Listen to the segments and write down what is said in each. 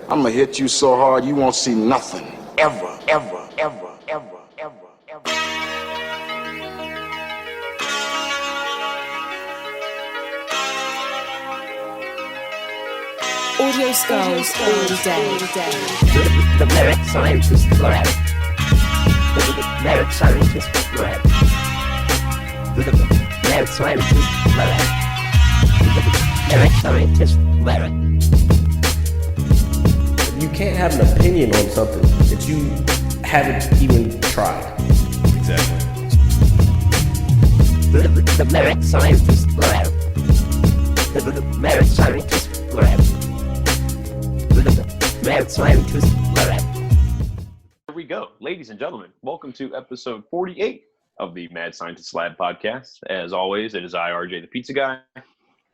I'm gonna hit you so hard you won't see nothing. Ever, ever, ever, ever, ever, ever. Audio Skulls all day. The merit scientist lab. The merit scientist lab. The merit scientist lab. The merit scientist lab. You can't have an opinion on something that you haven't even tried. Exactly. The merit scientist lab. The merit scientist lab. The merit scientist lab. Here we go. Ladies and gentlemen, welcome to episode 48 of the Mad Scientist Lab podcast. As always, it is I, RJ, the pizza guy,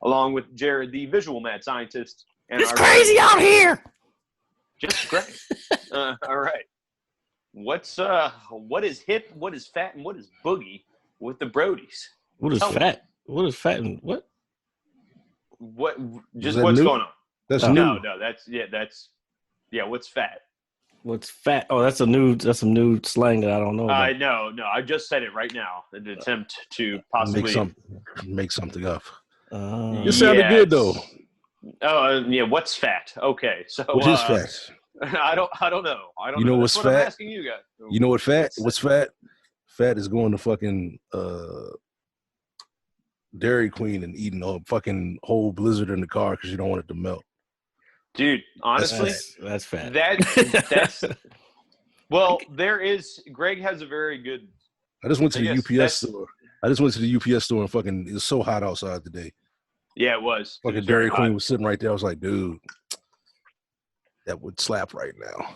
along with Jared, the visual mad scientist. And It's crazy out here! Just great. All right. What is hip, what is fat, and what is boogie with the Brodies? What is Tell me. fat? What is fat and what? What Is just that what's new? going on? That's No, new. that's what's fat? What's fat? Oh, that's some new slang that I don't know about. No, I just said it right now in an attempt to possibly Make something up. Uh, It sounded good though. Oh, yeah. What's fat? Okay, so What is fat? I don't know. You know what's That's what I'm fat? asking you guys. You know what fat? What's fat? Fat is going to fucking Dairy Queen and eating a fucking whole blizzard in the car because you don't want it to melt. Dude, honestly, that's fat. that's well. Greg has a very good. I just went to I the guess UPS that's- store. I just went to the UPS store and fucking it was so hot outside today. Yeah, it was. It Fucking was very Dairy Queen hot. was sitting right there. I was like, dude, that would slap right now.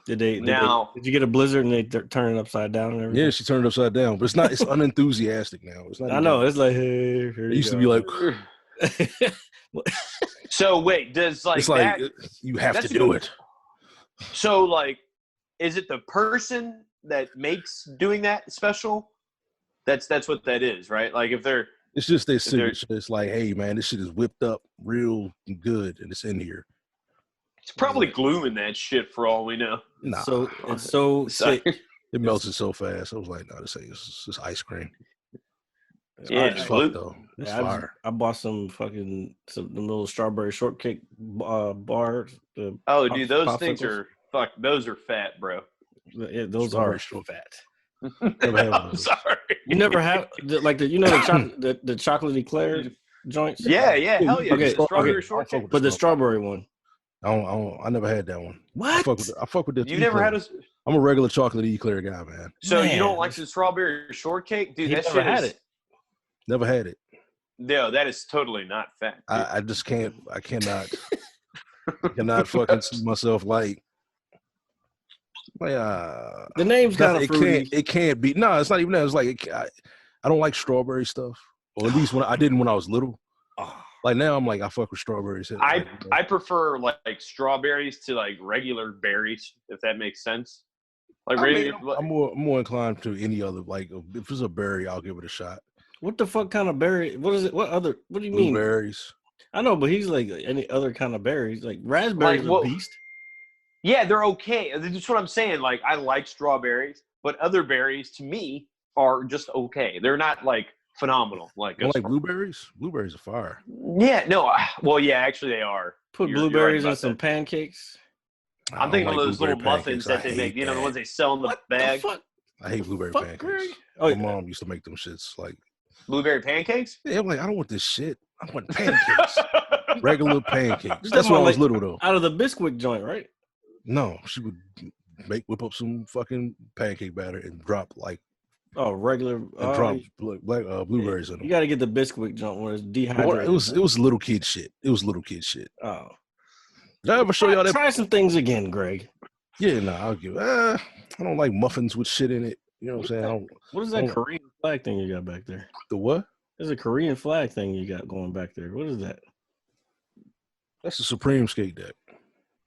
Did Now- you get a blizzard and they turn it upside down and everything? Yeah, she turned it upside down, but it's not. It's unenthusiastic now. It's not. I know. It's like, hey, here It you used to go. be like, So wait, does like it's like that? you have to that's do good. it. So like, is it the person that makes doing that special? That's what that is, right? Like if they're It's just their they're- signature. It's like, hey man, this shit is whipped up real good, and it's in here. it's probably glue in that shit for all we know. Nah, So it's so Sorry. it melted so fast. I was like, no, this ain't. This is ice cream. Yeah, It's glue. fuck though. It's Yeah, fire. I bought some little strawberry shortcake bars. Oh, dude, those things popsicles. are those are fat, bro. Yeah, those Strawberry are short- fat. Never had one of I'm those. sorry. You never have the the chocolate eclair joints. Yeah, hell yeah. Okay, The strawberry okay. shortcake. But the strawberry one. I never had that one. I What? fuck with the. You never had a I'm a regular chocolate eclair guy, man. so you Man. don't like the strawberry shortcake, dude? He That never shit had is it. Never had it. no, that is totally not fat. dude. I just can't. I cannot. cannot fucking see myself like. The name's kind of it fruity. can't. It can't be. No, it's not even that. It's like I don't like strawberry stuff, or at least I didn't when I was little. Oh, Like now, I'm like I fuck with strawberries. I prefer like strawberries to like regular berries, if that makes sense. Like I'm more inclined to any other. Like if it's a berry, I'll give it a shot. what the fuck kind of berry? What is it? What do you mean? Blueberries. I know, but he's like any other kind of berries. Like raspberries Like, are what- a beast. yeah, they're okay. That's what I'm saying. Like I like strawberries, but other berries to me are just okay. They're not like phenomenal. Like, You as like far- blueberries? Blueberries are fire. yeah, no, well, yeah, actually they are. Put You're right blueberries in about some that. pancakes. I I'm don't thinking of like those blueberry little muffins pancakes. that I they make. hate You know, the that. ones they sell in the What bag. the fuck? I hate blueberry Fuck, pancakes. Greg. Oh, My yeah. mom used to make them shits. Like, Blueberry pancakes? yeah, I'm like, I don't want this shit. I want pancakes. Regular pancakes. You That's talking when I about, was like, little though. Out of the Bisquick joint, right? No, she would whip up some fucking pancake batter and drop like Oh, regular. blueberries in You them. got to get the Bisquick joint where it's dehydrated. It was little kid shit. It was little kid shit. Oh, Did I ever show y'all that? Try some things again, Greg. Yeah, no, I'll give. I don't like muffins with shit in it. You know what I'm saying? I don't, What is that Oh. Korean flag thing you got back there? the what? There's a Korean flag thing you got going back there. What is that? That's the Supreme skate deck.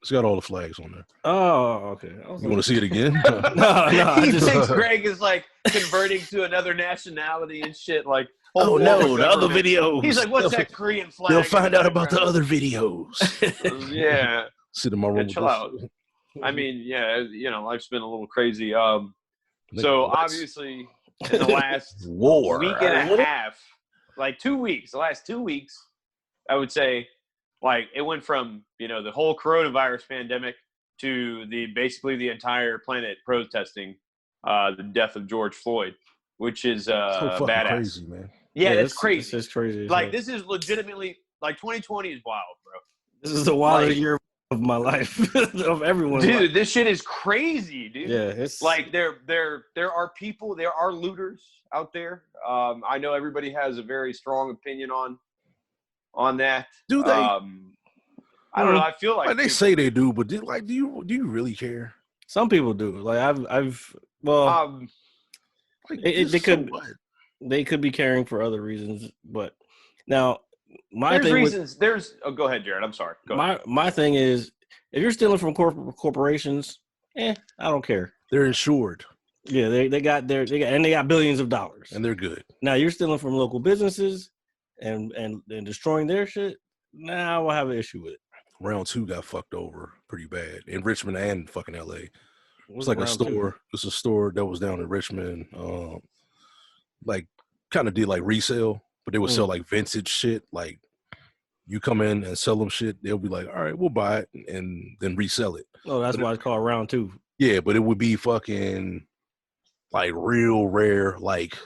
It's got all the flags on there. Oh, okay. I was You like- want to see it again? No, I He just. thinks Greg is like converting to another nationality and shit. Like, Oh whole no, world the other government. videos. He's like, what's They'll- that Korean flag? They'll in find out about the background?" other videos. Yeah. Sit in my room. Yeah, with chill this. out. I mean, yeah, life's been a little crazy. Nigga, So let's- obviously, in the last war. week and a half, like 2 weeks, the last 2 weeks, I would say, like it went from the whole coronavirus pandemic to basically the entire planet protesting the death of George Floyd, which is so fucking badass. crazy, man. Yeah, that's this crazy. is crazy. as Like hell. this is legitimately like 2020 is wild, bro. This is the wildest like- year of my life, of everyone's Dude, life. this shit is crazy, dude. Yeah, it's Like there are people, there are looters out there. I know everybody has a very strong opinion on that. Do they? I don't know. I feel like Like they people- say they do, but do you really care? some people do. Like I've well, Like, They just could- what? they could be caring for other reasons, but now my there's thing reasons. Go ahead, Jared. I'm sorry. Go ahead. my thing is, if you're stealing from corporations, I don't care. They're insured Yeah, they got billions of dollars. and they're good. Now you're stealing from local businesses and destroying their shit. Now I'll have an issue with it. Round 2 got fucked over pretty bad in Richmond and fucking LA. What's It's like a round two? store. It's a store that was down in Richmond. Like kind of did like resale, but they would sell like vintage shit. Like you come in and sell them shit, they'll be like, all right, we'll buy it and then resell it. Oh, that's why it's called round 2. Yeah, but it would be fucking like real rare, like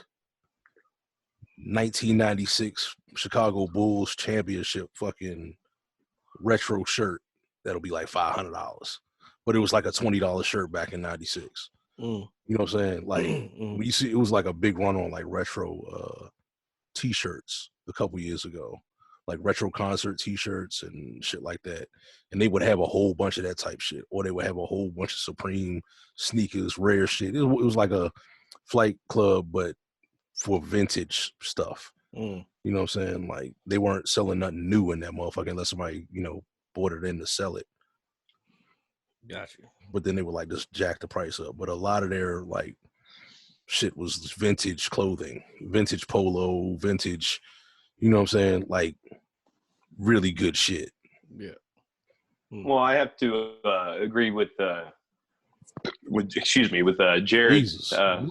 1996 Chicago Bulls championship fucking retro shirt that'll be like $500. But it was like a $20 shirt back in '96. Mm. You know what I'm saying? Like Mm. when you see, it was like a big run on like retro T-shirts a couple years ago, like retro concert T-shirts and shit like that. And they would have a whole bunch of that type shit, or they would have a whole bunch of Supreme sneakers, rare shit. It was like a Flight Club, but for vintage stuff. Mm. You know what I'm saying? Like they weren't selling nothing new in that motherfucker unless somebody bought it in to sell it. Got you. But then they would like just jack the price up. But a lot of their like shit was vintage clothing, vintage polo, vintage, you know what I'm saying? Like really good shit. Yeah. Well, I have to agree with Jared. Jesus. Sorry.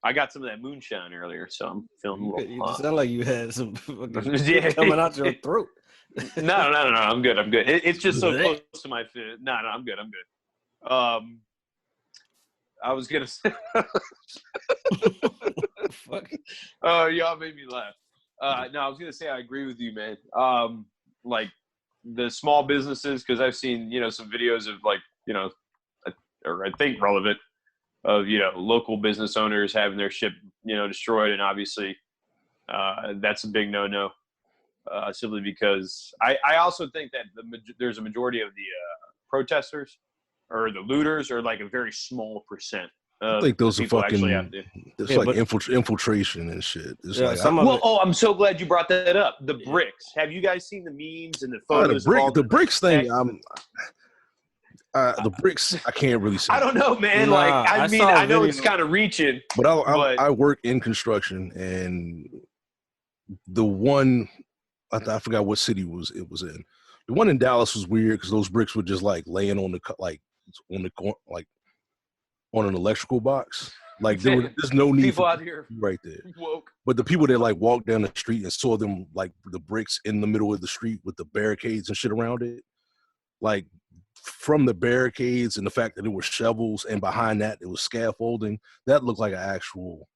I got some of that moonshine earlier, so I'm feeling a little. You sound like you had some fucking Yeah. coming out your throat. No, I'm good. It's just so Blech. close to my fit. No, I'm good. I was gonna say. Fuck. Oh, y'all made me laugh. No, I was gonna say I agree with you, man. Like the small businesses, because I've seen some videos of like or I think relevant of local business owners having their shit destroyed, and obviously that's a big no. Simply because I also think that there's a majority of the protesters or the looters are like a very small percent. I think those are people actually fucking, have to. it's Yeah, like but- infiltration and shit. It's Yeah, like, some of Well, it- I'm so glad you brought that up. The bricks. Have you guys seen the memes and the the photos? of all the bricks thing, Tech- the bricks, I can't really say. I don't know, man. Nah, Like, I I mean, saw a I know it's video- kind of reaching. But But- I work in construction, and the one I forgot what city it was in. The one in Dallas was weird because those bricks were just like laying on on an electrical box. Like there's no need People for out here right there. woke. But the people that like walked down the street and saw them like the bricks in the middle of the street with the barricades and shit around it, like from the barricades and the fact that it were shovels and behind that it was scaffolding, that looked like an actual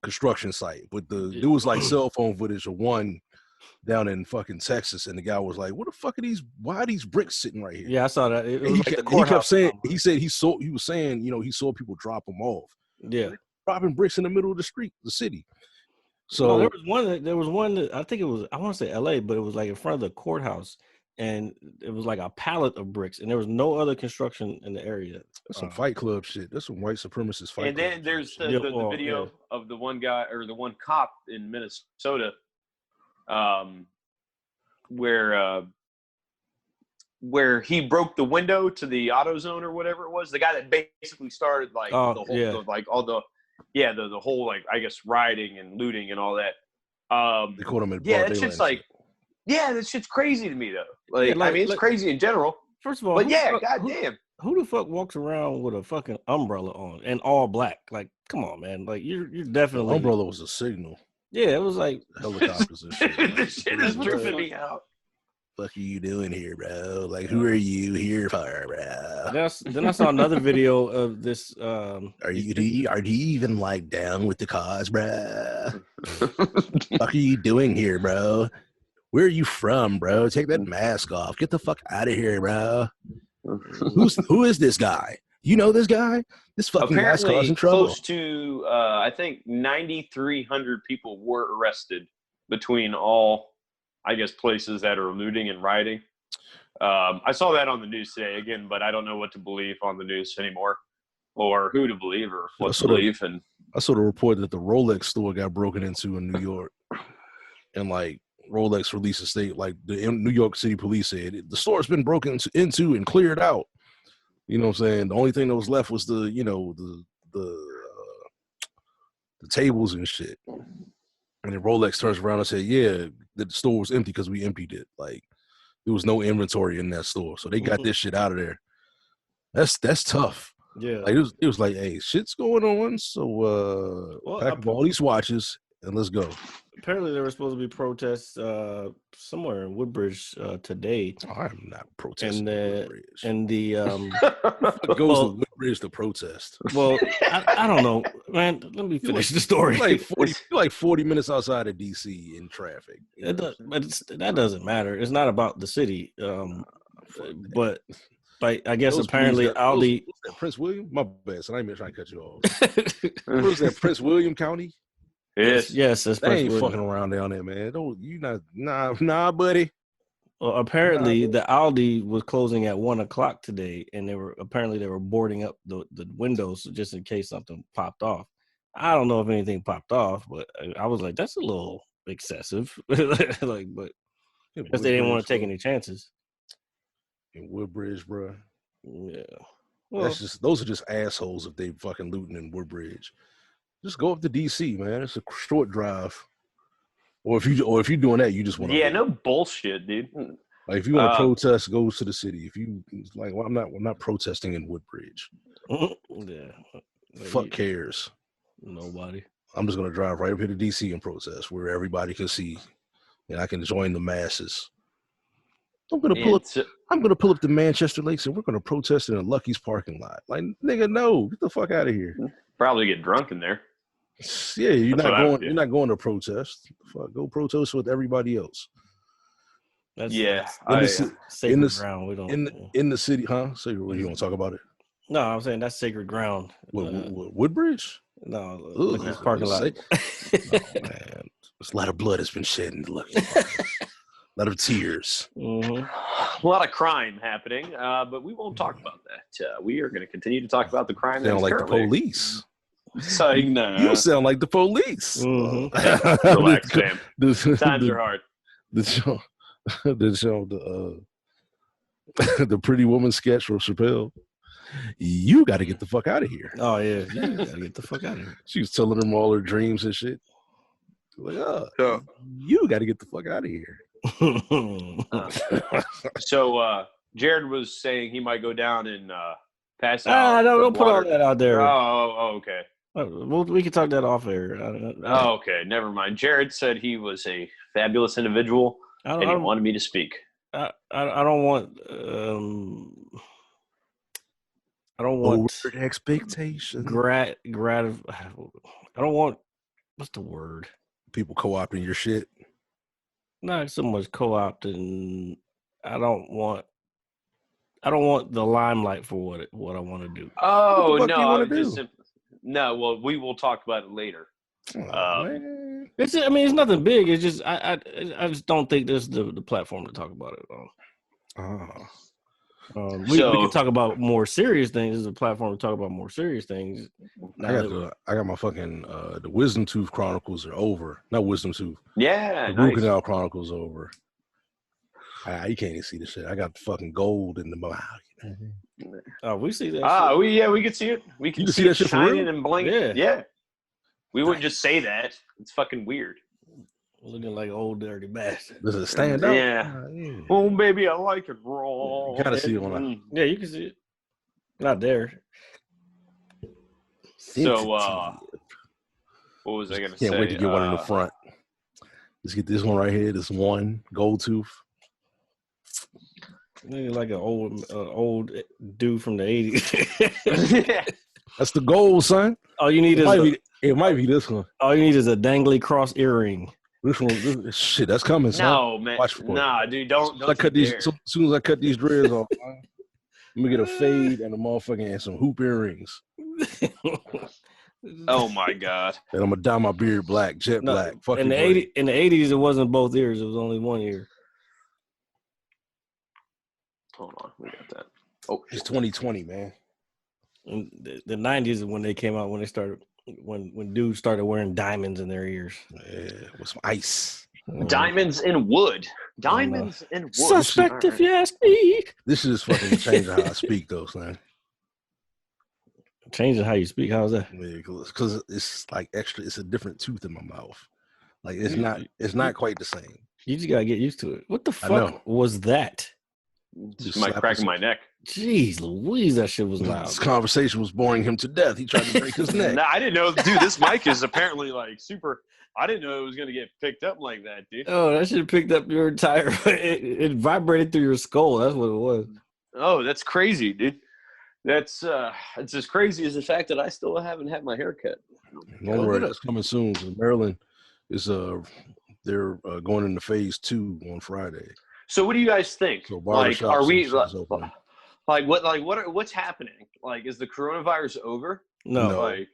construction site. But there was like cell phone footage of one down in fucking Texas, and the guy was like, "What the fuck are these? Why are these bricks sitting right here?" Yeah, I saw that. It And was he, like the kept, he kept courthouse. saying, he said he was saying, he saw people drop them off, Yeah. dropping bricks in the middle of the street, the city. So No, there was one that I think it was, I want to say LA, but it was like in front of the courthouse, and it was like a pallet of bricks, and there was no other construction in the area. that's some Fight Club shit. That's some white supremacist Fight And Club then there's shit. the video of the one guy or the one cop in Minnesota, where he broke the window to the AutoZone or whatever it was. The guy that basically started like Oh, the whole, yeah. the whole like I guess rioting and looting and all that. They called him in Yeah, broad that's just daylight like Yeah, that shit's crazy to me though. Like, Yeah, I mean, it's crazy in general, First of all, but who yeah, the fuck- goddamn. who the fuck walks around with a fucking umbrella on and all black? Like, come on, man. Like, you're The definitely umbrella was a signal. Yeah, it was like Helicopters and shit. Like, This shit is what the tripping fuck? me out. fuck are you doing here, bro? Like, who are you here for, bro? then I saw another video of this. Are you even like down with the cause, bro? Fuck are you doing here, bro? Where are you from, bro? Take that mask off. Get the fuck out of here, bro. Who is this guy? You know this guy? This fucking guy's Apparently, causing trouble. close to I think 9,300 people were arrested between all, I guess, places that are looting and rioting. I saw that on the news today again, but I don't know what to believe on the news anymore, or who to believe, or what to believe. And I saw the report that the Rolex store got broken into in New York, and like Rolex released a state, like the New York City police said the store's been broken into and cleared out. You know what I'm saying? The only thing that was left was the tables and shit. And then Rolex turns around and said, "Yeah, the store was empty because we emptied it. Like there was no inventory in that store, so they got this shit out of there." That's tough. Yeah, Like it was like, hey, shit's going on. So pack up all these watches and let's go. apparently there were supposed to be protests somewhere in Woodbridge today, I'm not protesting. and the What goes well- to Woodbridge to protest? well, I don't know, man. Let me finish the story. Like 40 minutes outside of DC in traffic. It does, but that doesn't matter. It's not about the city. But like I guess Those apparently police- Aldi. was that Prince William? My bad, so I ain't even trying to cut you off. What was that, Prince William County? yes, Yes, that's They ain't Prince fucking William. around down there, man. Don't you not? Nah, buddy. Well, apparently the Aldi was closing at 1:00 today, and they were boarding up the windows just in case something popped off. I don't know if anything popped off, but I was like, that's a little excessive. Like, but because they didn't want to take any chances. in Woodbridge, bro. Yeah. Well, Those are just assholes if they fucking looting in Woodbridge. Just go up to DC, man. It's a short drive. Or if you're doing that, you just want to. yeah, no bullshit, dude. Like if you want to protest, go to the city. If you like, well, I'm not protesting in Woodbridge. yeah. Fuck cares. Nobody. I'm just gonna drive right up here to DC and protest where everybody can see, and I can join the masses. I'm gonna pull up to Manchester Lakes and we're gonna protest in a Lucky's parking lot. Like, nigga, no, get the fuck out of here. Probably get drunk in there. Yeah, you're That's what I would not do. you're not going to protest. Fuck, go protest with everybody else. That's Yeah, sacred in the- ground. We don't. In the city, huh? So you want to talk about it? No, I'm saying that's sacred ground. Woodbridge? No, Ugh, look at this parking lot. Oh man, there's a lot of blood has been shed in the Lucky's parking lot. A lot of tears. Mhm. A lot of crime happening, but we won't talk about that. We are going to continue to talk about the crime. Sound that's like the currently- police. So, nah. You sound like the police. Mhm. Relax, Sam. Times the, are hard. the show, the Pretty Woman sketch from Chappelle. You got to get the fuck out of here. Oh yeah, you gotta get the fuck out of here. She was telling them all her dreams and shit. Like, Yeah. you got to get the fuck out of here. So, Jared was saying he might go down and pass out. no, don't with put all water. that out there. Okay. Well, we can talk that off air. Oh, okay. Never mind. Jared said he was a fabulous individual, and he wanted me to speak. I don't want. I don't want Over expectations. I don't want. What's the word? People co-opting your shit. Not so much co-opting. I don't want the limelight for what I want to do. Oh, What the fuck do you no. wanna I was just do? no, well, we will talk about it later. Oh, man. It's nothing big. It's just I just don't think this is the platform to talk about it on. Oh. We can talk about more serious things. This is a platform to talk about more serious things. I got my fucking the Wisdom Tooth Chronicles are over. Not Wisdom Tooth. Yeah, The Root nice. Canal Chronicles over. You can't even see the shit. I got fucking gold in the mouth. Oh, we see that. shit. We can see it. We can You can see see it that shit for shining real? and blinking. Yeah. We wouldn't just say that. It's fucking weird. Looking like an old dirty bastard. Does it stand out? Yeah. Yeah. Oh, baby, I like it raw. You gotta see it on a Yeah, you can see it. Not there. So, what was I gonna say? Can't wait to get one in the front. Let's get this one right here. This one gold tooth. Looking like an old dude from the 80s. That's the gold, son. All you need It might be this one. all you need is a dangly cross earring. This one, shit, that's coming, son. No, man. Watch for it. Nah, dude, don't. I cut you these. dare. As soon as I cut these dreads off, man, I'm gonna get a fade and a motherfucking and some hoop earrings, Oh my god. and I'm gonna dye my beard black, jet No, black. Fucking in the 80s, it wasn't both ears. It was only one ear. Hold on, we got that. Oh, It's 2020, man. In the 90s is when they came out, when they started, when dudes started wearing diamonds in their ears. Yeah, with some ice. diamonds in wood. Diamonds in wood. Suspect, if Alright. you ask me. This is fucking changing how I speak, though, son. Changing how you speak. How's that? Because it's like extra. It's a different tooth in my mouth. Like it's not quite the same. You just gotta get used to it. What the I know. fuck was that? Just Just might slap crack us. my neck. Jeez Louise, that shit was loud. This conversation was boring him to death. He tried to break his neck. Nah, I didn't know, dude. This mic is apparently like super. I didn't know it was gonna get picked up like that, dude. Oh, that shit picked up your entire. It vibrated through your skull. That's what it was. Oh, that's crazy, dude. That's it's as crazy as the fact that I still haven't had my hair cut. Don't worry, it's coming soon. So Maryland is they're going into phase 2 on Friday. So, what do you guys think? So Like, barbershops are we and shit is open. what's happening? Like, is the coronavirus over? No. No. Like,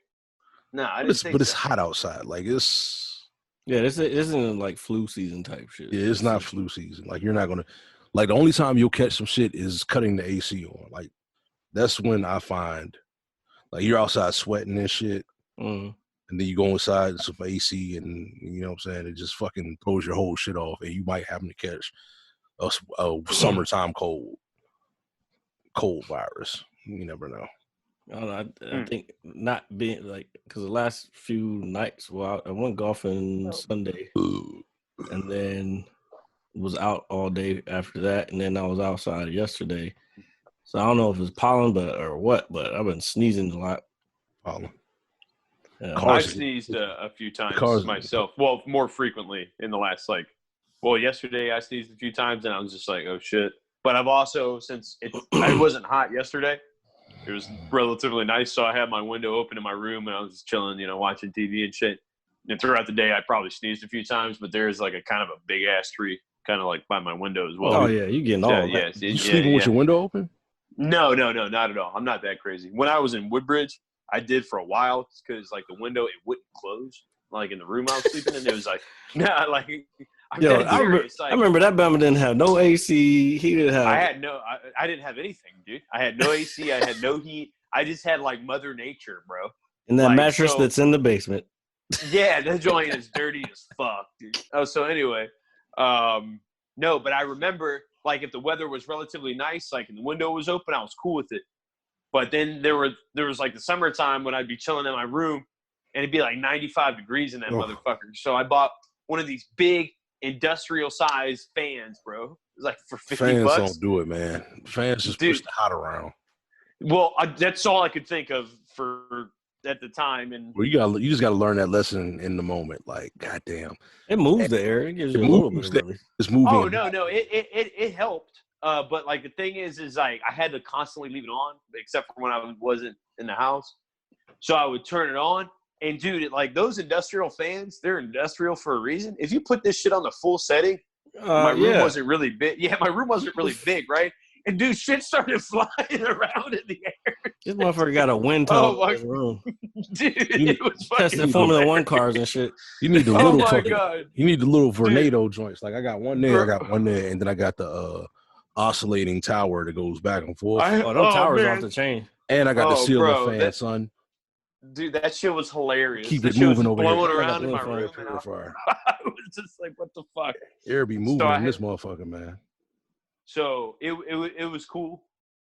no, I didn't think. But it's so. hot outside. Like it's Yeah, this isn't like flu season type shit. yeah, it's not flu season. Like you're not gonna like the only time you'll catch some shit is cutting the AC on. Like that's when I find like you're outside sweating and shit, Mm. and then you go inside some AC, and you know what I'm saying, it just fucking throws your whole shit off, and you might happen to catch a summertime cold virus. You never know. I don't know. I think not being like because the last few nights, well, I went golfing Sunday, and then was out all day after that, and then I was outside yesterday. So I don't know if it's pollen, or what, but I've been sneezing a lot. Pollen. Yeah. I've Cars- sneezed a few times cars- myself. Well, more frequently in the last yesterday I sneezed a few times, and I was just like, oh shit. But I've also it wasn't hot yesterday. It was relatively nice, so I had my window open in my room, and I was just chilling, watching TV and shit. And throughout the day, I probably sneezed a few times, but there's like a kind of a big ass tree, kind of like by my window as well. Oh yeah, you getting all yeah, that. yeah, You sleeping with your window open? No, not at all. I'm not that crazy. When I was in Woodbridge, I did for a while because like the window, it wouldn't close. Like in the room I was sleeping in, it was like, nah, like I'm Yo, dead I serious. Like, remember that Bama didn't have no AC. He didn't have. I didn't have anything, dude. I had no AC. I had no heat. I just had like Mother Nature, bro. and that like, mattress so- that's in the basement. Yeah, that joint is dirty as fuck, dude. Oh, so anyway, no, but I remember like if the weather was relatively nice, like and the window was open, I was cool with it. But then there was like the summertime when I'd be chilling in my room and it'd be like 95 degrees in that motherfucker. So I bought one of these big industrial size fans, bro. It was like for 50 Fans bucks. don't do it, man. Fans just Dude. push the hot around. Well, that's all I could think of for at the time. And Well, you just got to learn that lesson in the moment. Like, goddamn, It moves the air. It gives you a It little moves bit of the- relief. it's moving. oh no, it helped. But like the thing is like I had to constantly leave it on, except for when I wasn't in the house. So I would turn it on, and dude, like those industrial fans, they're industrial for a reason. If you put this shit on the full setting, my room wasn't really big. Yeah, my room wasn't really big, right? And dude, shit started flying around in the air. This motherfucker got a wind tunnel my- in his room. Dude, it was fucking Testing Formula One cars and shit. You need the Oh little my fucking. god. You need the little tornado joints. Like I got one there, and then I got the oscillating tower that goes back and forth, Oh, them towers man. off the chain. and I got the Oh, ceiling bro, fan, that- son. Dude, that shit was hilarious. Keep That it shit was moving over here. blowing I got around in the my little room. And Purifier. I was just like, what the fuck? Air be moving So I in had- this motherfucker, man. So it was cool.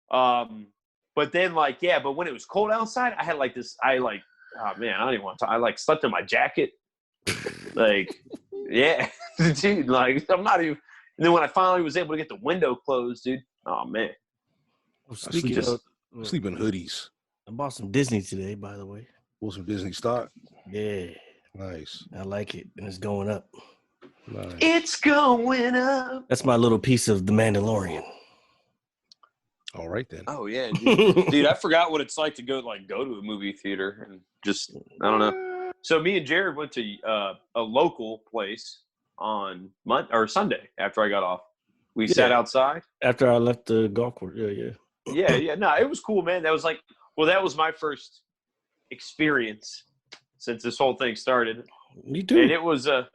But then but when it was cold outside, I had oh man, I don't even want to. I like slept in my jacket. Like Yeah, dude. Like I'm not even. And then when I finally was able to get the window closed, dude. Oh man. Speaking just- of, Sleep in hoodies. I bought some Disney today, by the way. Pull some Disney stock. Yeah, Nice. I like it, and it's going up. Nice. It's going up. That's my little piece of The Mandalorian. All right then. Oh yeah, dude. I forgot what it's like to go to a movie theater and just I don't know. So me and Jared went to a local place on Sunday after I got off. We sat outside. After I left the golf course. Yeah. Yeah. No, it was cool, man. That was my first experience since this whole thing started. Me too. And it was Oh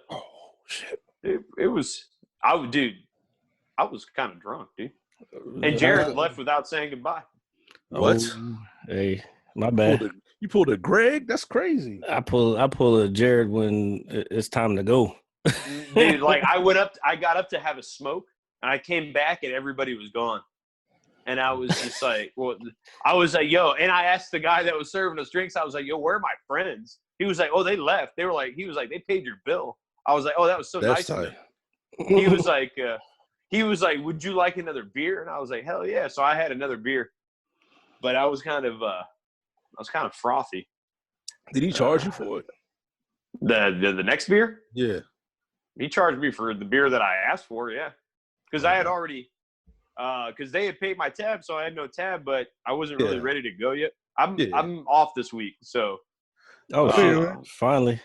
shit. it was I was kind of drunk, dude. And Jared left without saying goodbye. What? Oh, hey, my bad. You pulled a Greg? That's crazy. I pull a Jared when it's time to go. Dude, like I got up to have a smoke and I came back and everybody was gone. And I was just like, well, I was like, yo, and I asked the guy that was serving us drinks, I was like, yo, where are my friends? He was like, oh, they left. He was like, they paid your bill. I was like, oh, that was so That's nice of tight. them. He was like, would you like another beer? And I was like, hell yeah. So I had another beer, but I was kind of frothy. Did he charge you for it? The next beer? Yeah. He charged me for the beer that I asked for, yeah. Because I had already because they had paid my tab, so I had no tab, but I wasn't really ready to go yet. I'm off this week, so Oh shit! Finally.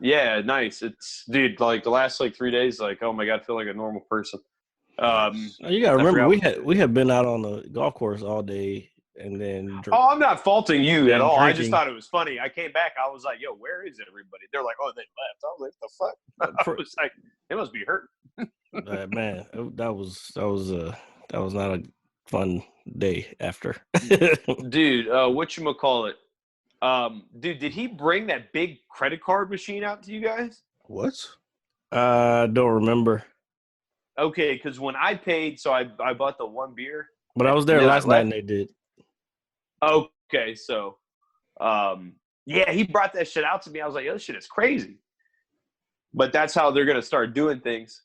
Yeah, nice. It's dude, like the last 3 days, oh my god, I feel like a normal person. You gotta remember we had been out on the golf course all day and then Oh, I'm not faulting you at all. I just drinking. thought it was funny. I came back, I was like, yo, where is everybody? They're like, oh, they left. I was like, the fuck? I was like, they must be hurt. Man, that was not a fun day after. Dude, whatchamacallit? Dude, did he bring that big credit card machine out to you guys? What? I don't remember. Okay, because when I paid, so I bought the one beer. But I was there Yeah, last night and they did. Okay, so yeah, he brought that shit out to me. I was like, yo, this shit is crazy. But that's how they're gonna start doing things.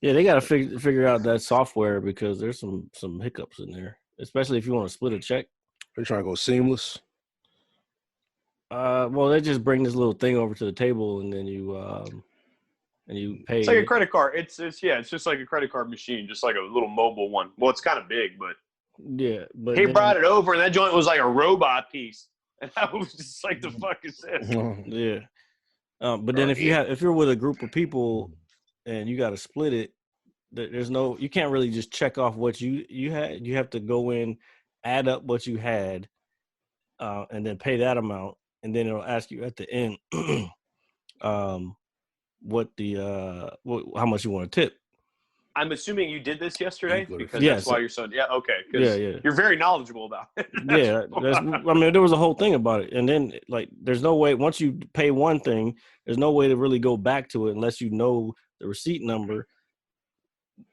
Yeah, they gotta figure out that software because there's some hiccups in there, especially if you want to split a check. Are you trying to go seamless? Well, they just bring this little thing over to the table and then you pay. It's like a credit card. It's just like a credit card machine, just like a little mobile one. Well, it's kind of big, but yeah. But he then, brought it over, and that joint was like a robot piece, and I was just like, the fuck is this? Yeah. But then if you're with a group of people and you got to split it, you can't really just check off what you had. You have to go in, add up what you had, and then pay that amount, and then it'll ask you at the end, how much you want to tip. I'm assuming you did this yesterday because Yeah, that's so- why you're so okay. Yeah, yeah. You're very knowledgeable about it. Yeah, there was a whole thing about it, and then there's no way once you pay one thing, there's no way to really go back to it unless you know the receipt number,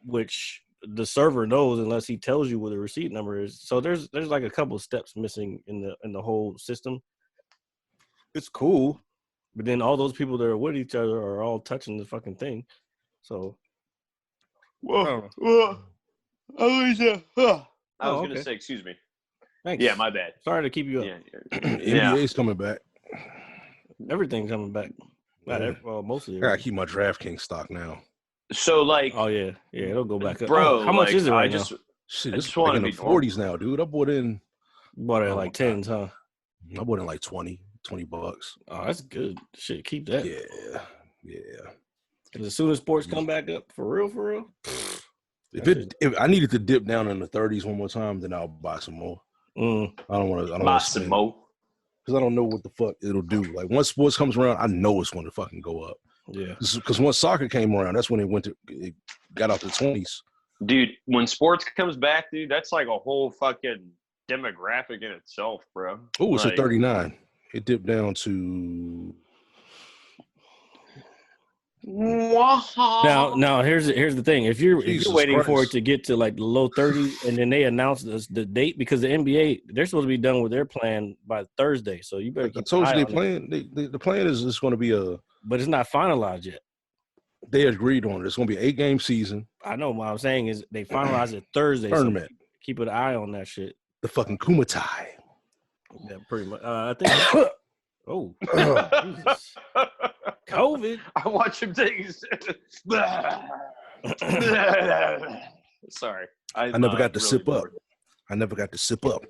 which the server knows unless he tells you what the receipt number is. So there's like a couple of steps missing in the whole system. It's cool, but then all those people that are with each other are all touching the fucking thing. So I was okay. gonna say, excuse me. thanks. Yeah, my bad. Sorry to keep you up. Yeah. NBA's coming back. Everything's coming back. Not Yeah. mostly. I gotta keep my DraftKings stock now. So Oh yeah, it'll go back up. bro, How much is it right now? Shit, I it's just wanna in the be normal. 40s now, dude. I bought in Bought it at Oh, like tens, huh? like $20 bucks. Oh, that's good. Shit, keep that. Yeah. 'Cause as soon as sports come back up, for real. If I needed to dip down in the 30s one more time, then I'll buy some more. Mm. I don't want to Massimo. because I don't know what the fuck it'll do. Like once sports comes around, I know it's going to fucking go up. Yeah. Because once soccer came around, that's when it got out the 20s. Dude, when sports comes back, dude, that's like a whole fucking demographic in itself, bro. Oh, it's Like, at 39. It dipped down to Now here's the thing. If you're Jesus waiting for Christ. it to get to like the low 30s and then they announce the date because the NBA they're supposed to be done with their plan by Thursday, so you better I keep told an you eye they on it. plan. The plan is it's going to be a But it's not finalized yet. They agreed on it. It's gonna be an 8-game season I know what I'm saying is they finalized it Thursday. tournament. So keep an eye on that shit. The fucking Kumatai. Yeah, pretty much. I think. Oh, Jesus. COVID. I watch him take his. Sorry. I never got to sip up. I never got to sip up.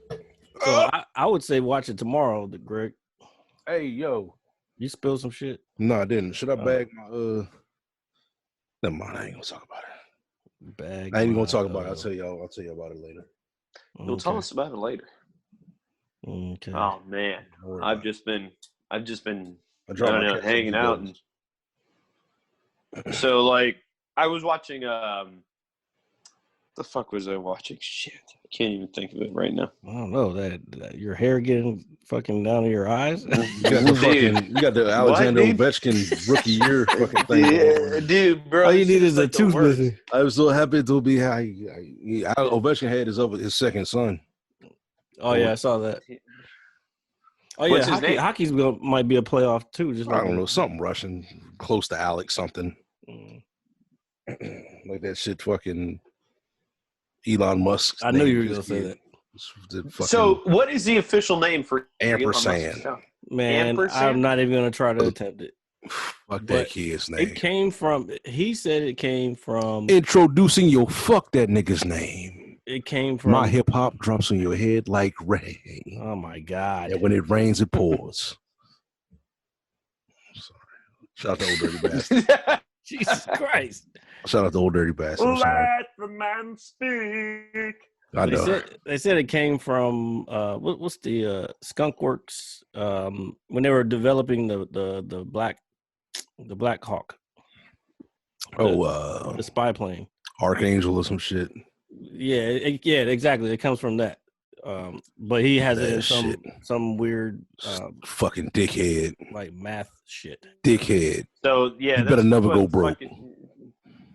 So I would say watch it tomorrow, Greg. Hey, yo. You spilled some shit. No, I didn't. Should I bag my Never mind. I ain't gonna talk about it. Bag. I ain't gonna talk about it. I'll tell y'all about it later. You'll tell us about it later. Okay. Oh man, Don't worry I've about it. just been I dropped my cat hanging some out, buttons. and so like I was watching. The fuck was I watching? Shit, I can't even think of it right now. I don't know that your hair getting fucking down to your eyes. You got the fucking, you got the Alexander dude? Ovechkin rookie year fucking thing. Yeah, dude, bro. All you it's need just is a like the tooth worst. missing. I'm so happy to be high. Ovechkin had his second son. Oh yeah, I saw that. Oh yeah, What's his name? hockey's might be a playoff too. Just I don't know, something Russian, close to Alex something. Mm. Like that shit fucking Elon Musk. I knew you were gonna say that. So, what is the official name for Ampersand. Man, Ampersand? I'm not even gonna try to attempt it. Fuck that But kid's name. It came from. He said it came from. Introducing your fuck that nigga's name. It came from. My hip hop drops on your head like rain. Oh my god! And when it rains, it pours. Sorry. Shout out to Old Dirty Bastard. Jesus Christ! Shout out to Old Dirty Bastard. I'm sorry. Let the man speak. I know. They said it came from what's the Skunk Works when they were developing the Black Hawk, the spy plane. Archangel or some shit. Yeah, exactly. It comes from that. But he has it in That some weird Fucking dickhead. like math shit. Dickhead. So yeah, You better that's never what go broke.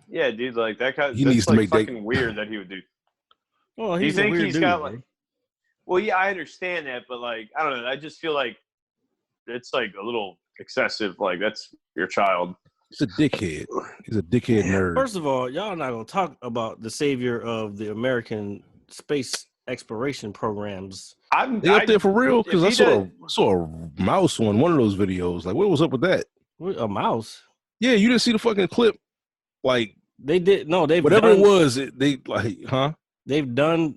Yeah, dude, like that guy. He That's needs to like make that- fucking weird that he would do. Well, Do you he's a think weird he's dude, got man. like? Well, yeah, I understand that, but like, I don't know. I just feel like it's like a little excessive. Like that's your child. He's a dickhead. He's a dickhead nerd. First of all, y'all not gonna talk about the savior of the American space exploration programs. They up there for real? Because I if he saw a mouse on one of those videos. Like, what was up with that? What, a mouse? Yeah, you didn't see the fucking clip. Like, They did no. They've whatever done, it was, they like, huh? They've done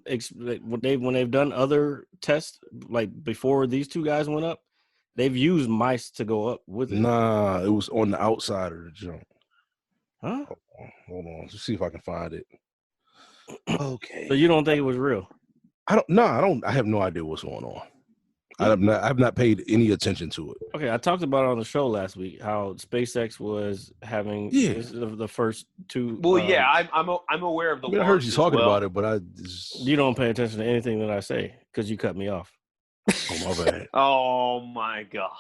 when they've done other tests like before these two guys went up. They've used mice to go up with it. Nah, it was on the outside of the jump. Huh? Hold on, let's see if I can find it. Okay. So you don't think it was real? I don't. I have no idea what's going on. I have not paid any attention to it. Okay, I talked about it on the show last week how SpaceX was having the first two. Well, yeah, I'm aware of the. I mean, I heard you launch as talking well. about it, but I just, You don't pay attention to anything that I say because you cut me off. oh my bad. Oh my god.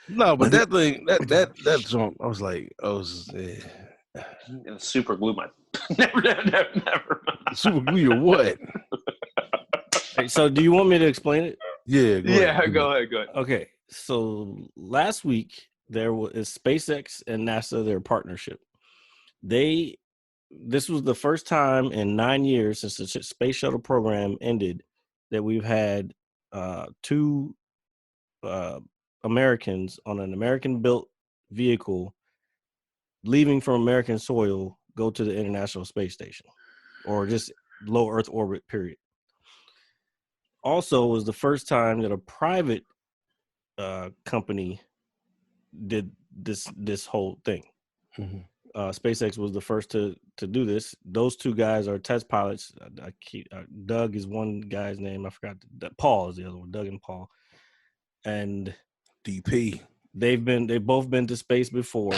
No, but that thing, that jump, I was Super glue my. never mind. super glue or what? Hey, so do you want me to explain it? Yeah, Go ahead. Okay, so last week there was SpaceX and NASA, their partnership. This was the first time in 9 years since the space shuttle program ended that we've had two Americans on an American-built vehicle leaving from American soil go to the International Space Station, or just low Earth orbit. Period. Also, was the first time that a private company did this whole thing. Mm-hmm. SpaceX was the first to do this. Those two guys are test pilots. Doug is one guy's name. I forgot. Paul is the other one. Doug and Paul. And DP. They've both been to space before.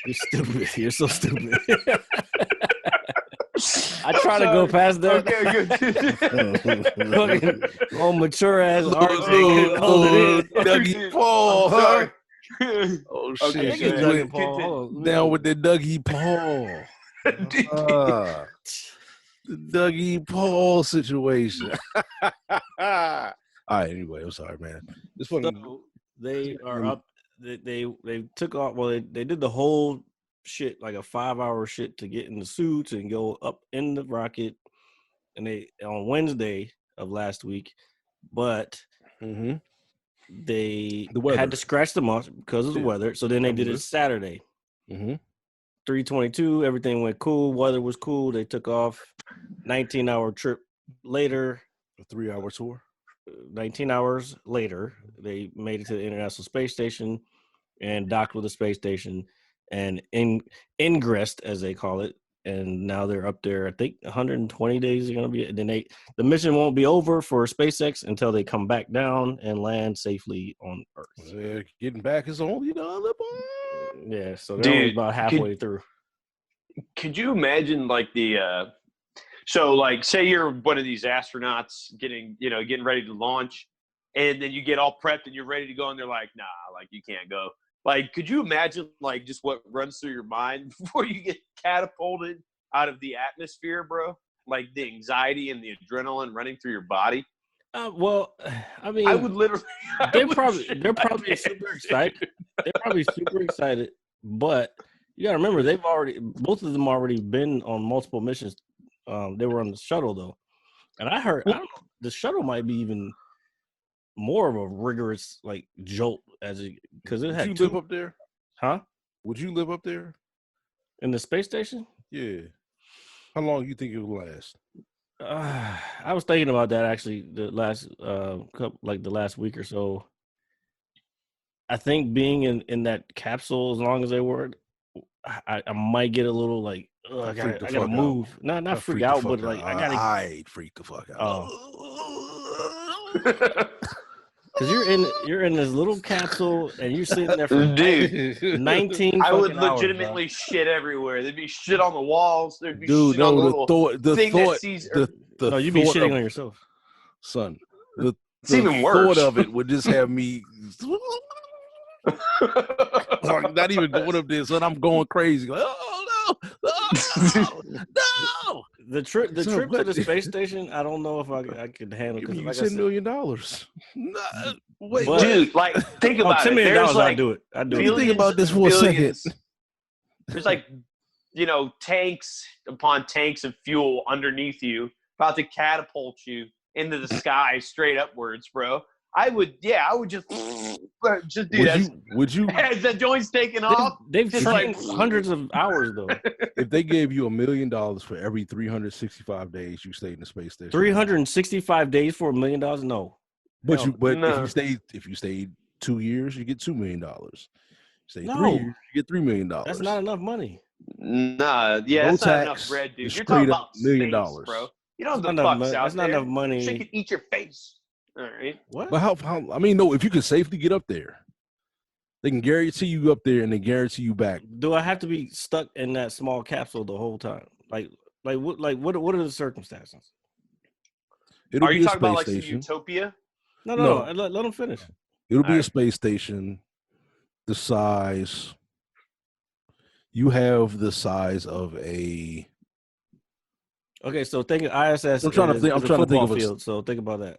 You're stupid. You're so stupid. I try to go past that. Okay, good. Oh, mature ass Dougie Paul, huh? Oh shit! Okay, She good. went Continue. down with the Dougie Paul. The Dougie Paul situation. All right. Anyway, I'm sorry, man. This fucking So they are up. They took off. Well, they did the whole shit, like a 5-hour shit to get in the suits and go up in the rocket. And they on Wednesday of last week, but Mm-hmm. they The weather. had to scratch them off because of the Yeah. weather. So then they did Mhm. it Saturday. Mm-hmm. 3:22, everything went cool. Weather was cool. They took off. 19-hour trip later. A 3-hour tour. 19 hours later, they made it to the International Space Station and docked with the space station and ingressed, as they call it. And now they're up there. I think 120 days are going to be. And then the mission won't be over for SpaceX until they come back down and land safely on Earth. Getting back is only the other part. Yeah, so they're only Dude, about halfway through. Could you imagine like so like say you're one of these astronauts getting ready to launch, and then you get all prepped and you're ready to go, and they're like, nah, like you can't go. Like, could you imagine like just what runs through your mind before you get catapulted out of the atmosphere, bro? Like the anxiety and the adrenaline running through your body. Well, I mean, I would literally. they're probably super excited. They're probably super excited, but you got to remember both of them already been on multiple missions. They were on the shuttle though, and I don't know, the shuttle might be even more of a rigorous like jolt because it had Would you live up there? Huh? Would you live up there? In the space station? Yeah. How long do you think it would last? I was thinking about that actually the last the last week or so. I think being in that capsule as long as they were, I might get a little like I gotta move. Not freak out, but like I gotta. I'd freak the fuck out. Because you're in this little capsule and you're sitting there for Dude, 19. I would hours, legitimately shit everywhere. There'd be shit on the walls. There'd be Dude, shit on the no, little the thing thought, that sees. the no, you'd be thought shitting of- on yourself. son. It's even worse. Thought of it would just have me like, not even going up there, son. I'm going crazy. Like, oh no, no. The trip So to what? the space station, I don't know if I could handle. Give me Because like I $10 said, million. Nah, wait, But- Dude, like think $10 about it. million, There's I'd like do it. I'd do Let me it. think about this for a billions. second. There's like tanks upon tanks of fuel underneath you, about to catapult you into the sky straight upwards, bro. I would just do that. Would you As the joint's taking off, They've just trained like- hundreds of hours though. if they gave you $1 million for every 365 days you stayed in the space station? 365 days for $1 million? No. But No. if you stayed 2 years, you get $2 million. Stay No. 3 years, you get $3 million. That's not enough money. nah, yeah, No that's not tax, enough bread, dude. just You're talking straight up about $1 million. space, bro. You don't have That's the not enough fucks money. out That's not there. enough money. Shit could eat your face. All right. What? But how? I mean, no. If you can safely get up there, they can guarantee you up there, and they guarantee you back. Do I have to be stuck in that small capsule the whole time? What are the circumstances? It'll Are be you a talking about space like some station. utopia? No. Let them finish. It'll be Alright. a space station. The size. You have the size of a. Okay, so think of ISS. I'm trying to is- think- I'm is a trying to think football of a- field. So think about that.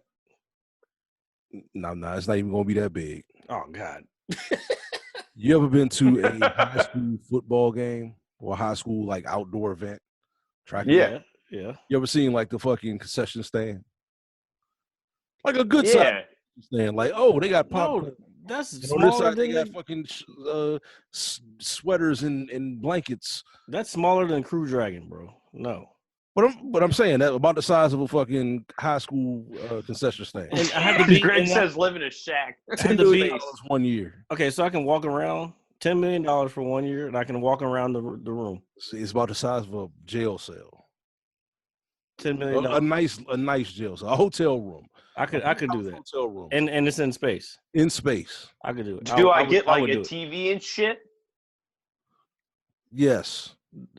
No, it's not even going to be that big. Oh God. You ever been to a high school football game or a high school like outdoor event? Track and Yeah. Yeah. You ever seen like the fucking concession stand? Like a good size Yeah. stand. Like, oh, they got No, popcorn. that's And on this smaller side, they than got fucking sweaters and blankets. that's smaller than Crew Dragon, bro. No. But I'm saying that about the size of a fucking high school concession stand. And I have to be. Greg and I- says live in a shack. $10 to be- million 1 year. okay, so I can walk around $10 million for 1 year, and I can walk around the room. See, it's about the size of a jail cell. $10 million. A nice jail cell, a hotel room. I could do that, Hotel room and it's in space. in space. I could do it. Do I get like would a do it. TV and shit? Yes,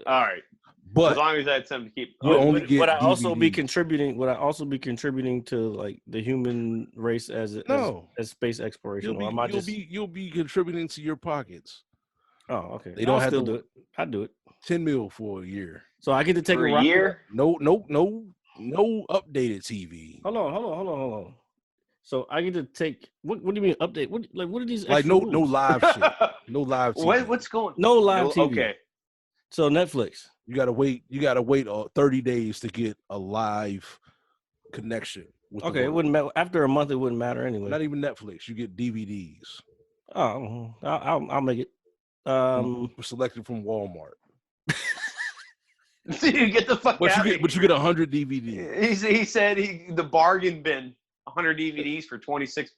All right. As but long as that's something to keep. You only Would, get would I also be DVD. contributing? Would I also be contributing to like the human race as No. as space exploration? you'll Or am I just? be contributing to your pockets. Oh, okay. They don't I'll have still to- do it. I'd do it. 10 mil for a year. So I get to take For a a rocket- year? No updated TV. Hold on. So I get to take. What do you mean update? What are these? Like extra no rules? live shit. No live TV. What's going? No live TV. Okay. So Netflix. You gotta wait 30 days to get a live connection with Okay, the it world. wouldn't matter after a month. It wouldn't matter anyway. Not even Netflix. You get DVDs. Oh, I'll make it. Selected from Walmart. Dude, get the fuck out of here. But you get 100 DVDs. He said the bargain bin 100 DVDs for $26.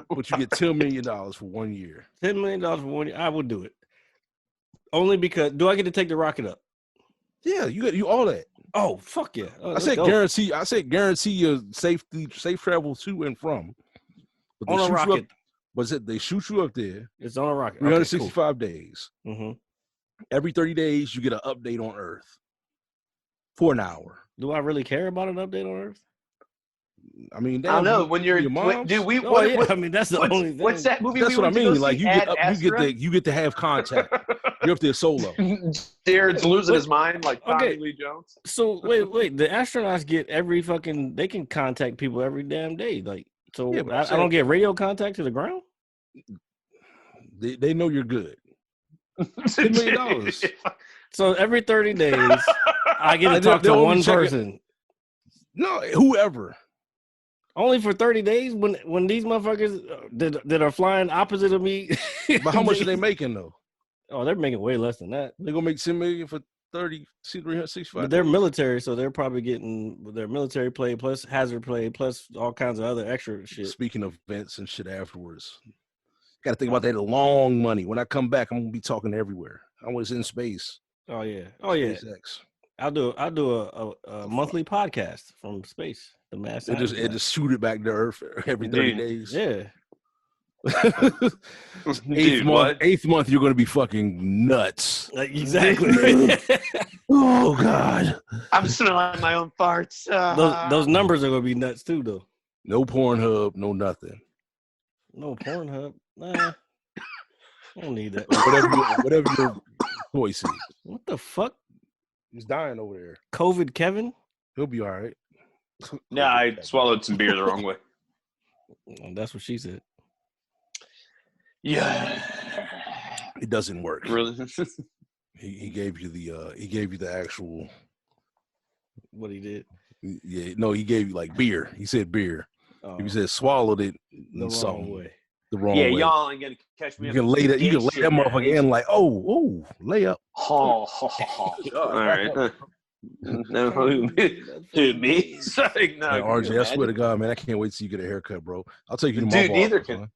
But you get $10 million for 1 year. $10 million for 1 year. I would do it. Only because do I get to take the rocket up? Yeah, you all that. Oh fuck yeah! Oh, I said guarantee your safe travel to and from. But On a rocket. They shoot you up there. It's on a rocket. 365 days. Mm-hmm. Every 30 days, you get an update on Earth for an hour. Do I really care about an update on Earth? I mean, I don't know. When you're your moms? dude, we Oh, yeah. I mean, that's the only thing. What's that movie? That's we what I went to go mean. Like see? you get to have contact. You're up there solo. Jared's losing his mind like Tommy Okay. Lee Jones. So wait. The astronauts get every fucking. They can contact people every damn day. Like so, Yeah, but I don't get radio contact to the ground. They know you're good. $10 million. So every 30 days, I get to talk to they'll one only check it. person. No, whoever. Only for 30 days when these motherfuckers that are flying opposite of me. But how much are they making though? Oh, they're making way less than that. They're gonna make $10 million for 365. But they're military, so they're probably getting their military play plus hazard play plus all kinds of other extra shit. Speaking of events and shit afterwards, got to think about that long money. When I come back, I'm gonna be talking everywhere. I was in space. Oh yeah. SpaceX. I'll do a monthly podcast from space. The mass. It just shoot it back to Earth every 30 days. Yeah. Eighth month, you're gonna be fucking nuts. Like, exactly. Oh God. I'm smelling my own farts. those numbers are gonna be nuts too, though. No Pornhub, no nothing. No Pornhub. Nah. I don't need that. Whatever your choice is. What the fuck? He's dying over there. COVID Kevin? He'll be all right. Yeah, I swallowed some beer the wrong way. That's what she said. Yeah. It doesn't work. Really? He gave you the actual. What he did. Yeah, no, he gave you like beer. He said beer. Oh, He said swallowed it the wrong way. the wrong Yeah, way. y'all ain't gonna catch me. You can lay that. You can lay that motherfucker in like, oh, lay up. All right. No, who me? Sorry, no. Man, RJ, I swear imagine? to God, man, I can't wait till you get a haircut, bro. I'll take you to my Dude, barber. neither can- son.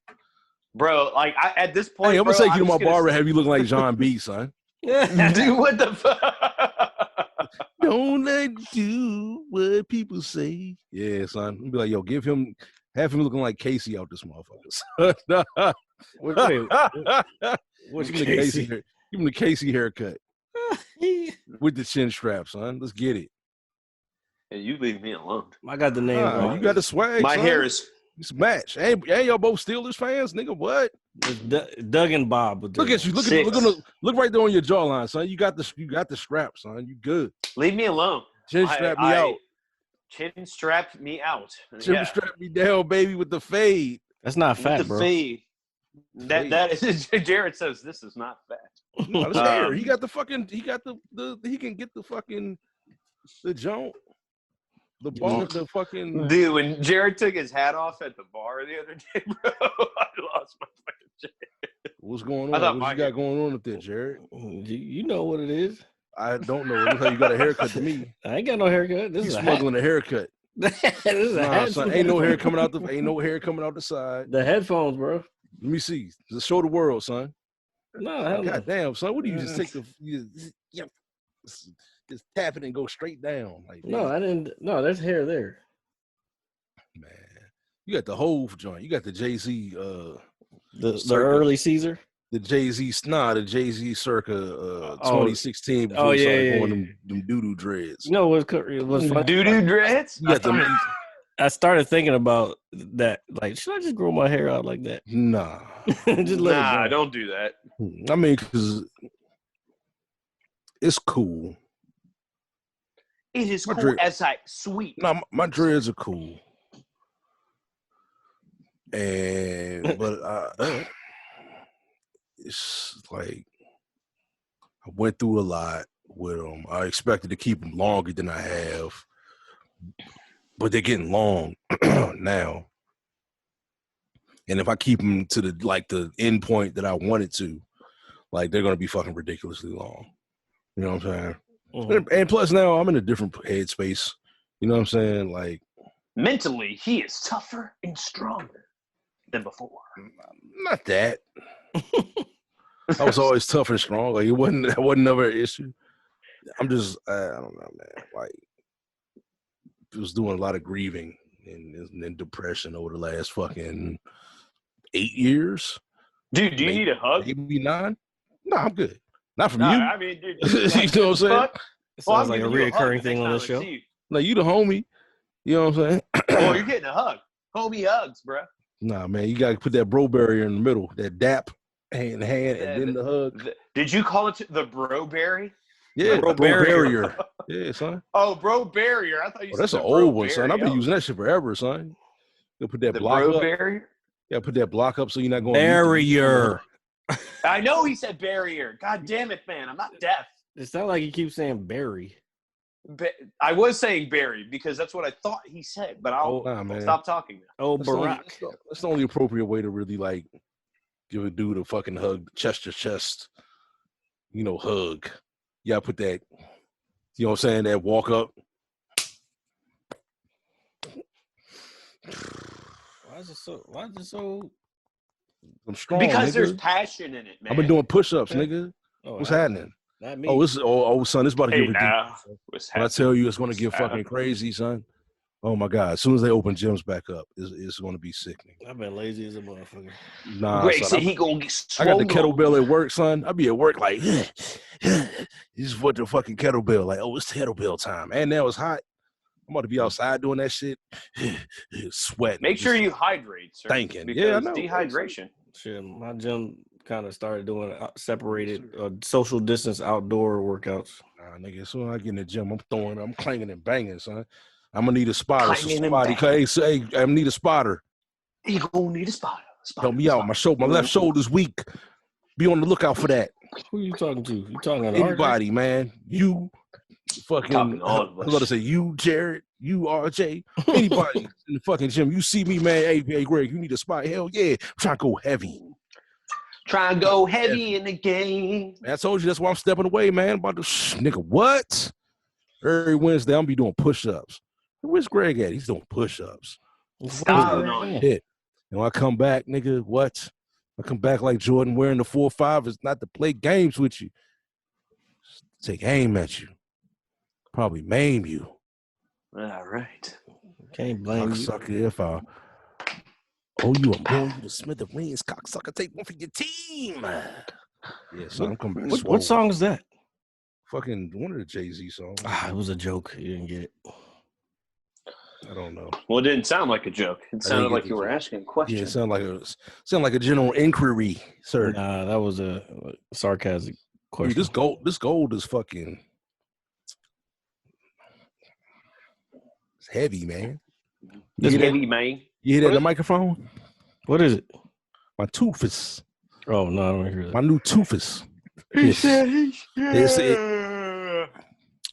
Bro, like at this point, Hey, I'm bro, gonna take you to my just gonna barber. Have you looking like John B, son? Dude, what the fuck? Don't let do what people say. Yeah, son. I'll be like, yo, have him looking like Casey out this motherfucker. What's Give him the Casey haircut with the chin strap, son. Let's get it. Hey, you leave me alone. I got the name wrong. You got the swag. My son. hair is. It's a match. Hey, y'all both Steelers fans, nigga. What? It's Doug and Bob. With Look at you. Look right there on your jawline, son. You got the strap, son. You good. Leave me alone. Chin strap me out. Chin strapped me out. Chin strap me down, baby, with the fade. That's not With fat, the bro. fade. That is. Jared says this is not fat. No, it's hair. He got the fucking. He got the. He can get the fucking. The jump. The bar. The fucking. Dude, when Jared took his hat off at the bar the other day, bro, I lost my fucking shit. What's going I on? thought What you got going on up there, Jared? You know what it is. I don't know. It looks like you got a haircut to me. I ain't got no haircut. This He's is a smuggling a haircut. hat. This is a Nah, hat. son, ain't no hair coming out the side. The headphones, bro. Let me see. Just show the world, son. No, hell no. God damn, son. What do you just take the just tap it and go straight down? Like No, I didn't. No, there's hair there. man. You got the whole joint. You got the Jay-Z The circa. early Caesar. The Jay-Z circa 2016 before Oh, he started yeah, going them doo-doo dreads. You know what's funny? Doo-doo dreads? You got them. I started thinking about that. Like, should I just grow my hair out like that? Nah. Just let Nah, it grow. don't do that. I mean, because it's cool. It is My cool dread- as I sweet. No, my dreads are cool. But it's like I went through a lot with them. I expected to keep them longer than I have, but they're getting long now. And if I keep them to the end point that I wanted to, like they're gonna be fucking ridiculously long. You know what I'm saying? Mhm. And plus now I'm in a different headspace. You know what I'm saying? Like Mentally, he is tougher and stronger than before. not that. I was always tough and strong. Like that wasn't never an issue. I'm just I don't know, man. Like I was doing a lot of grieving and depression over the last fucking 8 years. Dude, do you need a hug? Maybe 9? No, I'm good. Not from No, you. I mean, dude. You know what I'm saying? Fuck? It Well, sounds I'm like a giving you hug reoccurring the thing next on the time I show. see you. Like you the homie. You know what I'm saying? Oh, you're getting a hug. Homie hugs, bro. Nah, man, you gotta put that bro barrier in the middle, that dap hand in hand, Yeah, and then the hug. Did you call it the bro berry? Yeah, bro the bro barrier. barrier. Yeah, son. Oh, bro barrier. I thought you Oh, said that's the an bro old one, son. I've been barrier. using that shit forever, son. You put that The block bro up. barrier. Yeah, put that block up so you're not going Barrier. I know he said barrier. God damn it, man. I'm not deaf. It sounds like he keeps saying Barry. I was saying Barry because that's what I thought he said, but I'll Nah, man. stop talking now. Oh, That's the only- Barack. that's the only appropriate way to really like give a dude a fucking hug, chest to chest, hug. You gotta put that, you know what I'm saying, that walk up. Why is it so? I'm strong, Because nigga. there's passion in it, man. I've been doing push-ups, Okay. nigga. Oh, What's not- happening? Not me. Oh, son, it's about to Hey, get ridiculous. now. What's When I happening? tell you it's going to get fucking crazy, son. Oh my God! As soon as they open gyms back up, it's going to be sickening. I've been lazy as a motherfucker. Nah, Greg son, said he gonna get I got the swole. kettlebell at work, son. I be at work like, this is what the fucking kettlebell. Like, oh, it's kettlebell time. And now it's hot. I'm about to be outside doing that shit, sweating. Make sure just you hydrate, sir. thinking. Because Yeah, I know. dehydration. Shit, my gym kind of started doing separated social distance outdoor workouts. Nah, nigga, as soon as I get in the gym, I'm clanging and banging, son. I'm gonna need a spotter. Clanging and Somebody, hey, I need a spotter. He gonna need a spotter. Help me out. My left shoulder's weak. Be on the lookout for that. Who you talking to? You talking to Anybody, man. You fucking, Talking to all I of was us. about to say you, Jared, you, RJ, anybody in the fucking gym. You see me, man. Hey, Greg, you need a spot. Hell yeah. I'm trying to go heavy. Try and go heavy in the game. Man, I told you that's why I'm stepping away, man. About to, nigga, what? Every Wednesday, I'm gonna be doing push-ups. Where's Greg at? He's doing push-ups. Styling on it. Hit. And when I come back, nigga, what? I come back like Jordan wearing the 4-5 is not to play games with you. Take aim at you. Probably maim you. All right. Can't blame you. Cocksucker, if I owe you, I'm blowing you to smithereens. Cocksucker, take one for your team. Yeah, so I'm coming back. What song is that? Fucking one of the Jay-Z songs. Ah, it was a joke. You didn't get it. I don't know. Well, it didn't sound like a joke. It sounded get like the you were joke. asking a Yeah, question. it sound like a general inquiry, sir. Nah, that was a sarcastic question. Dude, this gold is fucking it's heavy, man. You This hear that? heavy, man. You hear that in the microphone? What is it? My tooth is Oh no, I don't hear that. my new tooth is. He said he It's-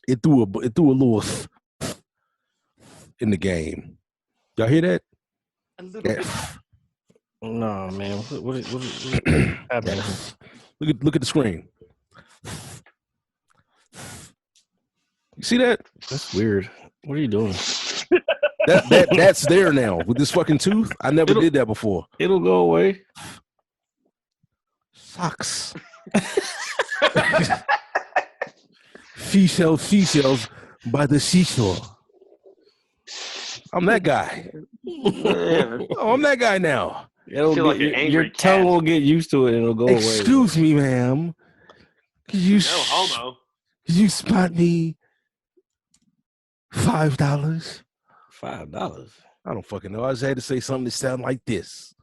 It threw a little in the game. Y'all hear that? a little Yeah. bit. No, man. What is happening? Look at the screen. You see that? That's weird. What are you doing? That's there now with this fucking tooth. I never did that before. It'll go away. Sucks. Seashells by the seashore. I'm that guy. Oh, I'm that guy now. It'll feel like an angry your tongue cat. will get used to it and it'll go away. Excuse me, ma'am. Could you No homo. could you spot me $5? $5. I don't fucking know. I just had to say something that sounded like this.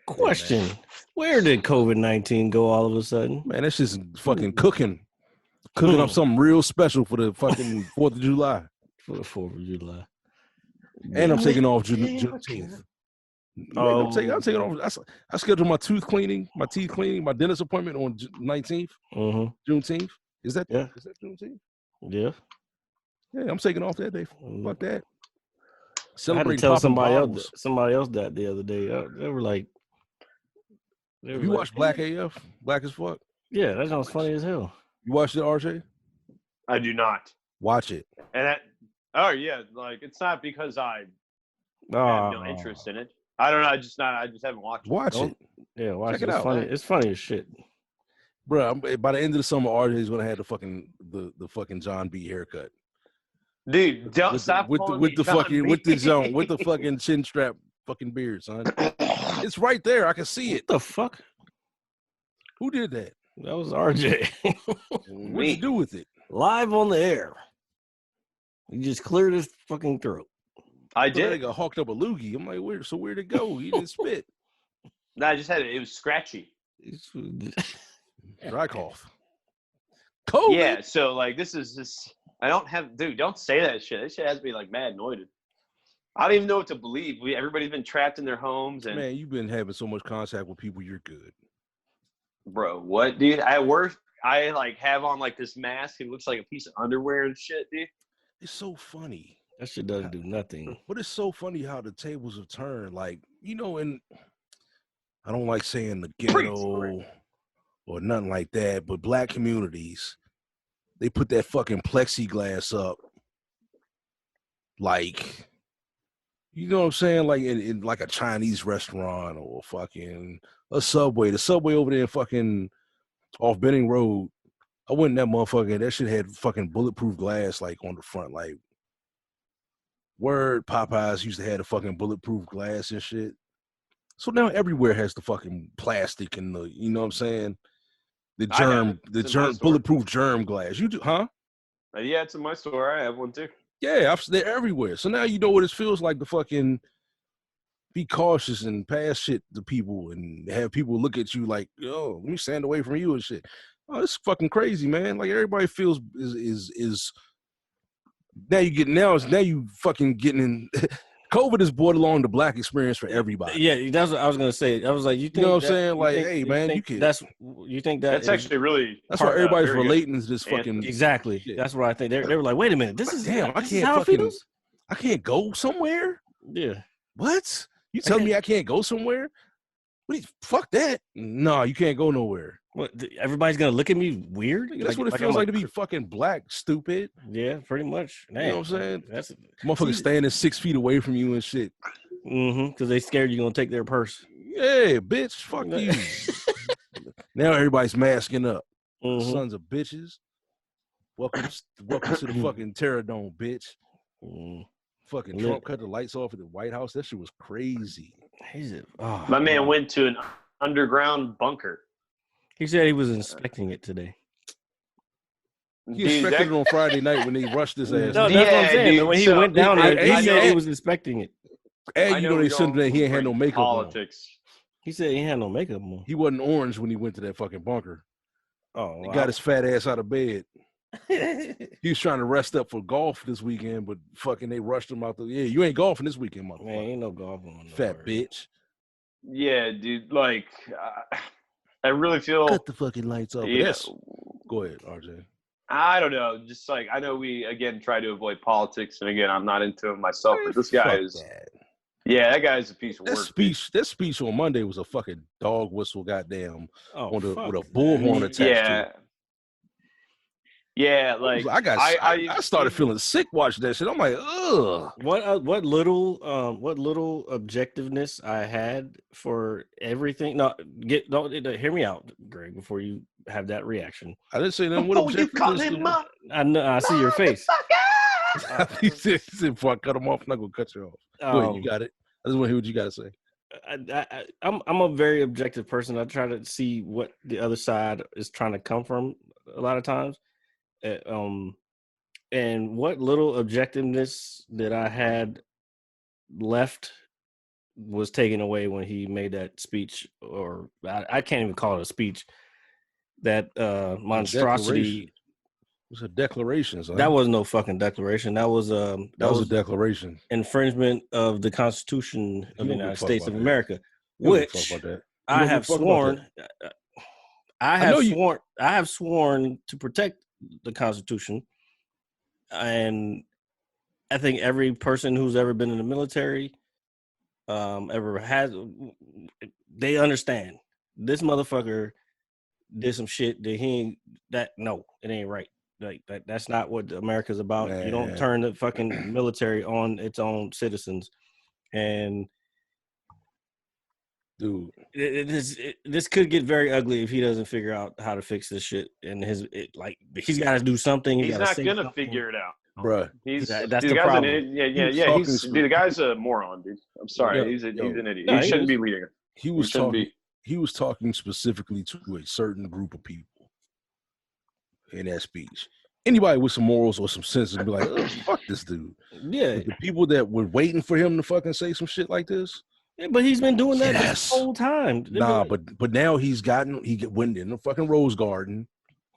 Question: where did COVID-19 go all of a sudden? Man, that's just fucking cooking up something real special for the fucking 4th of July. For the 4th of July. And I'm taking off Juneteenth. I'm taking off. I scheduled my teeth cleaning, my dentist appointment on 19th, Juneteenth. Is that Juneteenth? Yeah. Yeah, I'm taking off that day. Fuck that. I had to tell somebody else that the other day. They were like, Have you watched Black AF? Black as fuck? Yeah, that sounds funny as hell. You watched it, RJ? I do not. Watch it. And like it's not because I have no interest in it. I don't know. I just haven't watched it. Watch it. Yeah, watch Check it. it out. Funny. It's funny as shit. Bro, by the end of the summer, RJ is gonna have the fucking John B haircut. Dude, don't stop with the fucking chin strap fucking beard, son. It's right there. I can see it. What the fuck? Who did that? That was RJ. What'd you do with it? Live on the air. He just cleared his fucking throat. I did. I got hawked up a loogie. I'm like, where'd it go? He didn't spit. No, I just had it. It was scratchy. Dry cough. COVID. Yeah, so like this is just don't say that shit. That shit has me like mad annoyed. I don't even know what to believe. Everybody's been trapped in their homes and man, you've been having so much contact with people, you're good. Bro, what, dude? At work, I like have on like this mask. It looks like a piece of underwear and shit, dude. It's so funny. That shit doesn't do nothing. But it's so funny how the tables have turned. Like, and I don't like saying the ghetto or nothing like that, but black communities, they put that fucking plexiglass up. Like, you know what I'm saying? Like in like a Chinese restaurant or fucking a Subway. The Subway over there fucking off Benning Road. I went in that motherfucker. That shit had fucking bulletproof glass like on the front. Like, word, Popeyes used to have the fucking bulletproof glass and shit. So now everywhere has the fucking plastic and the, you know what I'm saying? The bulletproof germ glass. You do, huh? Yeah, it's in my store. I have one too. Yeah, they're everywhere. So now you know what it feels like to fucking be cautious and pass shit to people and have people look at you like, yo, let me stand away from you and shit. Oh, it's fucking crazy, man. Like everybody feels is now you fucking getting in. COVID has brought along the black experience for everybody. Yeah, that's what I was gonna say. I was like, you think, you know what I'm saying? Like, hey, man, you can. You think that's actually really. That's why everybody's relating to this fucking. Exactly. Shit. That's what I think. They were like, wait a minute, this is damn. I can't go somewhere. Yeah. What? You telling me I can't go somewhere? Fuck that. No, you can't go nowhere. What? Everybody's gonna look at me weird? That's what it feels like to be fucking black, stupid. Yeah, pretty much. Damn. You know what I'm saying? That's motherfuckers standing 6 feet away from you and shit. Because they scared you're gonna take their purse. Yeah, bitch. Fuck you. Now everybody's masking up. Sons of bitches. Welcome to the fucking Terror Dome, bitch. Fucking Trump cut the lights off at the White House. That shit was crazy. My man went to an underground bunker. He said he was inspecting it today. He inspected it on Friday night when they rushed his ass. No, that's what I'm saying. Dude, when he went down there, he said he was inspecting it. And you know they said that he ain't had no makeup politics. on. He said he had no makeup on. He wasn't orange when he went to that fucking bunker. Oh, he got his fat ass out of bed. He was trying to rest up for golf this weekend, but fucking they rushed him out. Yeah, you ain't golfing this weekend, motherfucker. Man, ain't no golf on. Fat bitch. Yeah, dude. Like, I really feel. Cut the fucking lights off. Yeah. Go ahead, RJ. I don't know. Just like, I know we, again, try to avoid politics. And again, I'm not into it myself. But this guy is. That. Yeah, that guy's a piece of work. That speech on Monday was a fucking dog whistle, goddamn. With a bullhorn attached to it. Yeah, like I started feeling sick watching that shit. I'm like, ugh. What little objectiveness I had for everything. No, don't hear me out, Greg, before you have that reaction. I didn't say nothing. What objectiveness? I know. I see your face. He said, before I cut him off, I'm not gonna cut you off. Go ahead, you got it. I just want to hear what you got to say. I'm a very objective person. I try to see what the other side is trying to come from a lot of times. And what little objectiveness that I had left was taken away when he made that speech, or I can't even call it a speech. That monstrosity. was a declaration, son. That was no fucking declaration. That was that was a declaration. Infringement of the Constitution of the don't give a United fuck States about of that. America, You don't give a which fuck about that. I don't have give a fuck about sworn. I have sworn to protect the Constitution, and I think every person who's ever been in the military, ever has, they understand this motherfucker did some shit that he ain't. That no, it ain't right. Like that's not what America's about. You don't Man. turn the fucking military on its own citizens, and Dude, this could get very ugly if he doesn't figure out how to fix this shit. And he's got to do something. He's not gonna figure it out, bruh. That's the the guy's problem. The guy's a moron, dude. I'm sorry, he's an idiot. No, he shouldn't be leading it. He was shouldn't talking. be. He was talking specifically to a certain group of people in that speech. Anybody with some morals or some sense would be like, oh, fuck this dude. Yeah, But the people that were waiting for him to fucking say some shit like this. yeah, but he's been doing that Yes. the whole time. Nah, but now he went in the fucking Rose Garden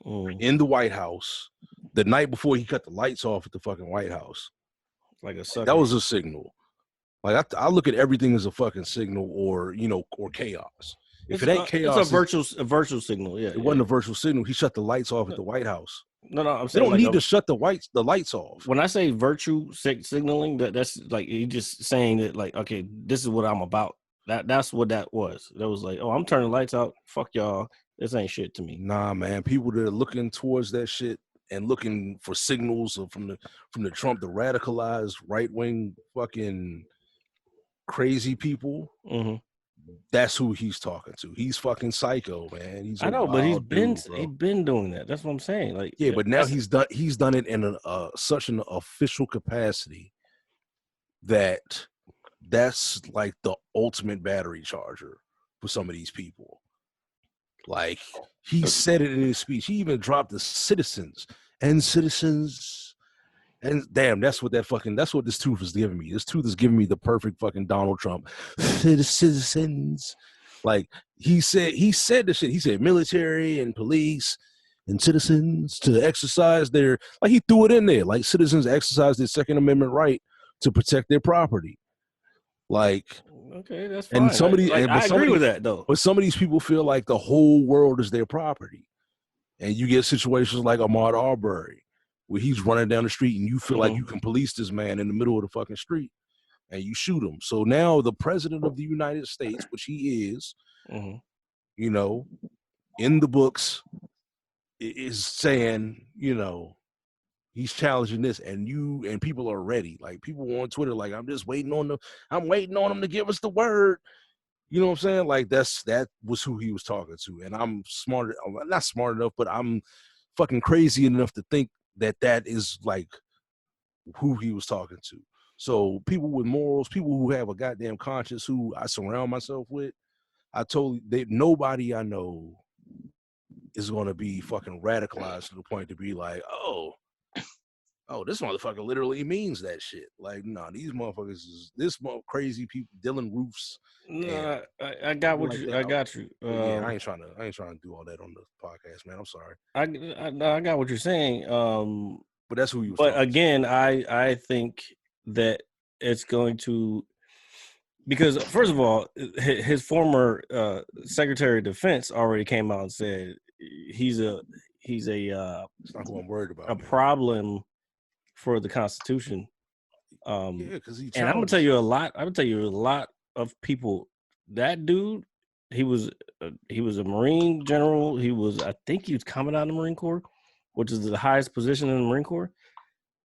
in the White House the night before he cut the lights off at the fucking White House. Like a sucker. That was a signal. Like I look at everything as a fucking signal or chaos. If it ain't chaos, it's a virtual signal. Yeah, it wasn't a virtual signal. He shut the lights off at the White House. No, I'm They saying don't need to shut the lights off. When I say virtue signaling, that's like you just saying that, like, okay, this is what I'm about. That's what that was. That was like, oh, I'm turning the lights out. Fuck y'all. This ain't shit to me. Nah, man. People that are looking towards that shit and looking for signals from the Trump, the radicalized right wing fucking crazy people. Mm-hmm. That's who he's talking to. He's fucking psycho, man. He's I know, but he's been been doing that. That's what I'm saying. Like, yeah, but now he's done it in such an official capacity that's like the ultimate battery charger for some of these people. Like he said it in his speech. He even dropped the citizens. And damn, that's what this tooth is giving me. This tooth is giving me the perfect fucking Donald Trump. Citizens. Like he said this shit. He said military and police and citizens to exercise their, like he threw it in there. Like citizens exercise their Second Amendment right to protect their property. Like, okay, that's fine. And I agree with that though. But some of these people feel like the whole world is their property. And you get situations like Ahmaud Arbery, where he's running down the street and you feel like you can police this man in the middle of the fucking street and you shoot him. So now the president of the United States, which he is, in the books, is saying, he's challenging this, and people are ready. Like people on Twitter, like I'm waiting on them to give us the word. You know what I'm saying? Like that was who he was talking to. And I'm not smart enough, but I'm fucking crazy enough to think that is like who he was talking to. So people with morals, people who have a goddamn conscience, who I surround myself with, nobody I know is going to be fucking radicalized to the point to be like, oh, this motherfucker literally means that shit. Like, nah, these motherfuckers crazy people, Dylan Roofs. No, I got what you. I got you. Yeah, I ain't trying to do all that on the podcast, man. I'm sorry. I got what you're saying. But that's who you. But again, I think that it's going to, because first of all, his former Secretary of Defense already came out and said he's a it's not who I'm worried about. A problem for the Constitution. Because and I'm gonna tell you a lot. I'm gonna tell you a lot of people. That dude, he was a Marine general. I think he was coming out of the Marine Corps, which is the highest position in the Marine Corps.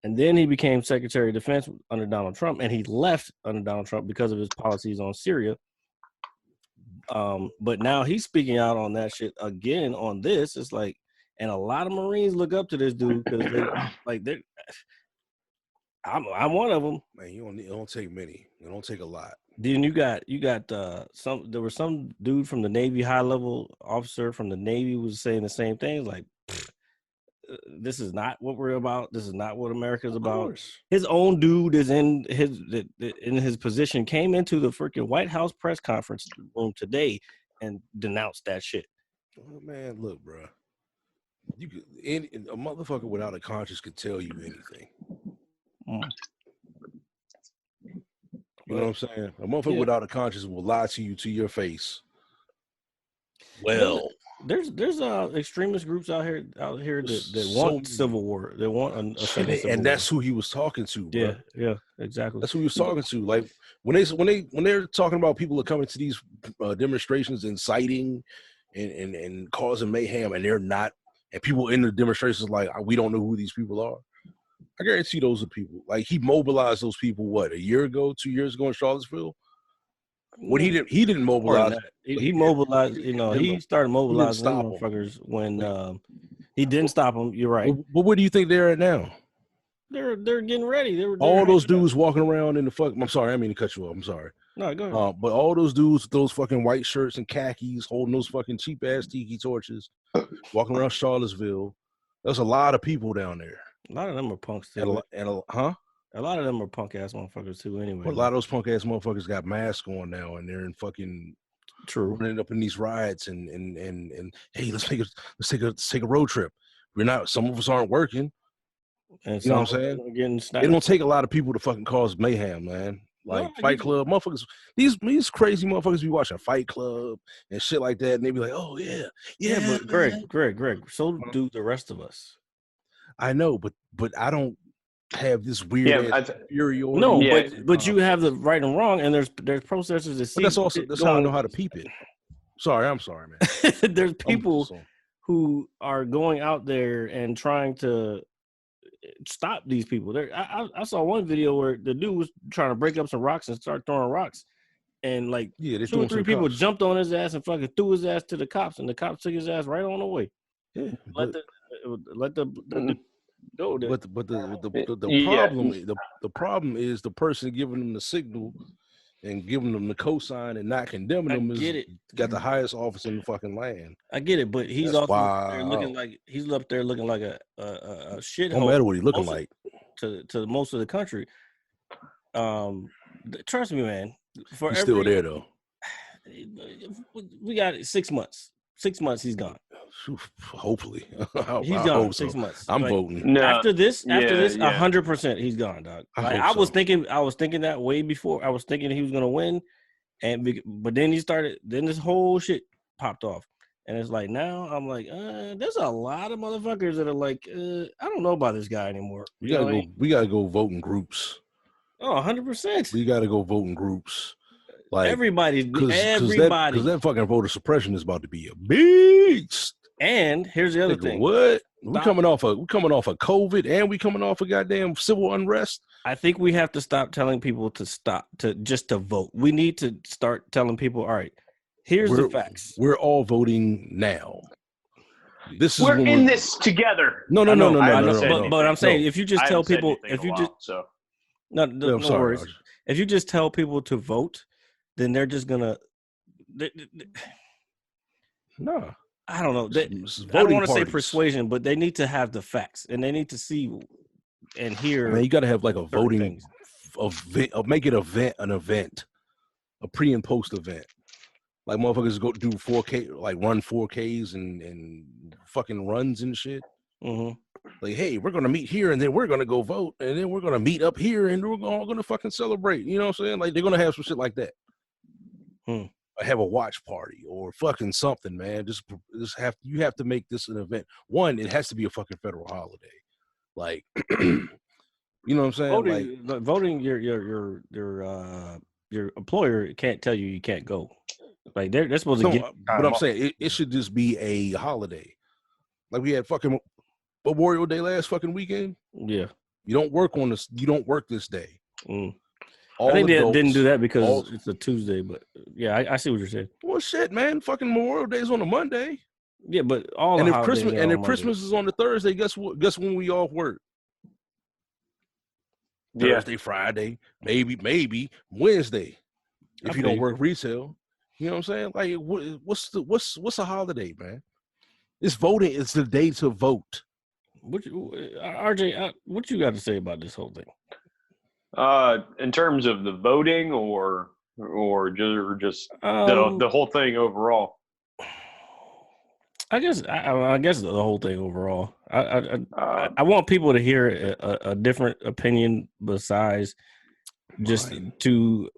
And then he became Secretary of Defense under Donald Trump, and he left under Donald Trump because of his policies on Syria. But now he's speaking out on that shit again on this. It's like, and a lot of Marines look up to this dude because they're. I'm one of them. Man, it don't take many. It don't take a lot. Then you got there was some dude from the Navy, high level officer from the Navy, was saying the same thing. Like, this is not what we're about. This is not what America's about. His own dude is in his position, came into the freaking White House press conference room today and denounced that shit. Oh, man, look, bro. You could, a motherfucker without a conscience could tell you anything. Mm. You know what I'm saying? A motherfucker Yeah. without a conscience will lie to you to your face. Well, There's extremist groups out here that So want many. civil war. They want a second civil and war. that's who he was talking to, bro. Yeah, exactly. That's who he was talking to. Like when they're talking about people are coming to these demonstrations, inciting and causing mayhem, and they're not, and people in the demonstrations like we don't know who these people are. I guarantee those are people. Like he mobilized those people. What, a year ago, 2 years ago in Charlottesville? When he didn't mobilize. He mobilized. He started mobilizing them stop 'em. motherfuckers when he didn't stop them. You're right. But where do you think they're at now? They're getting ready. They're All those hanging out. dudes walking around in the fuck. I'm sorry, I didn't mean to cut you off. I'm sorry. No, go ahead. But all those dudes with those fucking white shirts and khakis, holding those fucking cheap ass tiki torches, walking around Charlottesville. There's a lot of people down there. A lot of them are punks too. A A lot of them are punk ass motherfuckers too. Anyway, Well, a lot of those punk ass motherfuckers got masks on now, and they're in fucking running up in these riots and hey, let's take a road trip. We're not. Some of us aren't working. And You know what I'm saying? Getting It don't take a lot of people to fucking cause mayhem, man. Like No, I Fight get it. Club, motherfuckers. These crazy motherfuckers be watching Fight Club and shit like that, and they be like, "Oh yeah, but Greg. So do the rest of us. I know, but I don't have this weird inferiority. No, Yeah. but you have the right and wrong, and there's protesters that see. But that's how I know how to peep it. I'm sorry, man. There's people who are going out there and trying to stop these people. I saw one video where the dude was trying to break up some rocks and start throwing rocks, and like they're 2 or 3 throwing people cops. jumped on his ass and fucking threw his ass to the cops, and the cops took his ass right on the way. Yeah, Let the go. But the Yeah. problem is the person giving them the signal and giving them the cosign and not condemning them got the highest office in the fucking land. I get it, but he's That's also up there wild. looking like a shithole. Don't matter what he's looking like. to most of the country. Trust me, man. He's still there though. We got 6 months. 6 months, he's gone. Hopefully, He's I gone hope so. 6 months. I'm Like, voting. No. After this, Yeah. 100%, he's gone, dog. I Like, hope I was so. thinking that way before. I was thinking he was gonna win, but then then this whole shit popped off, and it's like now I'm like, there's a lot of motherfuckers that are like, I don't know about this guy anymore. We You know gotta what I go. mean? We gotta go vote in groups. Oh, 100%. We gotta go vote in groups. Like Everybody. because that fucking voter suppression is about to be a beast. And here's the other Nigga, thing. what? We Stop. coming off of COVID, and we coming off of goddamn civil unrest. I think we have to stop telling people to vote. We need to start telling people, all right, here's the facts. We're all voting now. This is We're when in this together. No. I haven't said anything. But I'm saying No. if you just I tell haven't said people, anything in if a you while, just so no I'm sorry, worries. Roger. If you just tell people to vote, then they're just gonna. Nah. I don't know. This is I don't voting want to say parties. persuasion, but they need to have the facts and they need to see and hear. Man, you got to have like a certain voting things. make it an event, a pre and post event. Like motherfuckers go do 4K, like run 4Ks and fucking runs and shit. Mm-hmm. Like, hey, we're gonna meet here and then we're gonna go vote and then we're gonna meet up here and we're all gonna fucking celebrate. You know what I'm saying? Like they're gonna have some shit like that. Hmm. Or have a watch party or fucking something, man. You have to make this an event. One, it has to be a fucking federal holiday. Like, you know what I'm saying? Voting your employer can't tell you can't go. Like they're supposed to get. But I'm saying it should just be a holiday. Like we had fucking Memorial Day last fucking weekend. Yeah. You don't work this day. Mm. All I think they adults, didn't do that because it's a Tuesday, but yeah, I see what you're saying. Well, shit, man. Fucking Memorial Day's on a Monday. Yeah, but all And the if Christmas holidays are on Christmas is on the Thursday, guess what? Guess when we off work? Yeah. Thursday, Friday, maybe Wednesday. If you don't work retail, you know what I'm saying? Like, what's a holiday, man? It's voting. It's the day to vote. RJ, what you got to say about this whole thing? In terms of the voting or just the whole thing overall. I guess the whole thing overall. Uh, I want people to hear a different opinion besides just Mine. two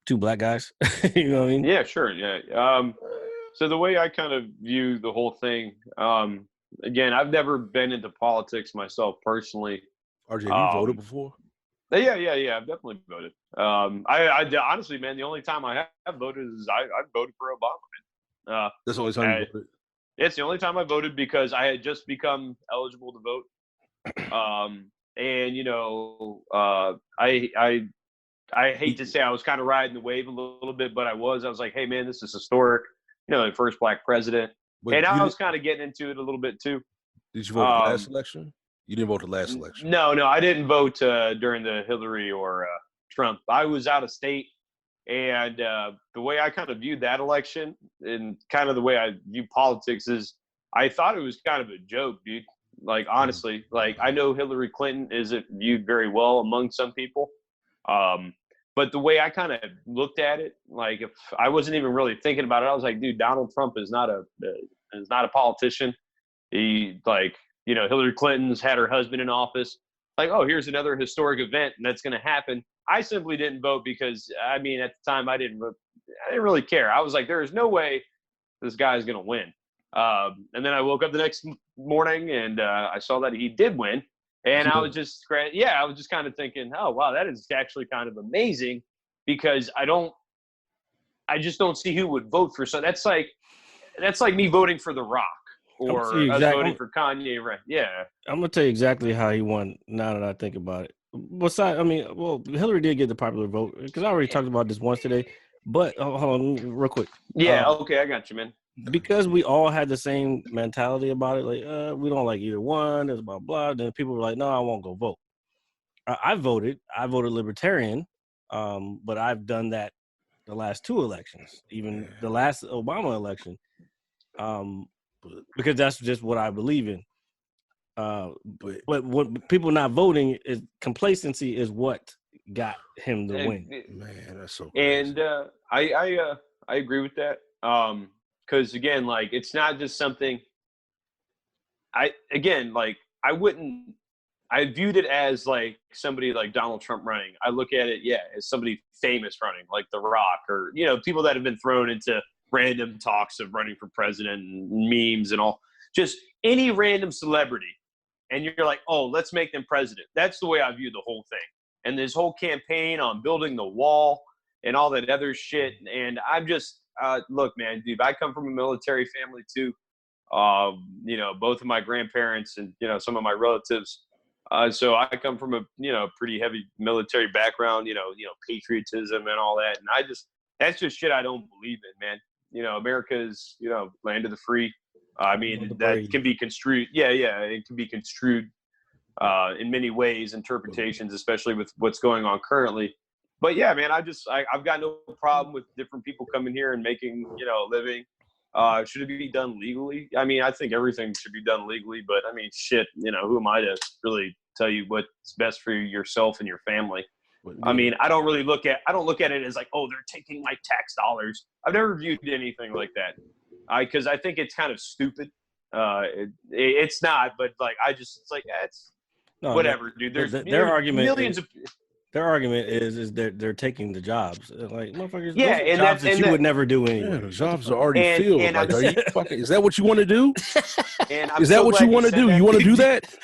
black guys. You know what I mean? Yeah, sure. Yeah. So the way I kind of view the whole thing, again, I've never been into politics myself personally. RJ, have you voted Um, before? Yeah. I've definitely voted. I honestly, man, the only time I have voted is I voted for Obama. Man. That's the only time I- you voted. It's the only time I voted because I had just become eligible to vote. And you know, I hate to say I was kind of riding the wave a little bit, but I was like, hey man, this is historic. You know, the first black president. But And you I was did- kind of getting into it a little bit too. Did you vote the last um, election? You didn't vote the last election. No, I didn't vote during the Hillary or Trump. I was out of state. And the way I kind of viewed that election and kind of the way I view politics is I thought it was kind of a joke, dude. Like, honestly, like I know Hillary Clinton isn't viewed very well among some people. But the way I kind of looked at it, like if I wasn't even really thinking about it, I was like, dude, Donald Trump is not a politician. He like, you know, Hillary Clinton's had her husband in office. Like, oh, here's another historic event, and that's going to happen. I simply didn't vote because, I mean, at the time I didn't really care. I was like, there is no way this guy is going to win. And then I woke up the next morning and I saw that he did win. And I was just, I was just kind of thinking, oh, wow, that is actually kind of amazing because I just don't see who would vote for. So that's like me voting for The Rock or us voting for Kanye. Right? Yeah. I'm gonna tell you exactly how he won. Now that I think about it, besides, I mean, well, Hillary did get the popular vote because I already talked about this once today. But hold on, real quick. Yeah. Okay, I got you, man. Because we all had the same mentality about it, like we don't like either one. It's blah blah. Then people were like, "No, I won't go vote." I voted Libertarian, but I've done that the last two elections, even the last Obama election, because that's just what I believe in. But what people not voting is complacency is what got him the win. Man, that's so crazy. And I agree with that. Because again, like it's not just something. I viewed it as like somebody like Donald Trump running. I look at it, as somebody famous running, like The Rock, or you know, people that have been thrown into random talks of running for president and memes and all. Just any random celebrity, and you're like, oh, let's make them president. That's the way I view the whole thing. And this whole campaign on building the wall and all that other shit. And I'm just. Look, man, dude, I come from a military family too. You know, both of my grandparents and, you know, some of my relatives. So I come from a, you know, pretty heavy military background, you know, patriotism and all that. And that's just shit I don't believe in, man. You know, America is, you know, land of the free. I mean, that can be construed. Yeah. It can be construed in many ways, interpretations, especially with what's going on currently. But yeah, man, I've got no problem with different people coming here and making, you know, a living. Should it be done legally? I mean, I think everything should be done legally, but I mean, shit, you know, who am I to really tell you what's best for yourself and your family? I mean, I don't look at it as like, oh, they're taking my tax dollars. I've never viewed anything like that. Because I think it's kind of stupid. It's not, but like, it's like, it's whatever, dude. There's their argument millions of. Their argument is they're taking the jobs. Like motherfuckers, yeah, those are and jobs that you would never do anyway. Yeah, the jobs are already And- filled. and Like, I'm- are you fucking? Is that what you want to do? And I'm Is that so what glad you want to said do? that. You want to do that?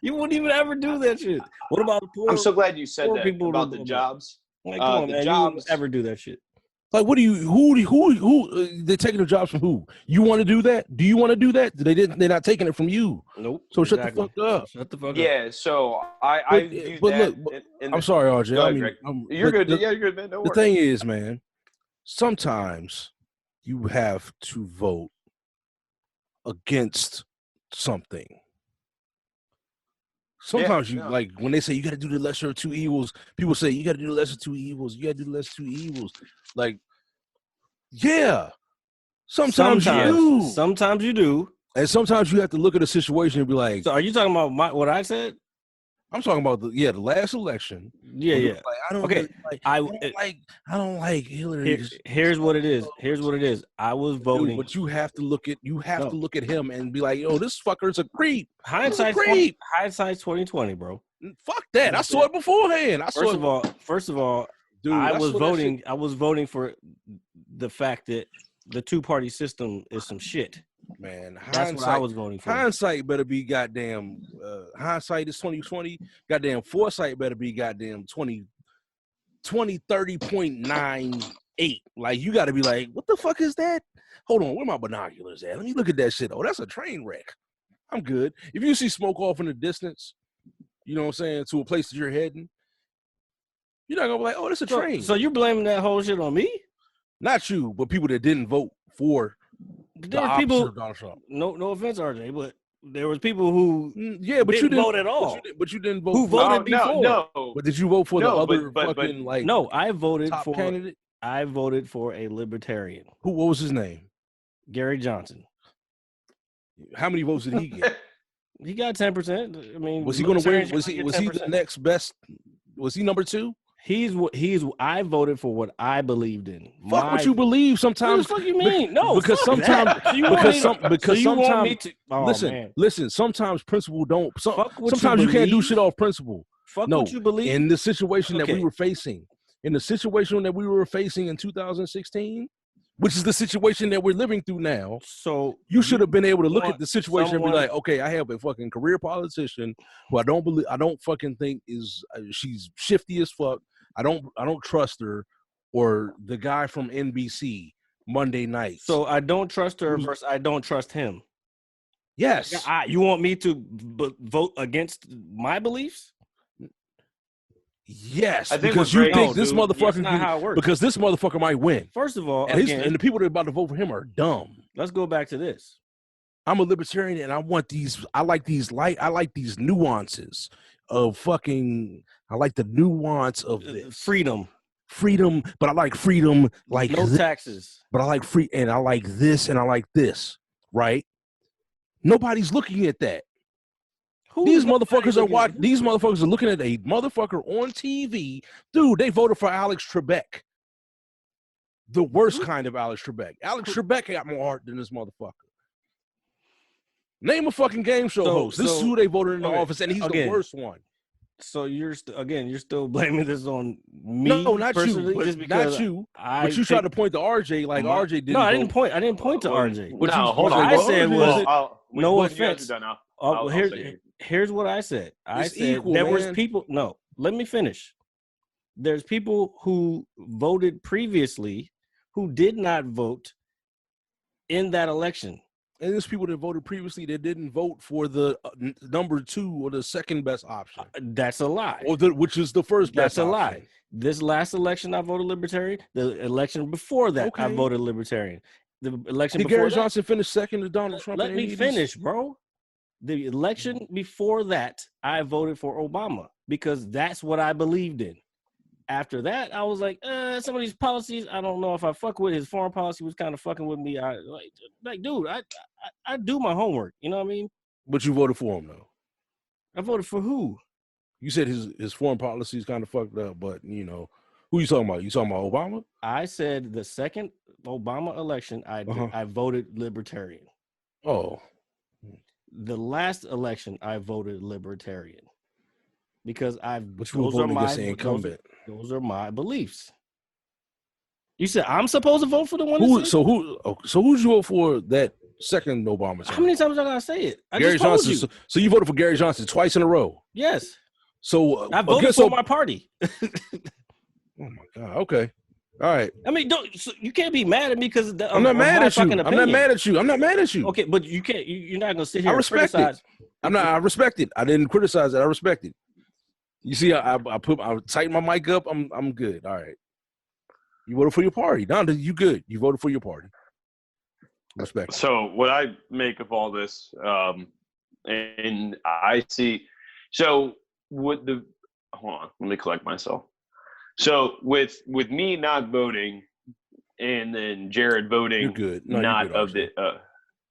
You wouldn't even ever do that shit. What about the poor? I'm so glad you said poor that people about don't the do that. jobs. Like, come on, the man, you jobs- wouldn't ever do that shit. Like, what do you? Who? They're taking the jobs from who? You want to do that? Do you want to do that? They're not taking it from you. Nope. So shut the fuck up. Shut the fuck up. Yeah, so I But- view but that. look, in I'm sorry, RJ. Go I ahead, mean, Greg. but You're good. The, Yeah, you're good, man. Don't the worry. thing is, man, sometimes you have to vote against something. Sometimes you like when they say you got to do the lesser of two evils. People say you got to do the lesser of two evils. You got to do the lesser of two evils. Like, yeah, sometimes you do, Sometimes you do. and sometimes you have to look at a situation and be like, So are you talking about what I said? I'm talking about the last election. Yeah, When it yeah. was like, I don't Okay, really like, I don't like Hillary. Here's what it is. Here's what it is. I was voting. Dude, but you have to look at him and be like, yo, this fucker's a creep. Hindsight's creep. Hindsight's 2020, bro. Fuck that. I saw it beforehand. First of all, dude, I was voting for the fact that the two-party system is some shit. Man, That's what I was voting for. Hindsight better be goddamn. Hindsight is 2020. Goddamn foresight better be goddamn 30.98. Like you got to be like, what the fuck is that? Hold on, where my binoculars at? Let me look at that shit. Oh, that's a train wreck. I'm good. If you see smoke off in the distance, you know what I'm saying, to a place that you're heading, you're not gonna be like, oh, that's a train. So you're blaming that whole shit on me? Not you, but people that didn't vote for. There were people. No offense, RJ, but there was people who but you didn't vote at all. But you didn't vote. Who voted before? No. But did you vote for the other fucking like? No, I voted top for candidate. I voted for a libertarian. Who? What was his name? Gary Johnson. How many votes did he get? He got 10%. I mean, was he going to win? Was he the next best? Was he number 2? I voted for what I believed in. Fuck what you believe sometimes. What the fuck you mean? No, because sometimes sometimes listen. Sometimes principle don't. Sometimes you can't do shit off principle. Fuck what you believe. In the situation that we were facing, in 2016, which is the situation that we're living through now. So you should have been able to look at the situation and be like, okay, I have a fucking career politician who I don't fucking think is she's shifty as fuck. I don't trust her, or the guy from NBC Monday nights. So I don't trust her versus I don't trust him. Yes. You want me to vote against my beliefs? Yes, because you think this motherfucker. That's not how it works. Because this motherfucker might win. First of all, and the people that are about to vote for him are dumb. Let's go back to this. I'm a libertarian, and I like these nuances of fucking. I like the nuance of this. freedom, but I like freedom like no taxes. But I like free, and I like this, and I like this. Right? Nobody's looking at that. These motherfuckers are watching. These motherfuckers are looking at a motherfucker on TV. Dude, they voted for Alex Trebek. The worst kind of Alex Trebek. Alex Trebek got more heart than this motherfucker. Name a fucking game show host. This is who they voted in the office, and he's the worst one. So you're still blaming this on me? No, not you. But you tried to point to RJ like RJ didn't. No, I didn't point. I didn't point to RJ. Hold on. I said was no offense. Here's Here's what I said. I said there was people. No, let me finish. There's people who voted previously who did not vote in that election. And there's people that voted previously that didn't vote for the number 2 or the second best option. That's a lie. Which is the first best option. That's a lie. This last election, I voted Libertarian. The election before that, I voted Libertarian. The election did before Gary Johnson finish second to Donald Trump? Let me finish, bro. The election before that, I voted for Obama because that's what I believed in. After that, I was like, some of these policies, I don't know if I fuck with. His foreign policy was kind of fucking with me. Dude, I do my homework. You know what I mean? But you voted for him, though. I voted for who? You said his foreign policy is kind of fucked up, but, you know, who you talking about? You talking about Obama? I said the second Obama election, I voted Libertarian. Oh. The last election, I voted Libertarian. Because those are my beliefs. You said I'm supposed to vote for the one. So who'd you vote for that second Obama term? How many times I gotta say it? Gary Johnson. So you voted for Gary Johnson twice in a row? Yes. So I voted for my party. Oh my God. Okay. All right. I mean, you can't be mad at me because I'm not mad at you. I'm not mad at you. I'm not mad at you. Okay, but you can't. You're not gonna sit here. I respect it. I respect it. I didn't criticize it. I respect it. You see, I tighten my mic up. I'm good. All right. You voted for your party. No, you good. You voted for your party. Respect. So what I make of all this, and I see, hold on, let me collect myself. So with me not voting, and then Jared voting, you're good. No, not you're good, of the.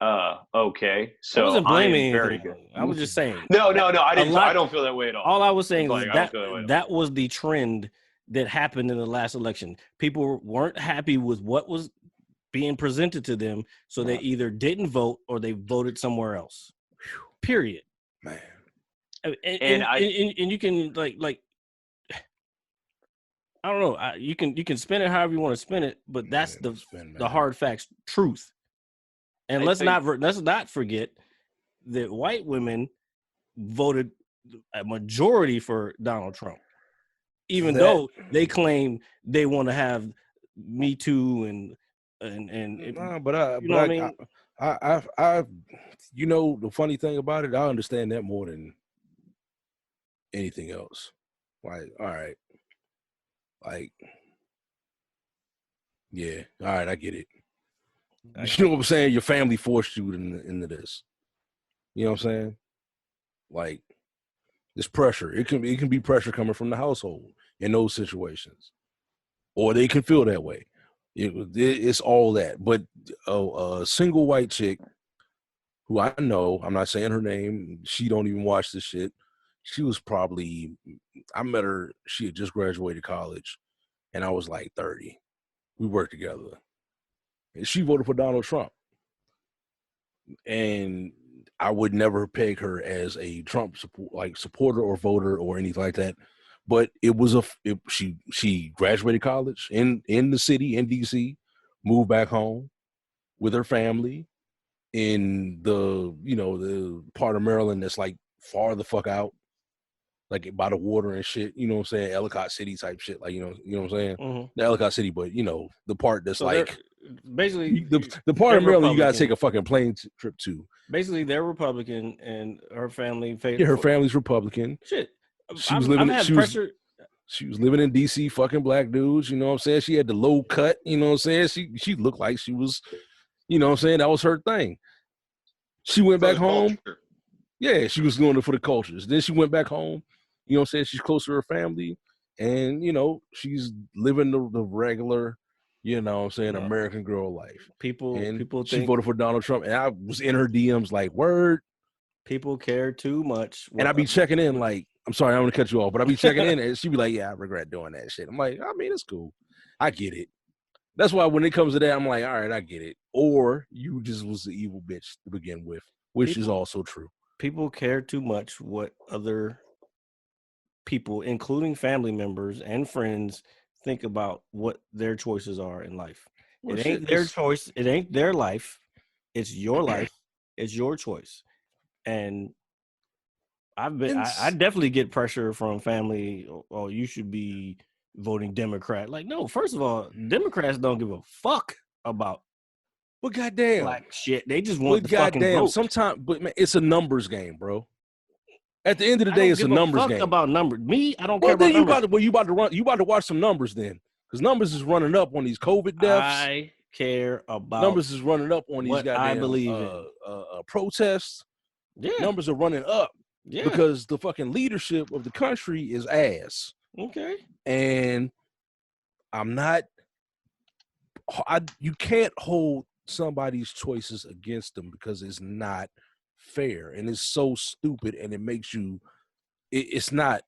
Okay, so I wasn't I am blaming very anything. good. I was just saying. No, I didn't. lot- I don't feel that way at all. All I was saying Like, is I don't feel that way at all. that was the trend that happened in the last election. People weren't happy with what was being presented to them, so they either didn't vote or they voted somewhere else. Period. Man. And you can like I don't know. You can spin it however you want to spin it, but that's the hard facts, truth. And let's not forget that white women voted a majority for Donald Trump, even though they claim they want to have Me Too and I you know, the funny thing about it, I understand that more than anything else. Like, all right, like, yeah, all right, I get it. You know what I'm saying? Your family forced you into this. You know what I'm saying? Like, this pressure. It can be pressure coming from the household in those situations, or they can feel that way. It's all that. But a single white chick who I know, I'm not saying her name, she don't even watch this shit. She was probably, I met her, she had just graduated college, and I was like 30. We worked together. And she voted for Donald Trump. And I would never peg her as a Trump supporter or voter or anything like that. But it was she graduated college in the city, in DC, moved back home with her family in the part of Maryland that's like far the fuck out, like by the water and shit, you know what I'm saying? Ellicott City type shit, like, you know what I'm saying? Mm-hmm. The Ellicott City, but the part that's like basically the part of Maryland you gotta take a fucking plane trip to. Basically, they're Republican, and her family. Her family's Republican. Shit, she was living in DC, fucking black dudes. You know what I'm saying? She had the low cut. You know what I'm saying? She looked like she was, you know what I'm saying? That was her thing. She went back home. Culture. Yeah, she was doing it for the cultures. Then she went back home. You know what I'm saying? She's close to her family, and she's living the regular, you know what I'm saying, American girl life. People she voted for Donald Trump, and I was in her DMs like, word. People care too much. And I be checking in like, I'm sorry, I'm gonna cut you off, but I be checking in, and she be like, yeah, I regret doing that shit. I'm like, I mean, it's cool. I get it. That's why when it comes to that, I'm like, all right, I get it. Or you just was the evil bitch to begin with, which is also true. People care too much what other people, including family members and friends, think about what their choices are in life. Well, it ain't their choice. It ain't their life. It's your life. It's your choice. And I definitely get pressure from family. Oh, you should be voting Democrat. Like, no, first of all, Democrats don't give a fuck about goddamn black shit. They just want the fucking vote. Sometimes, but man, it's a numbers game, bro. At the end of the day, it's a numbers game. About numbers, me, I don't care about numbers. You about to watch some numbers then, because numbers is running up on these COVID deaths. I care about numbers is running up on these goddamn I believe in. Protests. Yeah, numbers are running up because the fucking leadership of the country is ass. Okay, and you can't hold somebody's choices against them because it's not fair and it's so stupid, and it makes you it's not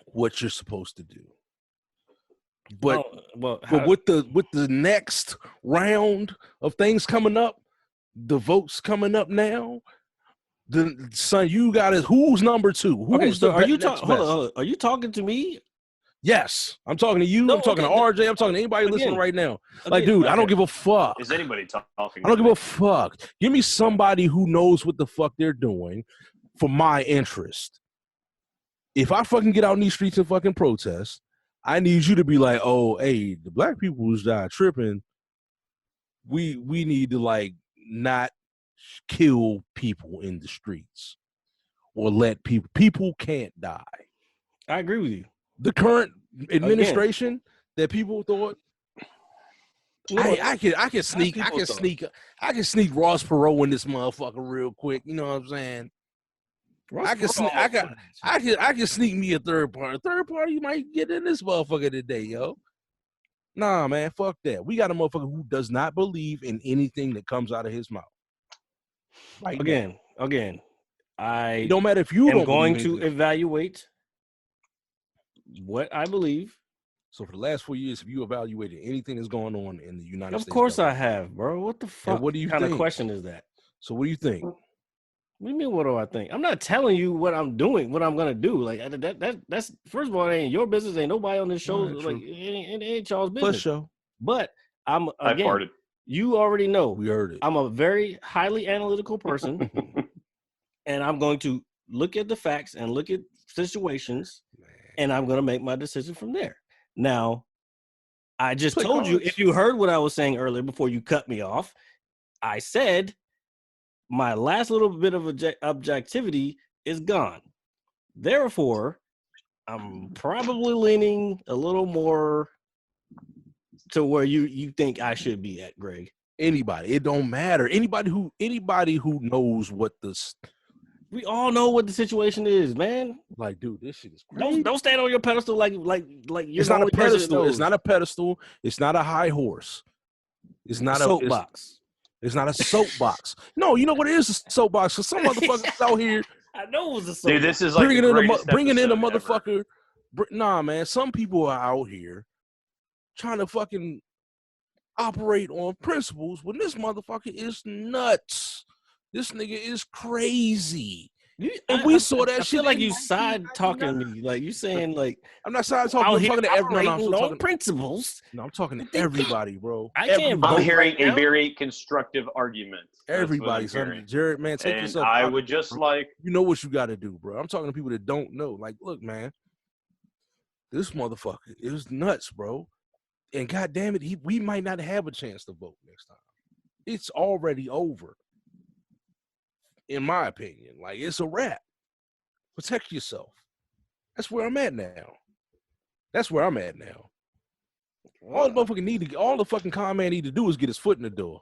what you're supposed to do. But with the next round of things coming up, the votes coming up now, you got it. Who's number two? Are you talking to me? Yes, I'm talking to you. No, I'm talking to RJ. I'm talking to anybody listening right now. Like, dude, I don't give a fuck. Is anybody talking? I don't give a fuck. Give me somebody who knows what the fuck they're doing for my interest. If I fucking get out in these streets and fucking protest, I need you to be like, oh, hey, the black people who's died tripping. We need to like not kill people in the streets or let people can't die. I agree with you. The current administration that people thought, I can sneak Ross Perot in this motherfucker real quick. You know what I'm saying? I can sneak me a third party. Third party might get in this motherfucker today, yo. Nah, man, fuck that. We got a motherfucker who does not believe in anything that comes out of his mouth. Right now. Again, I It don't matter if you am don't going believe to anything. evaluate what I believe. So for the last 4 years, have you evaluated anything that's going on in the United States? Of course I government? have, bro. What the fuck what do you kind of think? question is that? So what do you think? What do you mean? What do I think? I'm not telling you what I'm doing, what I'm gonna do. Like that's first of all, it ain't your business. Ain't nobody on this show. Alright, Like true. it ain't y'all's Plus business. show. But I'm I again. farted. You already know We heard it. I'm a very highly analytical person, and I'm going to look at the facts and look at situations, and I'm going to make my decision from there. Now, I just Play told you, cards. if you heard what I was saying earlier before you cut me off, I said my last little bit of objectivity is gone. Therefore, I'm probably leaning a little more to where you think I should be at, Greg. Anybody, it don't matter. Anybody who knows what this, We all know what the situation is, man. like, dude, this shit is crazy. Don't stand on your pedestal like you're It's the not a only person that pedestal. It's knows. not a pedestal. It's not a high horse. It's not a soapbox. It's not a soapbox. No, you know what it is? A soapbox. Because some motherfuckers out here I know it was a soapbox. Dude, this is like bringing the in a greatest motherfucker. Nah, man. Some people are out here trying to fucking operate on principles when this motherfucker is nuts. This nigga is crazy. And we saw that I shit. feel like in you side 1999. talking me, like you saying like I'm not side talking. out I'm here talking to everyone. operating on principles. No, I'm talking to everybody, bro. I can't I'm vote hearing right a now. very constructive argument. That's what I'm Everybody, son. hearing. Jared, man, take And yourself I out would of it, just bro. like, You know what you got to do, bro. I'm talking to people that don't know. Like, look, man, this motherfucker is nuts, bro. And God damn it, we might not have a chance to vote next time. It's already over, in my opinion. Like, it's a wrap. Protect yourself. That's where I'm at now. All the fucking con man need to do is get his foot in the door.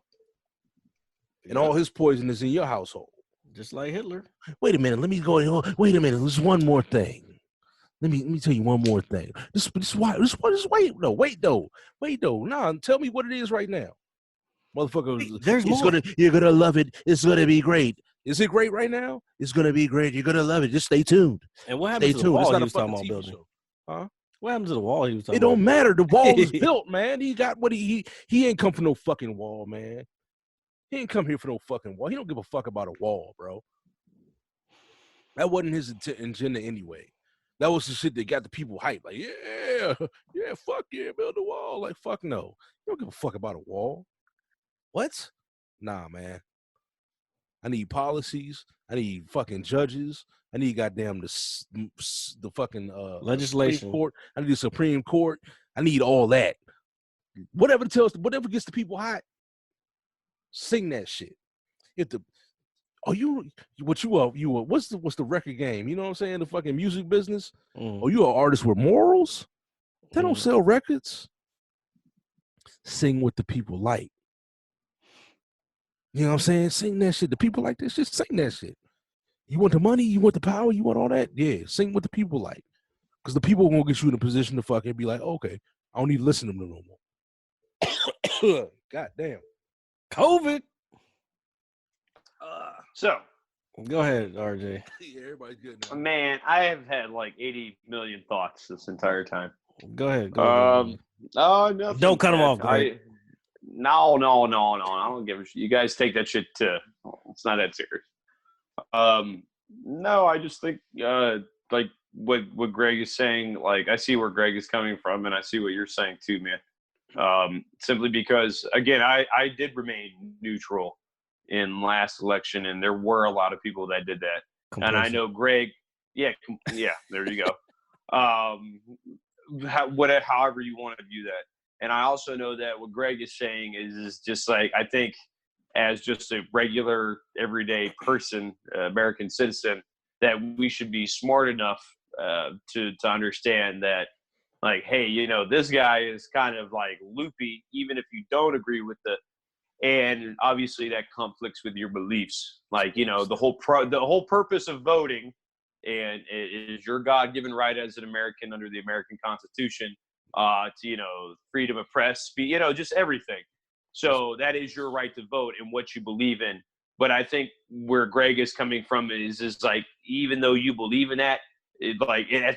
And all his poison is in your household. Just like Hitler. Wait a minute. Let me go. Wait a minute. There's one more thing. Let me tell you one more thing. Wait though. Nah, tell me what it is right now. Motherfucker, There's more. You're gonna love it. It's gonna be great. Is it great right now? It's gonna be great. You're gonna love it. Just stay tuned. And what happened Stay to the tuned. It's wall not he a was talking fucking about TV building? show. What happened to the wall he was talking It don't about? matter. The wall is built, man. He got what he ain't come for no fucking wall, man. He ain't come here for no fucking wall. He don't give a fuck about a wall, bro. That wasn't his agenda anyway. That was the shit that got the people hyped. Like, yeah, fuck yeah, build a wall. Like, fuck no. You don't give a fuck about a wall. What? Nah, man. I need policies. I need fucking judges. I need goddamn the fucking Legislation. Supreme Court. I need the Supreme Court. I need all that. Whatever gets the people hot, sing that shit. What's the record game? You know what I'm saying? The fucking music business. Mm. Oh, you an artist with morals? They don't sell records. Sing what the people like. You know what I'm saying? Sing that shit. The people like this shit. Sing that shit. You want the money? You want the power? You want all that? Yeah. Sing what the people like. Because the people won't get you in a position to fucking be like, okay, I don't need to listen to them no more. God damn. COVID. so, Go ahead, RJ. Yeah, everybody's good now. man, I have had like 80 million thoughts this entire time. Go ahead. Oh, nothing. Don't cut him man. off, Greg. No. I don't give a shit. You guys take that shit to. It's not that serious. No, I just think like what Greg is saying. Like, I see where Greg is coming from, and I see what you're saying too, man. Simply because, again, I did remain neutral in last election, and there were a lot of people that did that. And I know Greg. Yeah. There you go. However you want to view that. And I also know that what Greg is saying is just like, I think as just a regular, everyday person, American citizen, that we should be smart enough to understand that, like, hey, you know, this guy is kind of like loopy, even if you don't agree with and obviously that conflicts with your beliefs. Like, you know, the whole purpose of voting and it is your God-given right as an American under the American Constitution to freedom of press, speech, just everything. So that is your right to vote and what you believe in. But I think where Greg is coming from is like, even though you believe in that, at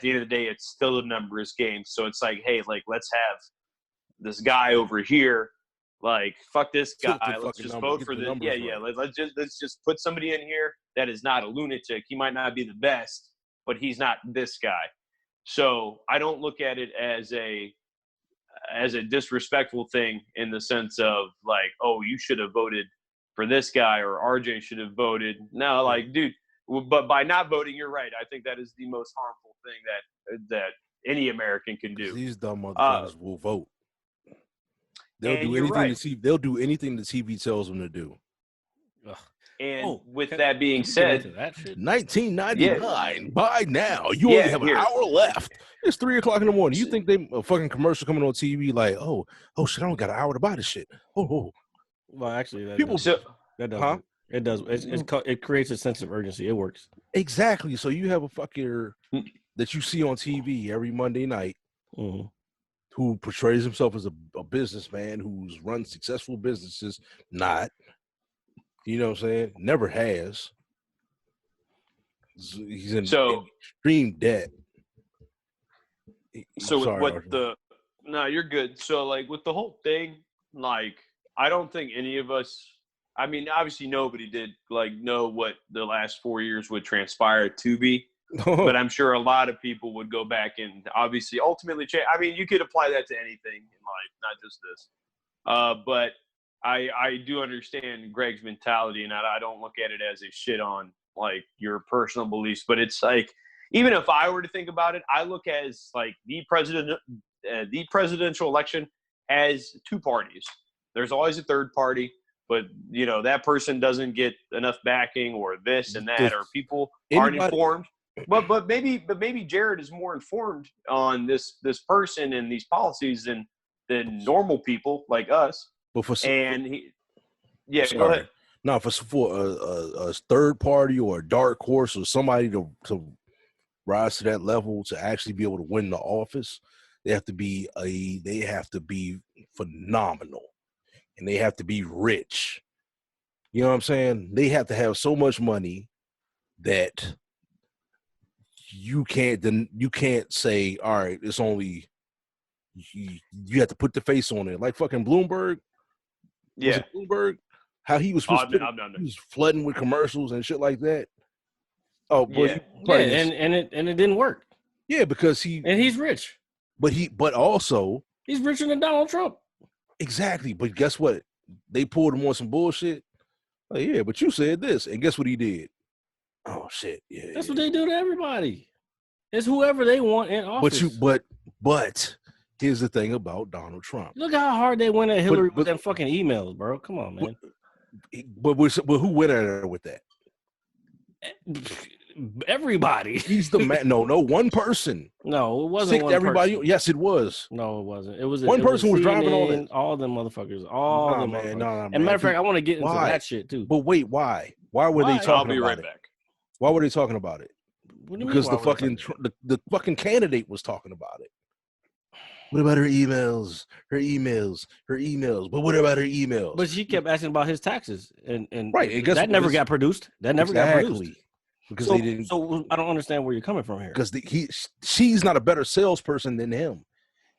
the end of the day, it's still a numbers game. So it's like, hey, like, let's have this guy over here. Like, fuck this guy. Let's just vote for this. Yeah, yeah. Let's just put somebody in here that is not a lunatic. He might not be the best, but he's not this guy. So I don't look at it as a disrespectful thing in the sense of like, oh, you should have voted for this guy or RJ should have voted. No, like, dude, but by not voting, you're right. I think that is the most harmful thing that any American can do. These dumb motherfuckers will vote. They'll do anything right. They'll do anything the TV tells them to do. And with that being said, 1999. Buy now. You only have an hour left. It's 3:00 in the morning. You think they a fucking commercial coming on TV like, oh shit, I only got an hour to buy this shit. Oh. Well, actually, that people. That does. Huh? It does. It creates a sense of urgency. It works. Exactly. So you have a fucker that you see on TV every Monday night. Mm-hmm. Who portrays himself as a businessman who's run successful businesses, not, you know what I'm saying? Never has. He's in extreme debt. No, you're good. So, like, with the whole thing, like, I don't think any of us, I mean, obviously nobody did, like, know what the last 4 years would transpire to be. But I'm sure a lot of people would go back and obviously ultimately change. I mean, you could apply that to anything in life, not just this. But I do understand Greg's mentality, and I don't look at it as a shit on like your personal beliefs. But it's like, even if I were to think about it, I look as like the presidential election as two parties. There's always a third party, but that person doesn't get enough backing or this and that, or people aren't informed. But maybe Jared is more informed on this person and these policies than normal people like us. But go ahead. No, for a third party or a dark horse or somebody to rise to that level to actually be able to win the office, they have to be phenomenal, and they have to be rich. You know what I'm saying? They have to have so much money that you can't say, all right, it's only you have to put the face on it, like fucking Bloomberg. Yeah, Bloomberg, how he was he was flooding with commercials and shit like that. Oh, but and it didn't work. Yeah, because he's rich, but also he's richer than Donald Trump. Exactly, but guess what? They pulled him on some bullshit. Like, yeah, but you said this, and guess what he did? Oh shit! Yeah, that's what they do to everybody. It's whoever they want in office. But here's the thing about Donald Trump. Look how hard they went at Hillary with them fucking emails, bro. Come on, man. But who went at her with that? Everybody. He's the man. No, one person. No, it wasn't. One everybody. Person. Yes, it was. No, it wasn't. It was one person was driving all them motherfuckers. All them motherfuckers. No, and matter of fact, I want to get into that shit too. But wait, why? Why were they talking about it? I'll be right back. Why were they talking about it? Because the fucking candidate was talking about it. What about her emails? Her emails. But what about her emails? But she kept asking about his taxes, and right, and that never got produced. That never got produced. Because they didn't. So I don't understand where you're coming from here. Because she's not a better salesperson than him.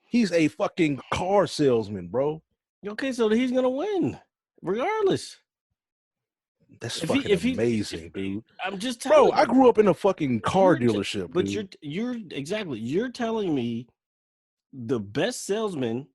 He's a fucking car salesman, bro. Okay, so he's gonna win, regardless. That's fucking amazing, dude. I'm just telling you. I grew up in a fucking car dealership. But you're telling me the best salesman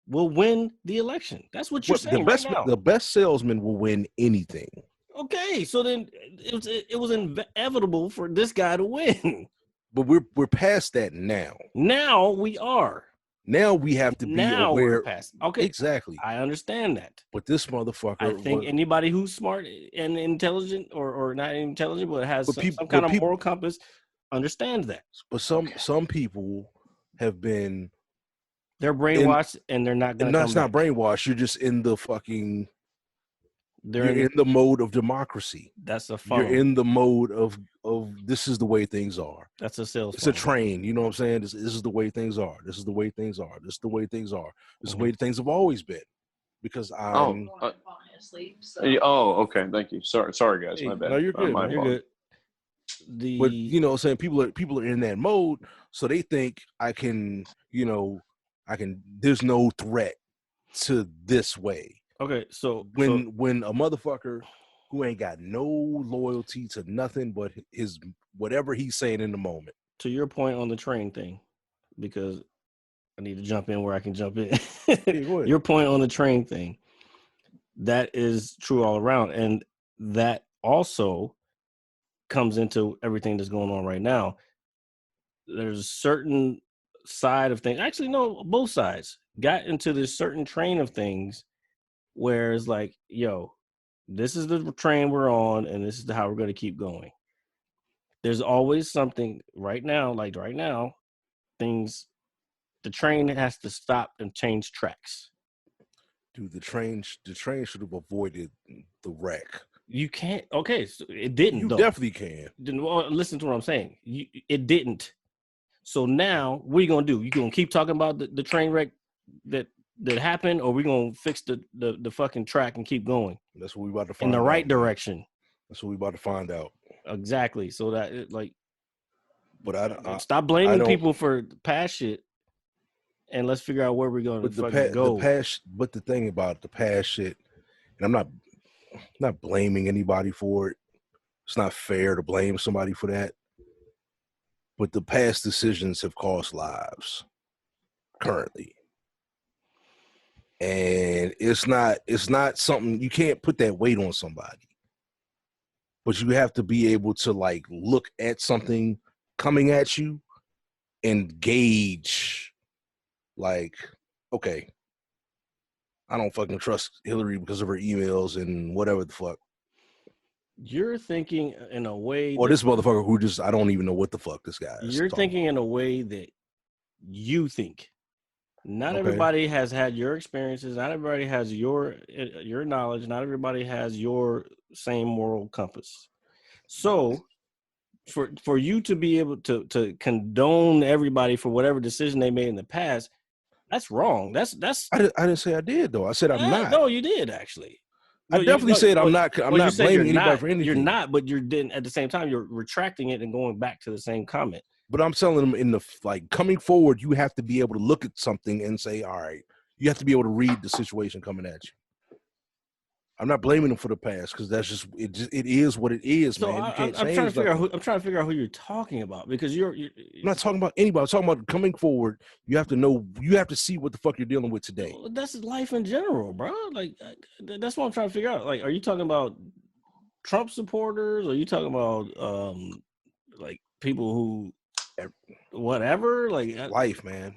will win the election. That's what you're saying. The best salesman will win anything. Okay, so then it was inevitable for this guy to win. But we're past that now. Now we are. Now we have to be aware. We're past. Okay, exactly. I understand that. But this motherfucker. I think anybody who's smart and intelligent, or not intelligent, but has some kind of moral compass, understands that. But some people have been. They're brainwashed, and they're not going to. That's not brainwashed. You're just in the fucking. They're You're in the mode of democracy. that's a You're funnel. in the mode of this is the way things are. That's a sales. It's a funnel. train. You know what I'm saying? This is the way things are. This is the way things are. This is the way things are. This is the way things have always been. Because I'm. Oh, okay. Thank you. Sorry, guys. My bad. No, you're good. My Man. You're fault. good. The But you know what I'm saying? People are in that mode, so they think I can, there's no threat to this way. okay. So When a motherfucker who ain't got no loyalty to nothing but his whatever he's saying in the moment. to your point on the train thing, because I need to jump in where I can jump in. go ahead. Your point on the train thing, that is true all around, and that also comes into everything that's going on right now. There's a certain side of things. Actually, no, both sides got into this certain train of things where it's like, yo, this is the train we're on, and this is how we're going to keep going. There's always something right now, the train has to stop and change tracks. Dude, the train should have avoided the wreck. You can't. Okay, so it didn't. You though. definitely can. Well, listen to what I'm saying. It didn't. So now, what are you gonna do? You gonna keep talking about the train wreck that happened, or we gonna fix the fucking track and keep going That's what we about to find in out. the right direction? That's what we about to find out. Exactly. So that But I stop blaming don't- people for past shit, and let's figure out where we're gonna but fucking go. but the thing about the past shit, and I'm not blaming anybody for it. It's not fair to blame somebody for that. But the past decisions have cost lives currently. And it's not something you can't put that weight on somebody. But you have to be able to like look at something coming at you and gauge like, okay, I don't fucking trust Hillary because of her emails and whatever the fuck. You're thinking in a way. Or this motherfucker who just, I don't even know what the fuck this guy is. You're talking thinking in a way that you think. Not Okay. everybody has had your experiences. Not everybody has your knowledge. Not everybody has your same moral compass. So, for you to be able to condone everybody for whatever decision they made in the past, that's wrong. That's. I didn't say I did though. I said I'm not. No, you did actually. I definitely said I'm not. I'm Well, you not said blaming you're anybody not, for anything. You're not, but you're then at the same time you're retracting it and going back to the same comment. But I'm telling them in the like coming forward, you have to be able to look at something and say, all right, you have to be able to read the situation coming at you. I'm not blaming them for the past because that's just it is what it is, So man. You can't I'm change trying to figure out nothing. I'm trying to figure out who you're talking about because you're I'm not talking about anybody. I'm talking about coming forward. You have to know. You have to see what the fuck you're dealing with today. Well, that's life in general, bro. Like that's what I'm trying to figure out. Like, are you talking about Trump supporters? Or are you talking about like people who whatever? Like Life, man.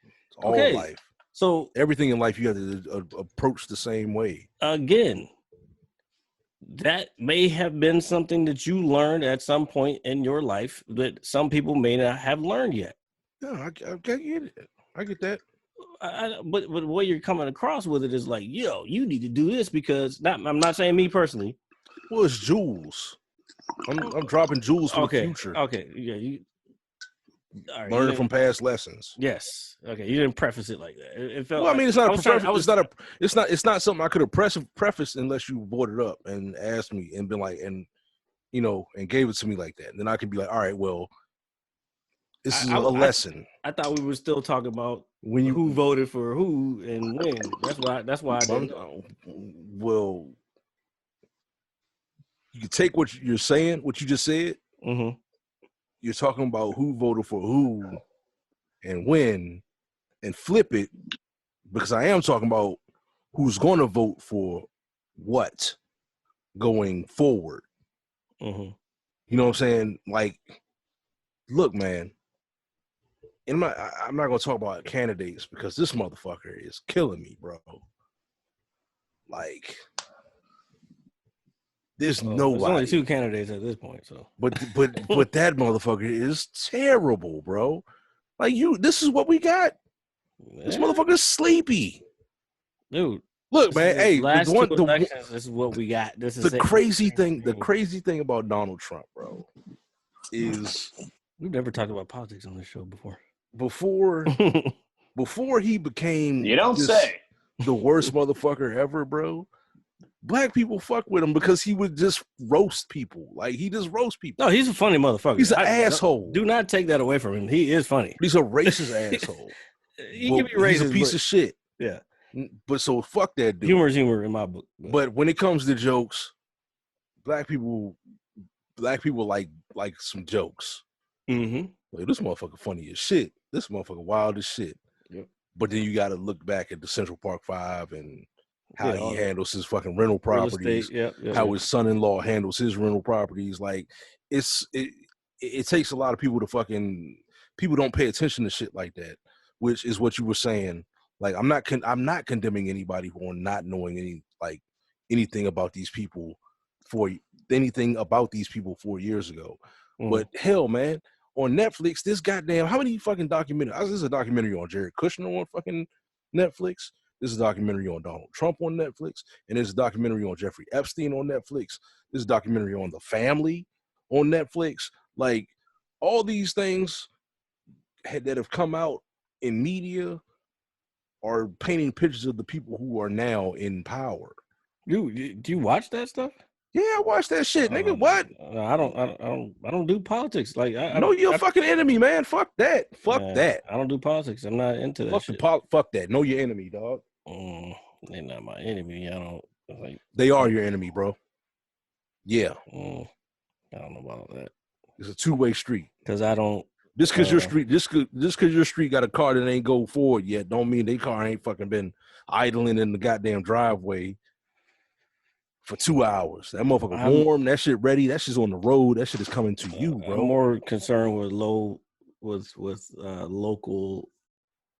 It's all Okay. life. So Everything in life you have to approach the same way. again, that may have been something that you learned at some point in your life that some people may not have learned yet. Yeah, I get it. I get that. But the way you're coming across with it is like, yo, you need to do this because I'm not saying me personally. Well, it's jewels. I'm dropping jewels for the future. Okay. Yeah. You all right, you Learning didn't- from past lessons. Yes. Okay. You didn't preface it like that. It felt. Well, I mean, it's like- not I was trying- I was- it's not something I could have prefaced unless you brought it up and asked me and been like, and gave it to me like that. And then I could be like, all right, well, this is a lesson. I thought we were still talking about When you who voted for who and when. That's why I didn't. well, you can take what you're saying, what you just said. Mm-hmm. You're talking about who voted for who and when, and flip it, because I am talking about who's going to vote for what going forward. Mm-hmm. You know what I'm saying? Like, look, man, and I'm not going to talk about candidates because this motherfucker is killing me, bro. Like, there's nobody. There's only two candidates at this point, so. But that motherfucker is terrible, bro. Like this is what we got. This Yeah. motherfucker's sleepy. Dude, Look, man. Hey, last the one, two elections, this is what we got. This is the it. crazy thing about Donald Trump, bro, is We've never talked about politics on this show before. before he became You don't just say. the worst motherfucker ever, bro. Black people fuck with him because he would just roast people. Like he just roast people. No, he's a funny motherfucker. He's an asshole. Do not take that away from him. He is funny. He's a racist asshole. He can be racist. He's a piece but, of shit. Yeah. But so fuck that dude. Humor is humor in my book. But when it comes to jokes, black people like some jokes. Mm-hmm. Like, this motherfucker funny as shit. This motherfucker wild as shit. Yep. But then you got to look back at the Central Park 5 and how Yeah, he handles his fucking rental Real properties. estate, How his son-in-law handles his rental properties. Like it takes a lot of people to fucking people don't pay attention to shit like that, which is what you were saying. Like I'm not condemning anybody for not knowing anything about these people 4 years ago. Mm. But hell, man, on Netflix, this goddamn how many fucking documentaries? This is a documentary on Jared Kushner on fucking Netflix. This is a documentary on Donald Trump on Netflix, and there's a documentary on Jeffrey Epstein on Netflix. This is a documentary on the family on Netflix. Like all these things that have come out in media are painting pictures of the people who are now in power. Do you watch that stuff? Yeah, I watch that shit, nigga. What? I don't do politics. Like I know you're a fucking enemy, man. Fuck that. Fuck that. I don't do politics. I'm not into that. Fuck shit. fuck that. Know your enemy, dog. They're not my enemy. I don't like. They are your enemy, bro. Yeah. I don't know about that. It's a two-way street. Because I don't. Just because your street got a car that ain't go forward yet, don't mean their car ain't fucking been idling in the goddamn driveway for 2 hours. That motherfucker warm. That shit ready. That shit's on the road. That shit is coming to you, bro. I'm more concerned with local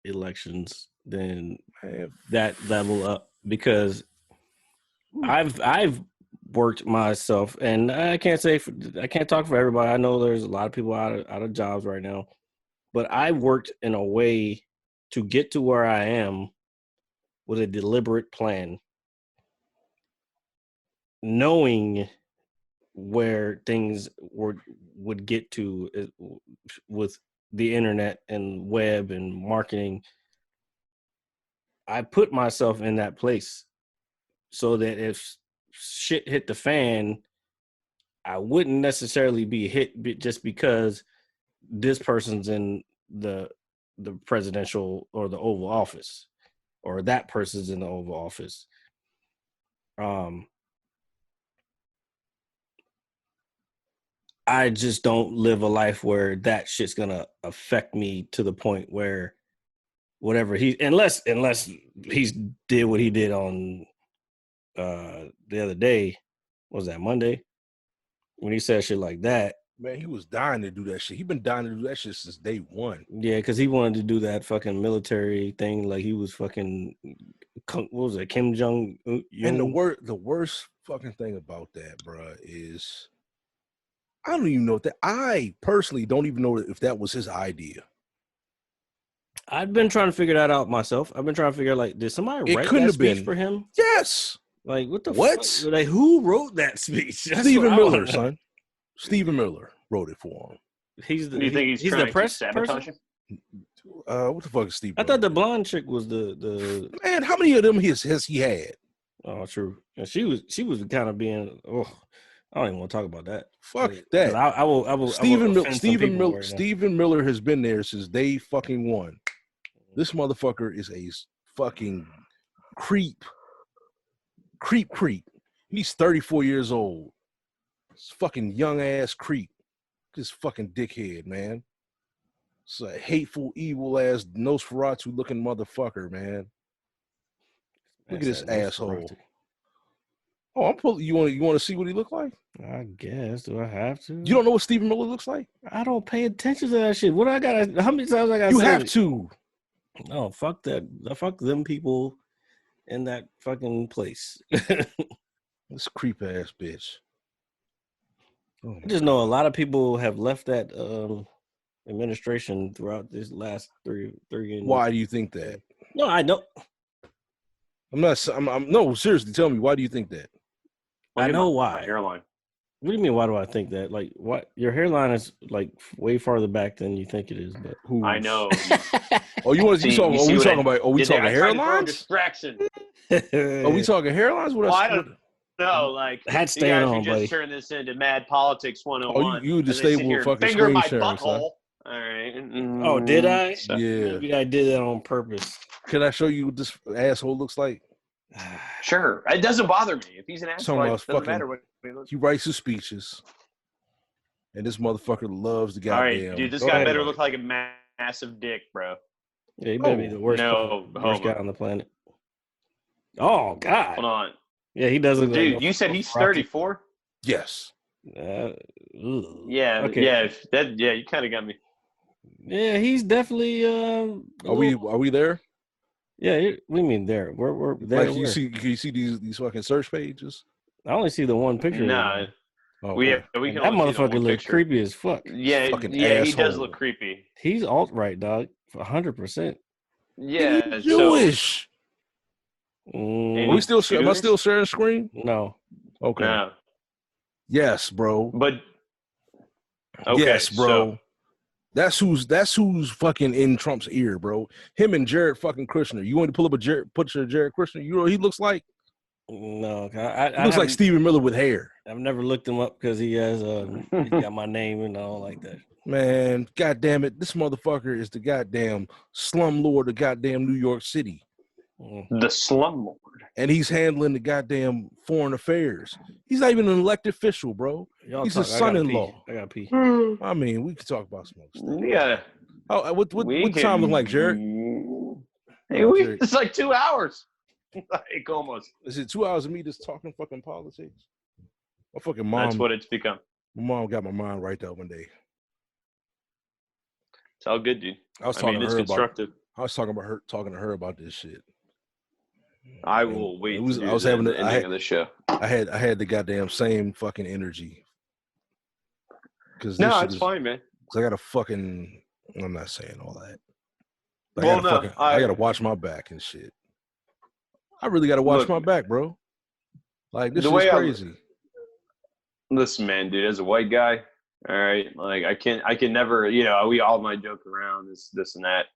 elections than that level up because I've worked myself, and I can't talk for everybody. I know there's a lot of people out of jobs right now, but I worked in a way to get to where I am with a deliberate plan, knowing where things would get to with the internet and web and marketing. I put myself in that place so that if shit hit the fan, I wouldn't necessarily be hit just because this person's in the presidential or the Oval Office, or that person's in the Oval Office. I just don't live a life where that shit's gonna affect me to the point where whatever unless he's did what he did on the other day, what was that, Monday, when he said shit like that. Man, he was dying to do that shit. He been dying to do that shit since day one. Yeah, because he wanted to do that fucking military thing, like he was fucking what was it, Kim Jong Un? And the worst fucking thing about that, bruh, is I don't even know that. I personally don't even know if that was his idea. I've been trying to figure that out myself. I've been trying to figure out, like, did somebody write that speech for him? Yes. Like, what the what? Fuck? Like, who wrote that speech? Stephen Miller, son. Stephen Miller wrote it for him. Do you think he's trying the press to sabotage him? What the fuck is Steve? I thought the blonde chick was the man. How many of them has he had? Oh, true. And she was kind of being. Oh, I don't even want to talk about that. Fuck that. I will. Stephen Miller has been there since day fucking one. This motherfucker is a fucking creep. He's 34 years old. This fucking young ass creep. This fucking dickhead, man. It's a hateful, evil ass Nosferatu looking motherfucker, man. Look at this asshole. Oh, I'm pulling. You want to see what he look like? I guess. Do I have to? You don't know what Stephen Miller looks like? I don't pay attention to that shit. What I got? How many times I got? You have to. No, fuck that. Fuck them people in that fucking place. This creep ass bitch. I just know a lot of people have left that administration throughout this last three. Why do you think that? No, I don't. I'm not. I'm no. Seriously, tell me, why do you think that? I know My why. hairline. What do you mean? Why do I think that? Like, what? Your hairline is like way farther back than you think it is. But Who? I know. Oh, you want to? See- You talking? you Oh, see we what talking I about? Oh, we did there? talking I tried to throw a hairlines? distraction. Are we talking hairlines? What Well, else? I don't know. Like, Hat's you staying guys on, are just buddy. turning this into Mad Politics 101. Oh, you just as I sit stable here with and fucking finger screen my sharing, son. butthole. All right. Oh, did I? So- Yeah. Maybe I did that on purpose. Can I show you what this asshole looks like? Sure. It doesn't bother me. If he's an asshole, Talking it about doesn't fucking- matter what he looks He writes his speeches, and this motherfucker loves the All goddamn. right, dude, this Go guy ahead. better look like a massive dick, bro. Yeah, he better be the worst, no, worst guy homo. on the planet. Oh God! Hold on. Yeah, he does look like Dude, a you said he's rocket. 34? Yes. Ugh. Yeah, Okay. yeah, you kind of got me. Yeah, he's definitely. Are we there? Yeah, what do you mean there? We're there. Like you where? see, can you see these fucking search pages? I only see the one picture. Nah, Oh, we okay. can that only see the motherfucker one look picture. creepy as fuck. Yeah, Fucking yeah, he does asshole. look creepy. He's alt right, dog, 100%. Yeah, He's Jewish. And Are we still? he's Am I Jewish? still sharing screen? No, Okay. No, Yes, bro. but okay, Yes, bro. That's who's fucking in Trump's ear, bro. Him and Jared fucking Kushner. You want to pull up a picture of Jared Kushner? You know what he looks like? no, He I looks like haven't- Stephen Miller with hair. I've never looked him up because he has he got my name and all like that. Man, goddamn it, this motherfucker is the goddamn slumlord of goddamn New York City, Mm. the slumlord. and he's handling the goddamn foreign affairs. He's not even an elected official, bro. Y'all He's talk, his I gotta son-in-law. pee. I got to pee. I mean, we could talk about smoke stuff. Yeah. Oh, what We time look like, Jared? Hey, Jared. it's like 2 hours. Like almost. Is it 2 hours of me just talking fucking politics? My fucking mom. That's what it's become. My mom got my mind right that one day. It's all good, dude. I was I talking mean, it's to her about. constructive. I was talking to her about this shit. I And will wait. it was- to do I was the having the- ending I had- of the show. I had the goddamn same fucking energy. Because No, it's fine, man. I got to fucking. I'm not saying all that. But Well, I gotta no, fucking, I gotta watch my back and shit. I really gotta watch Look, my back, bro. Like this the is way I- crazy. Listen, man, dude, as a white guy, all right, like I can never, you know, we all might joke around this and that.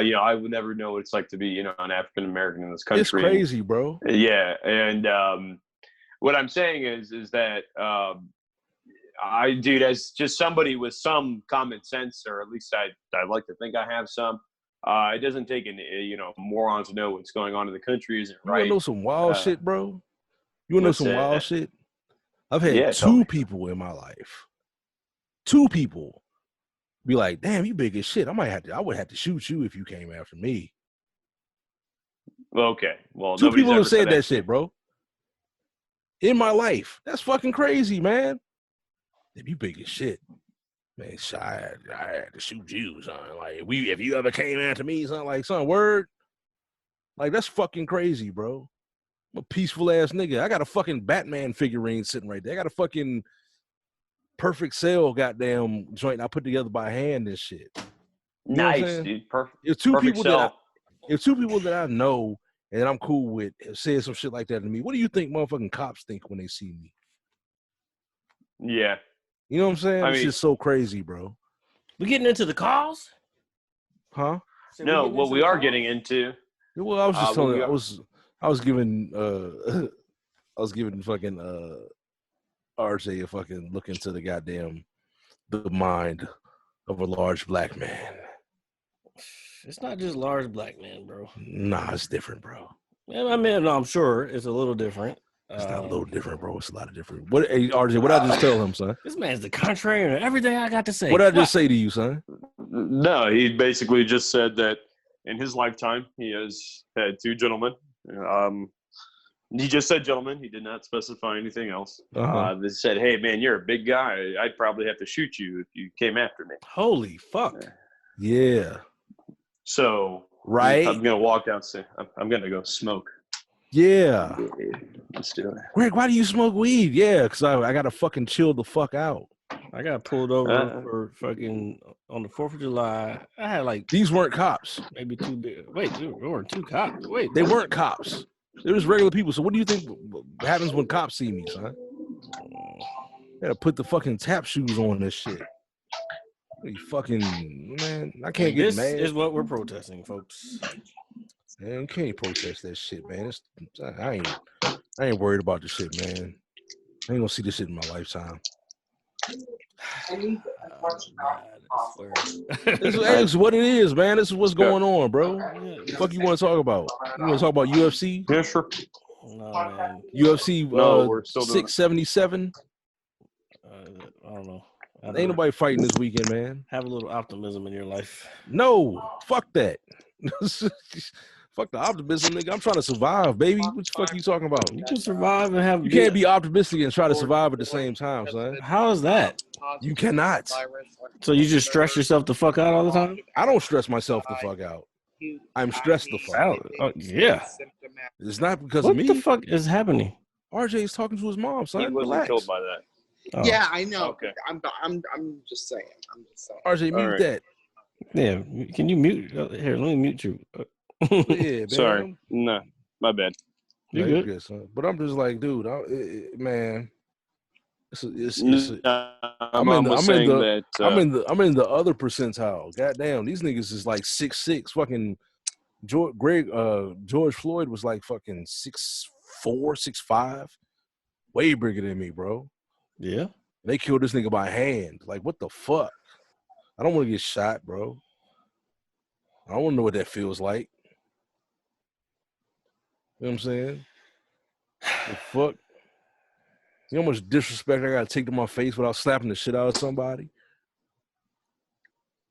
You know, I would never know what it's like to be, you know, an African American in this country. It's crazy, bro. Yeah, and what I'm saying is that dude, as just somebody with some common sense, or at least I like to think I have some. It doesn't take a moron to know what's going on in the country isn't You wanna right. know some wild shit, bro? You wanna know what's some that? wild shit? I've had Yeah, tell two me. people in my life. Two people be like, damn, you big as shit. I would have to shoot you if you came after me. Okay, well, Two nobody's people ever have said that to shit, bro. In my life. That's fucking crazy, man. If you big as shit. Man, I had to shoot you, son. Like if you ever came after me, son, like son, word. Like that's fucking crazy, bro. I'm a peaceful ass nigga. I got a fucking Batman figurine sitting right there. I got a fucking Perfect Cell goddamn joint I put together by hand and shit. You know what I'm Nice, saying? dude. Perfect. If two Perfect people that cell. if two people that I know and I'm cool with have said some shit like that to me, what do you think motherfucking cops think when they see me? Yeah. You know what I'm saying? I It's mean- just so crazy, bro. We getting into the calls? Huh? Said No, getting what into we the are calls? getting into. Well, I was just Well, telling we you, are- I was giving I was giving fucking RJ a fucking look into the mind of a large black man. It's not just large black man, bro. Nah, it's different, bro. Yeah, I mean, no, I'm sure it's a little different. It's not a little different, bro. It's a lot of different. What, hey, RJ? What I just tell him, son? This man's the contrary of everything I got to say. What did I just say to you, son? No, he basically just said that in his lifetime he has had two gentlemen. He just said gentlemen. He did not specify anything else. Uh-huh. They said, "Hey, man, you're a big guy. I'd probably have to shoot you if you came after me." Holy fuck. Yeah. So, Right. I'm gonna walk downstairs. I'm gonna go smoke. Yeah. Let's do it. Greg, why do you smoke weed? Yeah, because I got to fucking chill the fuck out. I got pulled over Uh-uh. for fucking on the 4th of July. I had like These weren't cops. maybe two big. Wait, dude, there weren't two cops. Wait, They weren't cops. They're just regular people. So what do you think happens when cops see me, son? They gotta put the fucking tap shoes on this shit. You fucking man, I can't get This mad. is what we're protesting, folks. Man, you can't protest that shit, man. I ain't worried about this shit, man. I ain't gonna see this shit in my lifetime. This is what it is, man. This is what's going on, bro. What the fuck you want to talk about? You want to talk about UFC? Yeah, sure. No, man. UFC No, we're still doing it. 677. I don't know. Ain't nobody fighting this weekend, man. Have a little optimism in your life. No, fuck that. Fuck the optimism, nigga. I'm trying to survive, baby. What the fuck you talking about? You can survive and have. You can't be optimistic and try to survive at the same time, son. How is that? You cannot. So you just stress yourself the fuck out all the time? I don't stress myself the fuck out. I'm stressed the fuck out. Yeah. It's not because What of me. the fuck is happening? RJ is talking to his mom, He son. wasn't Relax. killed by that. Oh. Yeah, I know. Okay. I'm just saying. I'm just saying. RJ, mute All right. that. Yeah. Can you mute? Here, let me mute you. Yeah, man. Sorry. No, my bad. You No, good? son. But I'm just like, dude, man. It's I'm in the other percentile. Goddamn, these niggas is like 6'6". Fucking George Floyd was like fucking 6'4", 6'5". Way bigger than me, bro. Yeah. They killed this nigga by hand. Like, what the fuck? I don't want to get shot, bro. I don't want to know what that feels like. You know what I'm saying? The fuck? You know how much disrespect I gotta take to my face without slapping the shit out of somebody?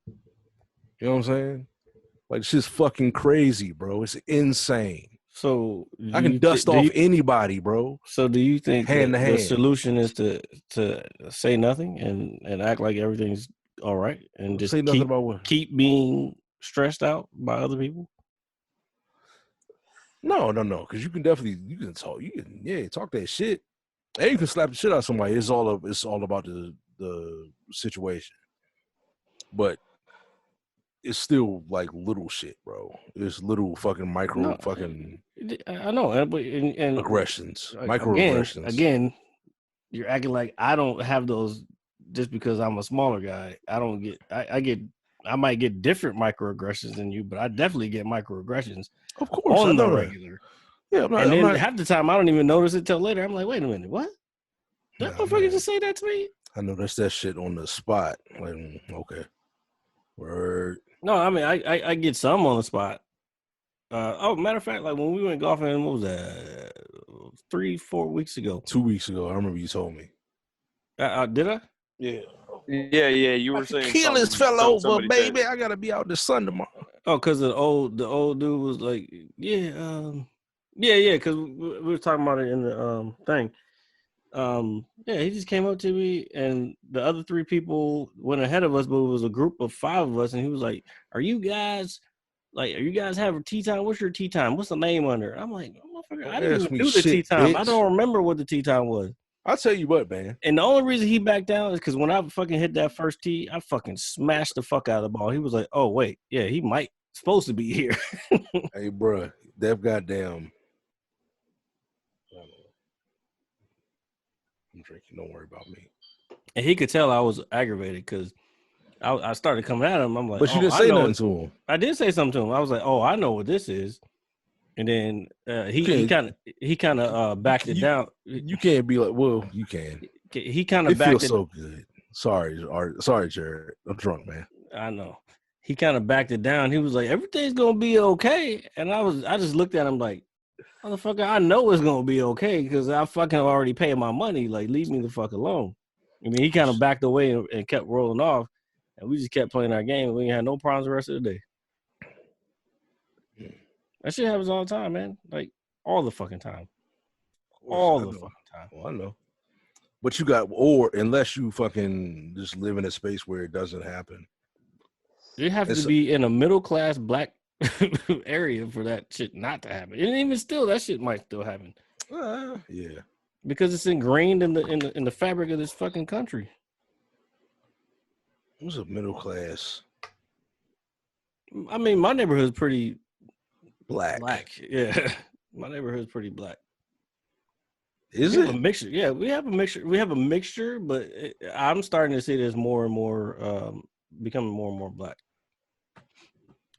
You know what I'm saying? Like, shit's fucking crazy, bro. It's insane. So I can dust off anybody, bro. So do you think Hand to the hand. solution is to say nothing and act like everything's all right and just Say nothing about what? keep being stressed out by other people? No, because you can talk. You can talk that shit, and you can slap the shit out of somebody. It's all about the situation, but it's still like little shit, bro. It's little fucking micro fucking. I know, but and aggressions, again, microaggressions. Again, you're acting like I don't have those just because I'm a smaller guy. I don't get. I might get different microaggressions than you, but I definitely get microaggressions. Of course, on I know the that. regular. Yeah, and then half the time I don't even notice it till later. I'm like, wait a minute, what? That motherfucker just say that to me? I know that's that shit on the spot. Like, okay, word. No, I mean I get some on the spot. Matter of fact, like when we went golfing, what was that? 3-4 weeks ago. 2 weeks ago, I remember you told me. Did I? Yeah. Yeah. You were saying Achilles fell over, baby. I gotta be out the sun tomorrow. Oh, because the old dude was like, yeah, because we were talking about it in the thing. He just came up to me, and the other 3 people went ahead of us, but it was a group of 5 of us, and he was like, "Are you guys having tea time? What's your tea time? What's the name under?" I'm like, "Motherfucker, I didn't even do the tea time. I don't remember what the tea time was." I'll tell you what, man. And the only reason he backed down is because when I fucking hit that first tee, I fucking smashed the fuck out of the ball. He was like, "Oh wait, yeah, he might supposed to be here." Hey, bro, that goddamn. I'm drinking. Don't worry about me. And he could tell I was aggravated because I started coming at him. I'm like, but you didn't say nothing to him. I did say something to him. I was like, "Oh, I know what this is." And then he kind of backed it down. You can't be like, well, you can. He kind of backed it. Feels so good. Sorry, Jared. I'm drunk, man. I know. He kind of backed it down. He was like, "Everything's gonna be okay," and I just looked at him like, "Motherfucker, I know it's gonna be okay because I fucking already paid my money. Like, leave me the fuck alone." I mean, he kind of backed away and kept rolling off, and we just kept playing our game. We had no problems the rest of the day. That shit happens all the time, man. Like, all the fucking time. All the fucking time. Well, I know. But you got, or unless you fucking just live in a space where it doesn't happen. You have to be in a middle-class black area for that shit not to happen. And even still, that shit might still happen. Yeah. Because it's ingrained in the fabric of this fucking country. Who's a middle class? I mean, my neighborhood's pretty black. Yeah. My neighborhood's pretty black. Is We have it? a mixture. Yeah, we have a mixture. We have a mixture, but I'm starting to see there's more and more becoming more and more black.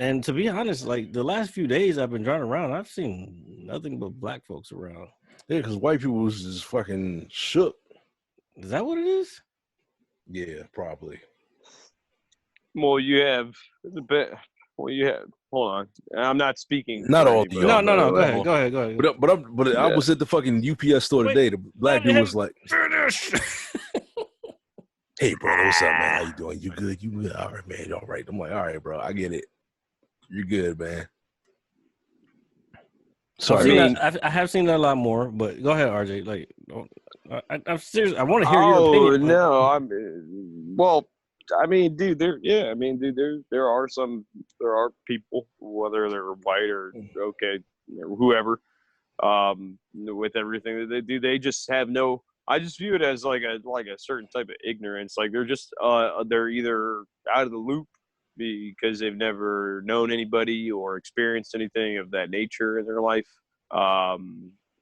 And to be honest, like the last few days I've been driving around, I've seen nothing but black folks around. Yeah, because white people was just fucking shook. Is that what it is? Yeah, probably. Well, you have the bit. Well, you have. Hold on. I'm not speaking. Not for all anybody, the No, y'all, no, no. bro. Go ahead. Go ahead. But I was at the fucking UPS store Wait, today. The black dude was like, Finish. "Hey, bro, what's up, man? How you doing? You good? You good? All right, man. All right." I'm like, "All right, bro. I get it. You're good, man." Sorry. I I have seen that a lot more, but go ahead, RJ. Like, I'm serious. I want to hear your opinion. No, well, I mean, dude, there are people, whether they're white or okay, or whoever, with everything that they do, they just have no. I just view it as like a certain type of ignorance. Like they're just they're either out of the loop because they've never known anybody or experienced anything of that nature in their life,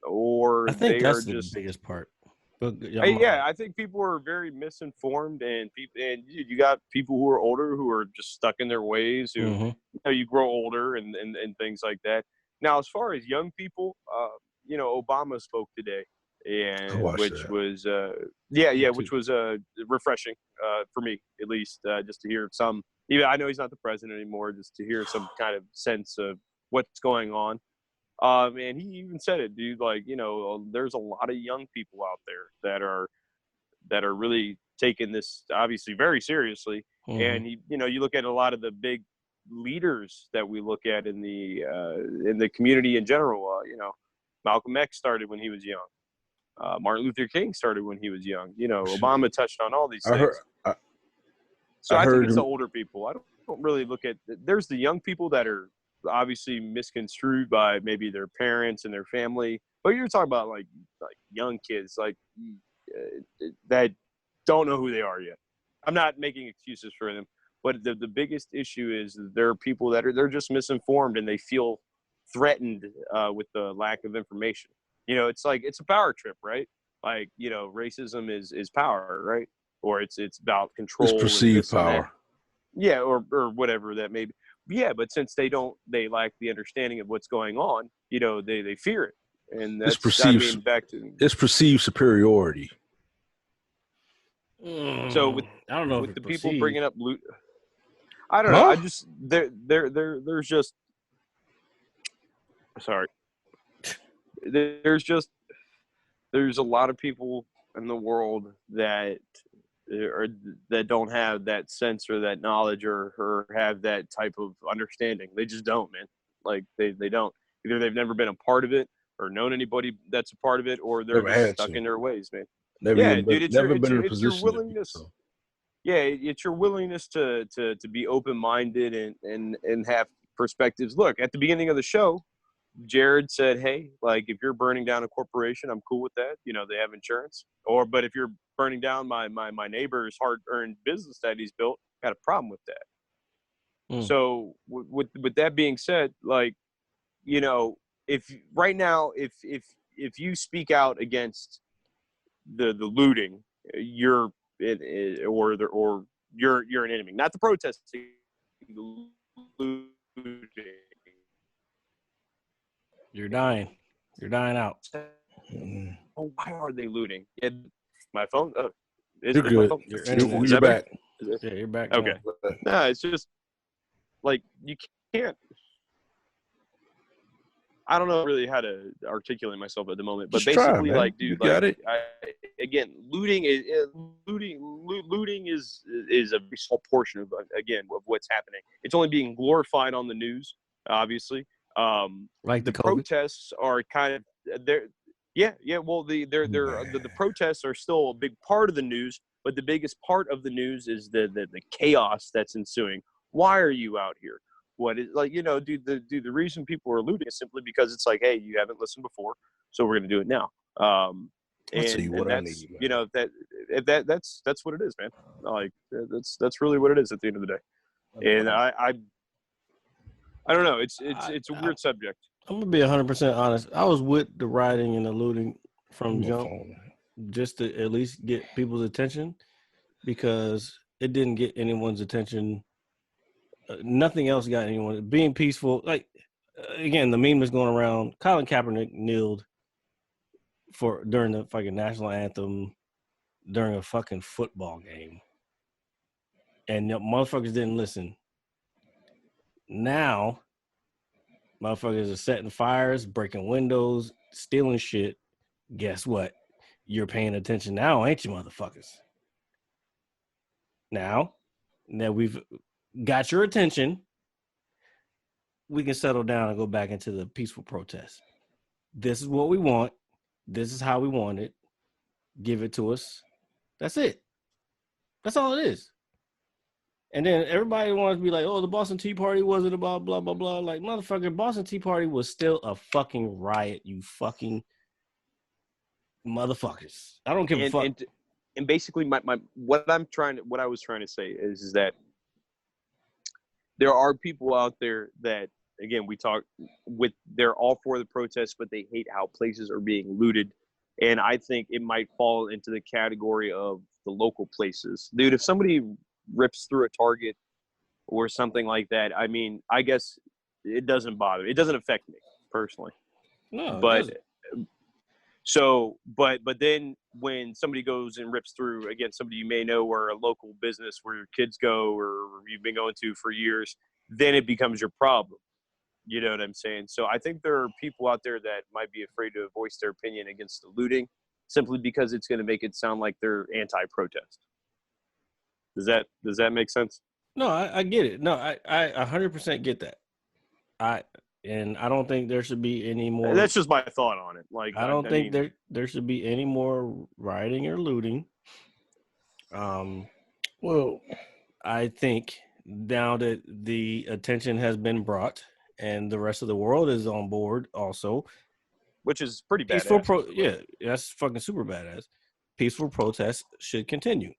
or I think they that's are the just biggest part. But I think people are very misinformed, and you got people who are older who are just stuck in their ways. Who Mhm. you grow older and things like that. Now, as far as young people, Obama spoke today, and watched which that. was Me which too. was refreshing for me at least, just to hear some. Even I know he's not the president anymore, just to hear some kind of sense of what's going on. And he even said it, dude. Like, there's a lot of young people out there that are really taking this obviously very seriously. Mhm. And you look at a lot of the big leaders that we look at in the community in general. Malcolm X started when he was young. Martin Luther King started when he was young. Obama touched on all these I things. heard. So I I think heard it's the him- older people. I don't really look at. There's the young people that are obviously misconstrued by maybe their parents and their family, but you're talking about like young kids that don't know who they are yet. I'm not making excuses for them, but the biggest issue is there are people that they're just misinformed and they feel threatened with the lack of information. It's like it's a power trip, right? Like racism is power, right? Or it's about control. It's and perceived this and that. power. Yeah, or whatever that may be. Yeah, but since they lack the understanding of what's going on, they fear it, and It's that's perceived. back to It's perceived superiority. so with I don't know if with it's the people perceived. bringing up loot. I don't know. Huh? I just there's just sorry. There's a lot of people in the world that don't have that sense or that knowledge or have that type of understanding. They just don't, man. Like they don't. Either they've never been a part of it or known anybody that's a part of it, or they're Never just had stuck to. in their ways, man. Never, Yeah, even dude, been, it's never your been in a it's your position to be, willingness. so. Yeah, it's your willingness to be open-minded and have perspectives. Look, at the beginning of the show, Jared said, "Hey, like if you're burning down a corporation, I'm cool with that. They have insurance. But if you're burning down my neighbor's hard-earned business that he's built, got a problem with that." Mm. So with that being said, like, if right now, if you speak out against the looting, you're or you're an enemy, not the protesting, the looting. You're dying. You're dying out. Mm. Oh, why are they looting? My phone. Is You're my good. phone? You're Is internet. You're that better? back. Yeah, you're back. Okay. Now. No, it's just like you can't. I don't know really how to articulate myself at the moment, but Just try, basically, man. like, You dude, got like, it. again, looting is a very small portion of what's happening. It's only being glorified on the news, obviously. Like The the COVID. protests are kind of they're. Yeah. Well, the protests are still a big part of the news, but the biggest part of the news is the chaos that's ensuing. Why are you out here? What is dude? The reason people are looting is simply because it's like, hey, you haven't listened before, so we're gonna do it now. I'll tell you what I That's need, man. that's what it is, man. Like that's really what it is at the end of the day. And I don't know. It's a weird subject. I'm gonna be 100% honest. I was with the rioting and the looting from My jump phone. just to at least get people's attention because it didn't get anyone's attention. Nothing else got anyone being peaceful. Like again, the meme is going around. Colin Kaepernick kneeled during the fucking national anthem during a fucking football game, and the motherfuckers didn't listen. Now, motherfuckers are setting fires, breaking windows, stealing shit. Guess what? You're paying attention now, ain't you, motherfuckers? Now that we've got your attention, we can settle down and go back into the peaceful protest. This is what we want. This is how we want it. Give it to us. That's it. That's all it is. And then everybody wants to be like, oh, the Boston Tea Party wasn't about blah, blah, blah. Like, motherfucker, Boston Tea Party was still a fucking riot, you fucking motherfuckers. I don't give a fuck. And basically, what I was trying to say is that there are people out there that, again, they're all for the protest, but they hate how places are being looted. And I think it might fall into the category of the local places. Dude, if somebody rips through a Target or something like that, I mean, I guess it doesn't bother me. It doesn't affect me personally. No, but then when somebody goes and rips through, again, somebody you may know or a local business where your kids go or you've been going to for years, then it becomes your problem. You know what I'm saying? So I think there are people out there that might be afraid to voice their opinion against the looting simply because it's going to make it sound like they're anti-protest. Does that make sense? No, I get it. No, I 100% get that. I don't think there should be any more. That's just my thought on it. Like, I don't think there should be any more rioting or looting. Well, I think now that the attention has been brought and the rest of the world is on board also, which is pretty bad. Yeah, that's fucking super badass. Peaceful protests should continue.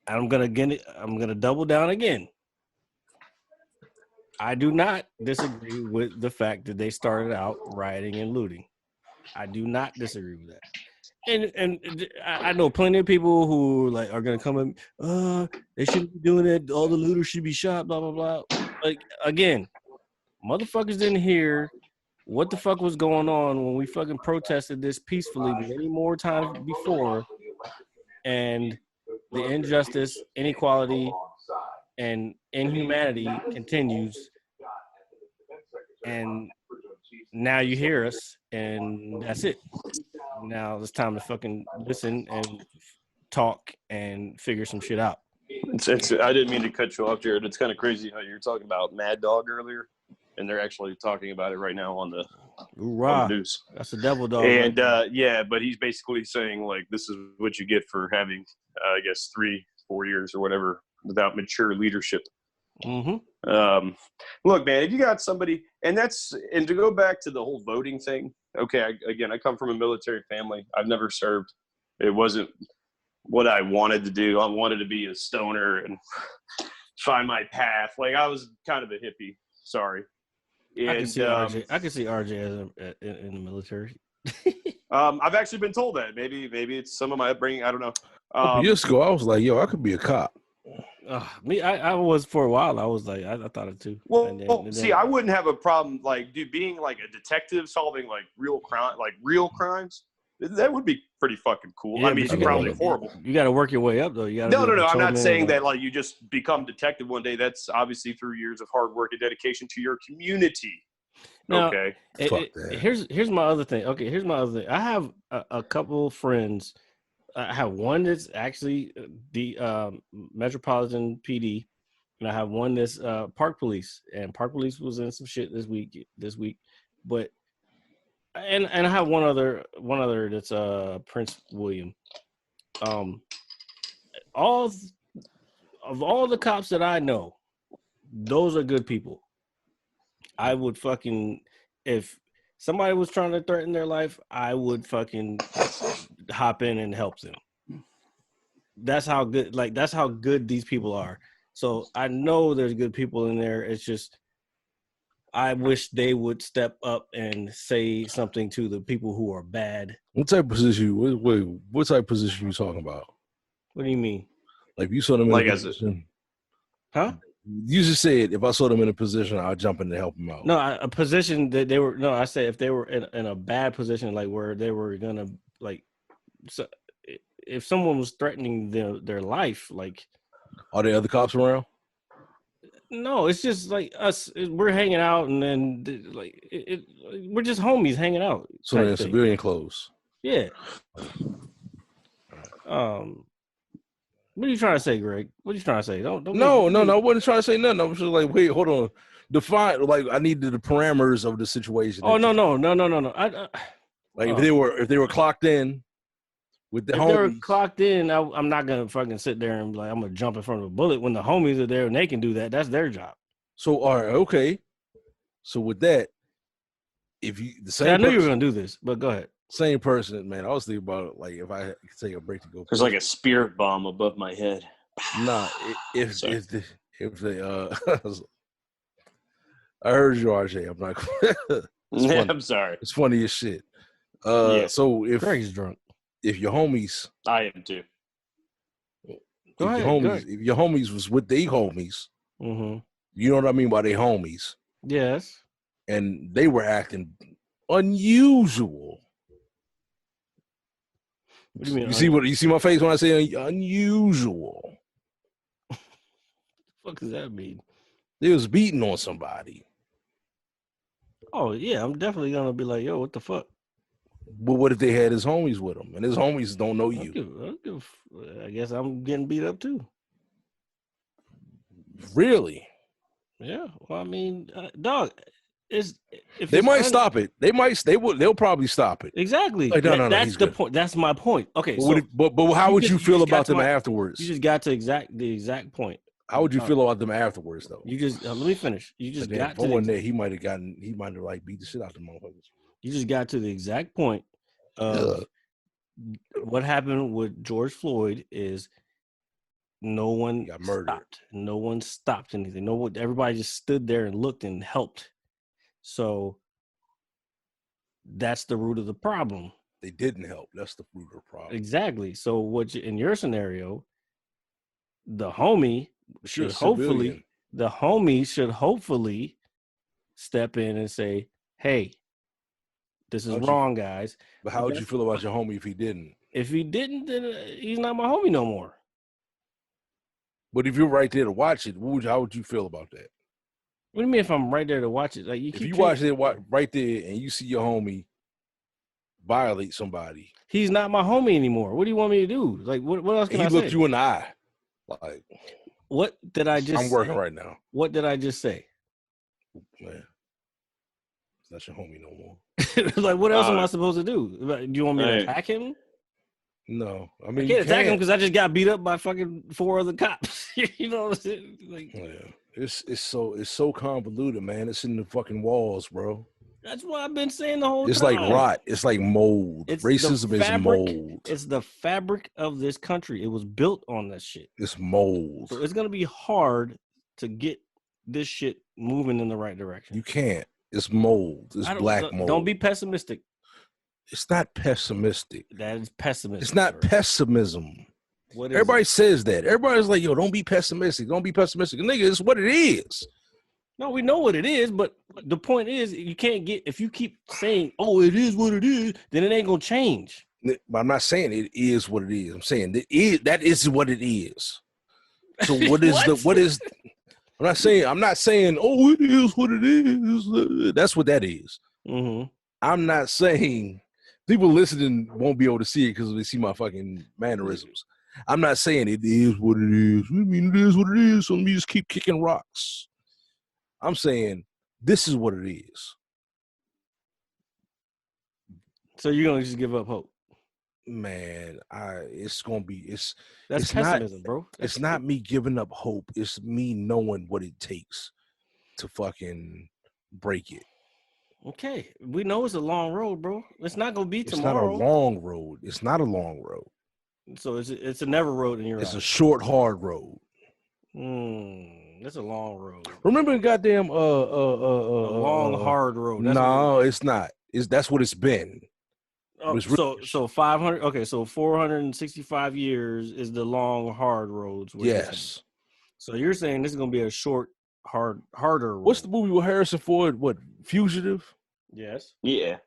I'm gonna double down again. I do not disagree with the fact that they started out rioting and looting. I do not disagree with that. And I know plenty of people who like are gonna come and they shouldn't be doing it. All the looters should be shot. Blah blah blah. Like again, motherfuckers didn't hear what the fuck was going on when we fucking protested this peacefully many more times before, and the injustice, inequality, and inhumanity continues. And now you hear us, and that's it. Now it's time to fucking listen and talk and figure some shit out. I didn't mean to cut you off, Jared. It's kind of crazy how you're talking about Mad Dog earlier, and they're actually talking about it right now on the news. That's the devil dog. And but he's basically saying like this is what you get for having, I guess 3-4 years or whatever without mature leadership. Mm-hmm. Look, man, if you got somebody, and to go back to the whole voting thing. Okay, I come from a military family. I've never served. It wasn't what I wanted to do. I wanted to be a stoner and find my path. Like I was kind of a hippie. Sorry. And, I can see RJ. I can see RJ as in the military. I've actually been told that. Maybe it's some of my upbringing. I don't know. a couple years ago, I was like, yo, I could be a cop. I was for a while. I was like, I thought it too. Well, see, I wouldn't have a problem like, dude, being like a detective solving like real crimes. That would be pretty fucking cool. Yeah, I mean, it's probably horrible. You got to work your way up, though. You got no. I'm not saying that like you just become detective one day. That's obviously through years of hard work and dedication to your community. Now, okay. Here's my other thing. Okay, here's my other thing. I have a couple friends. I have one that's actually the Metropolitan PD, and I have one that's Park Police. And Park Police was in some shit this week. But and I have one other that's Prince William. All the cops that I know, those are good people. I would fucking, if somebody was trying to threaten their life, I would fucking hop in and help them. That's how good these people are. So I know there's good people in there. It's just I wish they would step up and say something to the people who are bad. What type of position? What type of position you talking about? What do you mean? Like, if you saw them in Like a as a- position, Huh? you just said if I saw them in a position, I'd jump in to help them out. No, a position that they were. No, I said if they were in a bad position, like where they were gonna like, so if someone was threatening their life, like, Are there other cops around? no, it's just like us. We're hanging out, and then like we're just homies hanging out. So type they're in thing. civilian clothes. Yeah. What are you trying to say, Greg? What are you trying to say? Don't No, I wasn't trying to say nothing. I was just like, wait, hold on. Define, like, I needed the parameters of the situation. Oh no. Like, if they were clocked in with the If they were homies. clocked in, I'm not gonna fucking sit there and be like I'm gonna jump in front of a bullet when the homies are there and they can do that. That's their job. So, all right, okay. So with that, if you the same, I knew you were person- gonna do this, but go ahead. same person, man. I was thinking about it, like if I could take a break to go. There's like a spirit bomb above my head. Nah, if Sorry. I heard you, RJ. I'm not. It's funny. I'm sorry. It's funny as shit. Yeah. So Greg's drunk. if your homies, I am too. Go ahead, go ahead. if your homies was with their homies, Mm-hmm. you know what I mean by their homies, Yes. and they were acting unusual. What do you mean? You see my face when I say unusual? What the fuck does that mean? They was beating on somebody. Oh yeah, I'm definitely gonna be like, yo, what the fuck? But what if they had his homies with them, and his homies don't know I you? guess I'm getting beat up too. Really? Yeah. Well, I mean, dog, if They it's might stop it. They'll probably stop it. Exactly. Like, no, That's he's the good. point. That's my point. Okay. But, So but how would you just feel got about to them my- afterwards? you just got to the exact point. How would you feel about them afterwards, though? You just let me finish. You just But then got to Bo in the, there, he might have like beat the shit out of the motherfuckers. you just got to the exact point of what happened with George Floyd is no one got murdered. stopped. No one stopped anything. No one. Everybody just stood there and looked and helped. So that's the root of the problem. They didn't help. That's the root of the problem. Exactly. So in your scenario, the homie Sure, should hopefully civilian. the homie should hopefully step in and say, "Hey, this is How'd you- wrong, guys." But how would you feel about your homie if he didn't? If he didn't, then he's not my homie no more. But if you're right there to watch it, how would you feel about that? What do you mean if I'm right there to watch it? Like If you watch it right there and you see your homie violate somebody, he's not my homie anymore. What do you want me to do? Like, what else can and I he looked say? you in the eye, like, What did I just? I'm working say? right now, What did I just say? man. It's not your homie no more. Like, what else am I supposed to do? Do you want me to Hey. attack him? No, I I mean, can't attack him because I just got beat up by fucking 4 other cops. You know what I'm saying? Like, Yeah, it's so convoluted, man. It's in the fucking walls, bro. that's what I've been saying the whole It's time. like rot. It's like mold. It's the Racism is fabric. mold. It's the fabric of this country. It was built on that shit. It's mold. So it's gonna be hard to get this shit moving in the right direction. You can't. It's mold. It's black mold. Don't be pessimistic. It's not pessimistic. That is pessimism. It's not sir. pessimism. What is Everybody it? says that. Everybody's like, yo, don't be pessimistic. Don't be pessimistic. Nigga, it's what it is. No, we know what it is, but the point is, you can't get if you keep saying, "Oh, it is what it is," then it ain't gonna change. But I'm not saying it is what it is. I'm saying that is what it is. So what is I'm not saying, oh, it is what it is. That's what that is. Mm-hmm. I'm not saying people listening won't be able to see it because they see my fucking mannerisms. I'm not saying it is what it is. I mean, it is what it is. So let me just keep kicking rocks. I'm saying this is what it is. So you're gonna just give up hope? Man, it's gonna be That's it's not- pessimism, bro. it's not me giving up hope. It's me knowing what it takes to fucking break it. Okay. We know it's a long road, bro. It's not gonna be It's tomorrow. not a long road. It's not a long road. So it's a never road in your It's a eyes. short, hard road. That's a long road. Remember goddamn A long, hard road. That's No, it's not. That's what it's been. what, was so 500. Okay, so 465 years is the long, hard roads. we're saying. Yes. So you're saying this is gonna be a short, harder road. What's the movie with Harrison Ford? What, Fugitive? Yes. Yeah.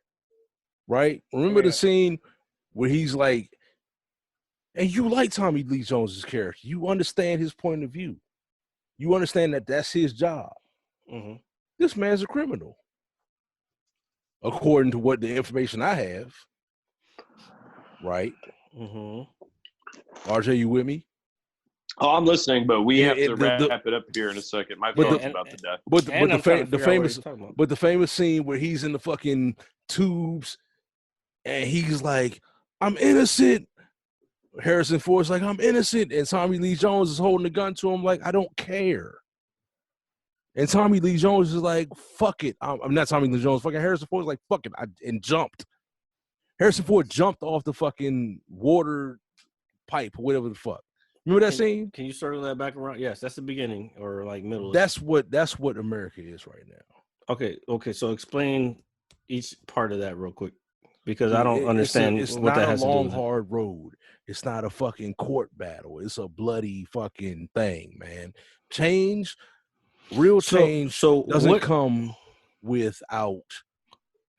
Right? Remember Yeah. the scene where he's like, and you like Tommy Lee Jones's character. You understand his point of view. You understand that that's his job. Mm-hmm. This man's a criminal. According to what the information I have. Right? Mm-hmm. RJ, you with me? Oh, I'm listening, but we Yeah, have to the- wrap it up here in a second. My But phone's the- about to die. But the, And but I'm the, trying to the figure out what famous he's talking about. but the famous scene where he's in the fucking tubes and he's like, I'm innocent. Harrison Ford's like, I'm innocent. And Tommy Lee Jones is holding a gun to him like, I don't care. And Tommy Lee Jones is like, fuck it. I'm not Tommy Lee Jones. Fucking Harrison Ford's like, fuck it. And jumped. Harrison Ford jumped off the fucking water pipe or whatever the fuck. Remember that scene? Can you circle that back around? Yes, that's the beginning or like middle. That's what America is right now. Okay. So explain each part of that real quick because I don't It's understand It's what not that a has to do long, with it. hard road. It's not a fucking court battle. It's a bloody fucking thing, man. Change, real change, So doesn't what come without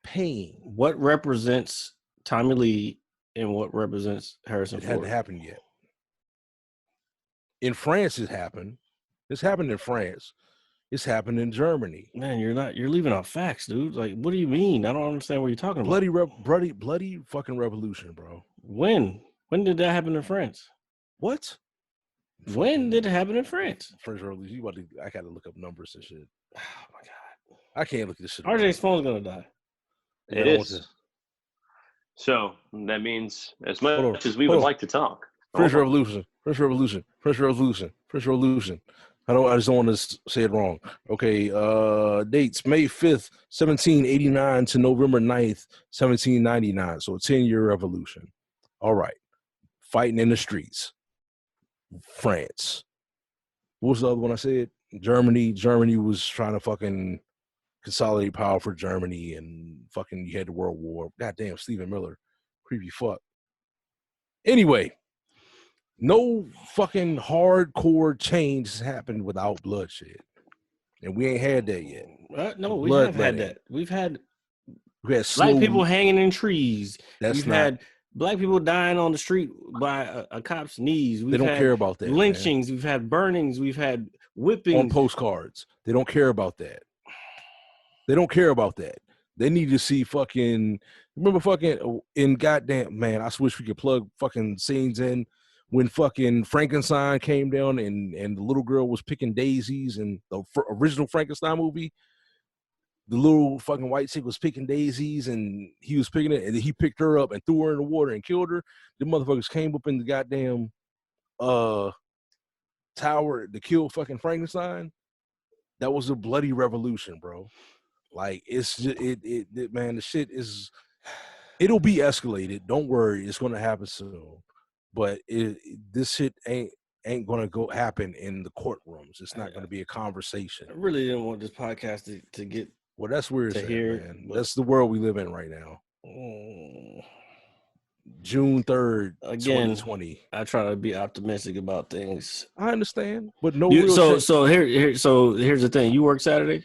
pain. what represents Tommy Lee and what represents Harrison It Ford? hadn't happened yet. In France, it happened. This happened in France. It's happened in Germany. Man, you're leaving out facts, dude. Like, what do you mean? I don't understand what you're talking about. Bloody fucking revolution, bro. When did that happen in France? What? When did it happen in France? French Revolution? I gotta look up numbers and shit. Oh my god. I can't look at this shit. up. RJ's phone's gonna die. Yeah, It I want is. to- So that means as Hold on, much as we hold would on. like to talk. French Hold on. Revolution. French Revolution. French Revolution. French Revolution. I just don't want to say it wrong. Okay, dates May 5th, 1789 to November 9th, 1799. So a 10-year revolution. All right. Fighting in the streets. France. What was the other one I said? Germany. Germany was trying to fucking consolidate power for Germany, and fucking you had the World War. Goddamn, Stephen Miller. Creepy fuck. Anyway, no fucking hardcore change has happened without bloodshed. And we ain't had that yet. No, we Blood have had letting. that. We've had We had black slow, people hanging in trees. That's We've not, had black people dying on the street by a cop's knees. We've they don't had care about that. man. lynchings. We've had burnings. We've had On whippings. postcards. They don't care about that. They don't care about that. They need to see fucking, remember fucking in goddamn, man, I wish we could plug fucking scenes in when fucking Frankenstein came down and the little girl was picking daisies in the original Frankenstein movie. The little fucking white chick was picking daisies and he was picking it and he picked her up and threw her in the water and killed her. The motherfuckers came up in the goddamn tower to kill fucking Frankenstein. That was a bloody revolution, bro. Like it's just, it man, the shit is, it'll be escalated. Don't worry, it's gonna happen soon. But this shit ain't gonna go happen in the courtrooms. It's not gonna be a conversation. I really didn't want this podcast to get. Well, that's where it's To at, hear, man. but- That's the world we live in right now. June 3rd, Again, 2020. I try to be optimistic about things. I understand, but no You, real so shit. so here's the thing. You work Saturday.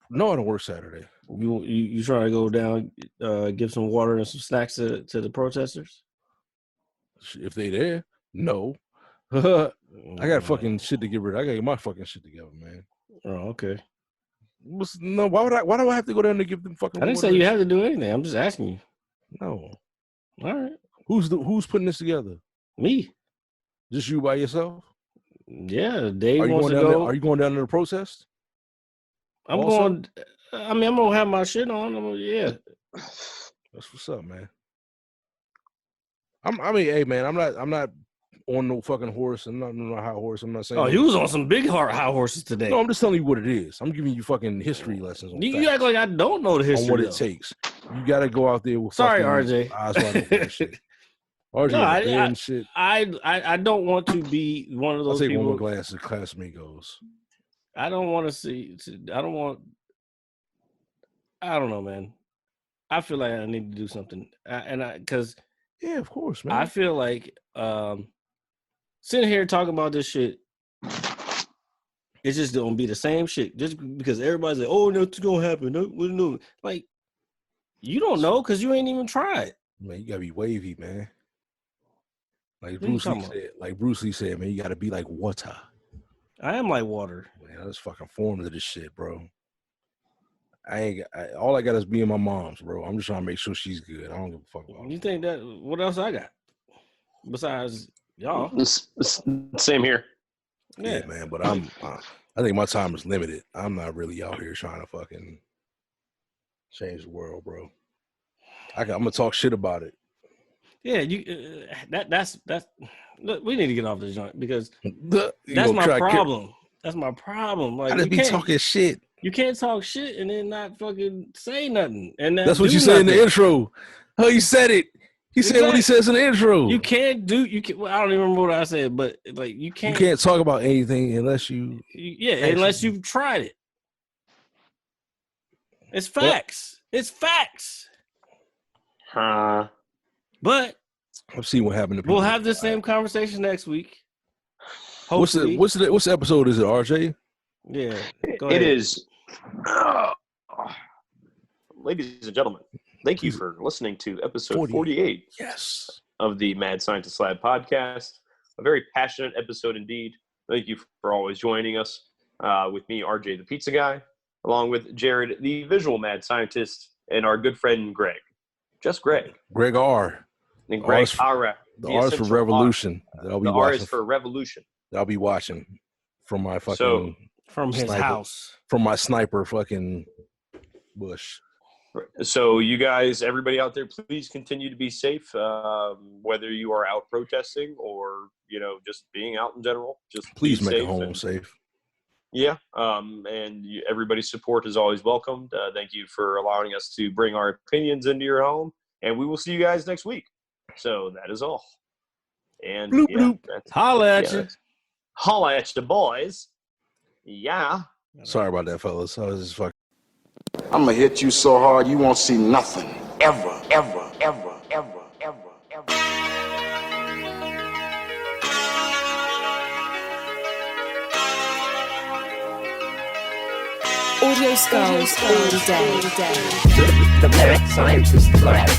No, I don't work Saturday. You try to go down, give some water and some snacks to the protesters. If they there, no. I got fucking shit to get rid of. I gotta get my fucking shit together, man. Oh, okay. No, why do I have to go down there to give them fucking I didn't water say you and have to do anything. I'm just asking you. shit? No. All right, Who's putting this together? me. Just you by yourself? Yeah, Dave Are you wants going to down there? go. Are you going down to the protest? I'm also? going. I mean, I'm gonna have my shit on. Yeah. That's what's up, man. I mean, hey man, I'm not on no fucking horse. I'm not on no high horse. I'm not saying Oh, he was on some big high horses today. No, I'm just telling you what it is. I'm giving you fucking history lessons on, You facts, act like I don't know the on history. what it though. takes. You gotta go out there with Sorry, fucking RJ. eyes wide open and shit. RJ No, I- and shit. I don't want to be one of I'll those take one more people. glass of Casamigos. I don't want to see. I don't want. I don't know, man. I feel like I need to do something, because Yeah, of course, man. I feel like sitting here talking about this shit, it's just gonna be the same shit. Just because everybody's like, "Oh, nothing's gonna happen." No. Like, you don't know because you ain't even tried. Man, you gotta be wavy, man. Like What are you Bruce Lee talking about? said. Like Bruce Lee said, man, you gotta be like water. I am like water. Man, I just fucking formed to this shit, bro. All I got is being my mom's, bro. I'm just trying to make sure she's good. I don't give a fuck about You it. think that? What else I got besides y'all? Same here. Yeah, man. But I think my time is limited. I'm not really out here trying to fucking change the world, bro. I'm gonna talk shit about it. Yeah, you. That's. Look, we need to get off this joint because You that's gonna my try- problem. That's my problem. Like I just you be can't, talking shit. you can't talk shit and then not fucking say nothing. And not That's what do you said in the nothing. intro. Oh, you said it. He said what he says in the intro. You can't do. You can. Well, I don't even remember what I said, but like you You can't. can't talk about anything unless you. Yeah, unless you've tried it. It's facts. It's facts. But I've seen what happened to people. we'll have the same conversation next week. What's Hopefully. the episode is it, RJ? Yeah. Go It ahead. is. Ladies and gentlemen, thank you for listening to episode 48 Yes. of the Mad Scientist Lab podcast. A very passionate episode indeed. Thank you for always joining us with me, RJ the Pizza Guy, along with Jared the Visual Mad Scientist, and our good friend Greg. Just Greg. Greg R. And The Greg R's for- R. The R is for Revolution. That I'll be The R watching. is for Revolution. that I'll be watching from my fucking So- From his Sniper. house. from my sniper fucking bush. So you guys, everybody out there, please continue to be safe, whether you are out protesting or, just being out in general. Just Please be make it safe home and- safe. Yeah, and everybody's support is always welcomed. Thank you for allowing us to bring our opinions into your home, and we will see you guys next week. So that is all. And Bloop, yeah, bloop. that's- Holla at yeah, you. that's- holla at you, boys. Yeah. Sorry about that, fellas. I was just fucking. I'm gonna hit you so hard you won't see nothing. Ever, ever, ever, ever, ever, ever. Audio skulls all day. The merit scientist lab.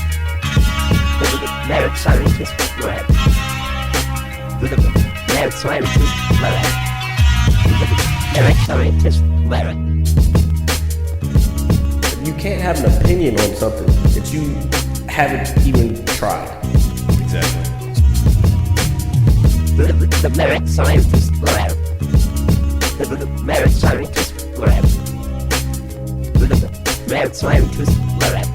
The merit scientist lab. The merit scientist lab. The merit scientist lab. You can't have an opinion on something that you haven't even tried. Exactly. The merit scientist lab. The merit scientist lab. The merit scientist lab.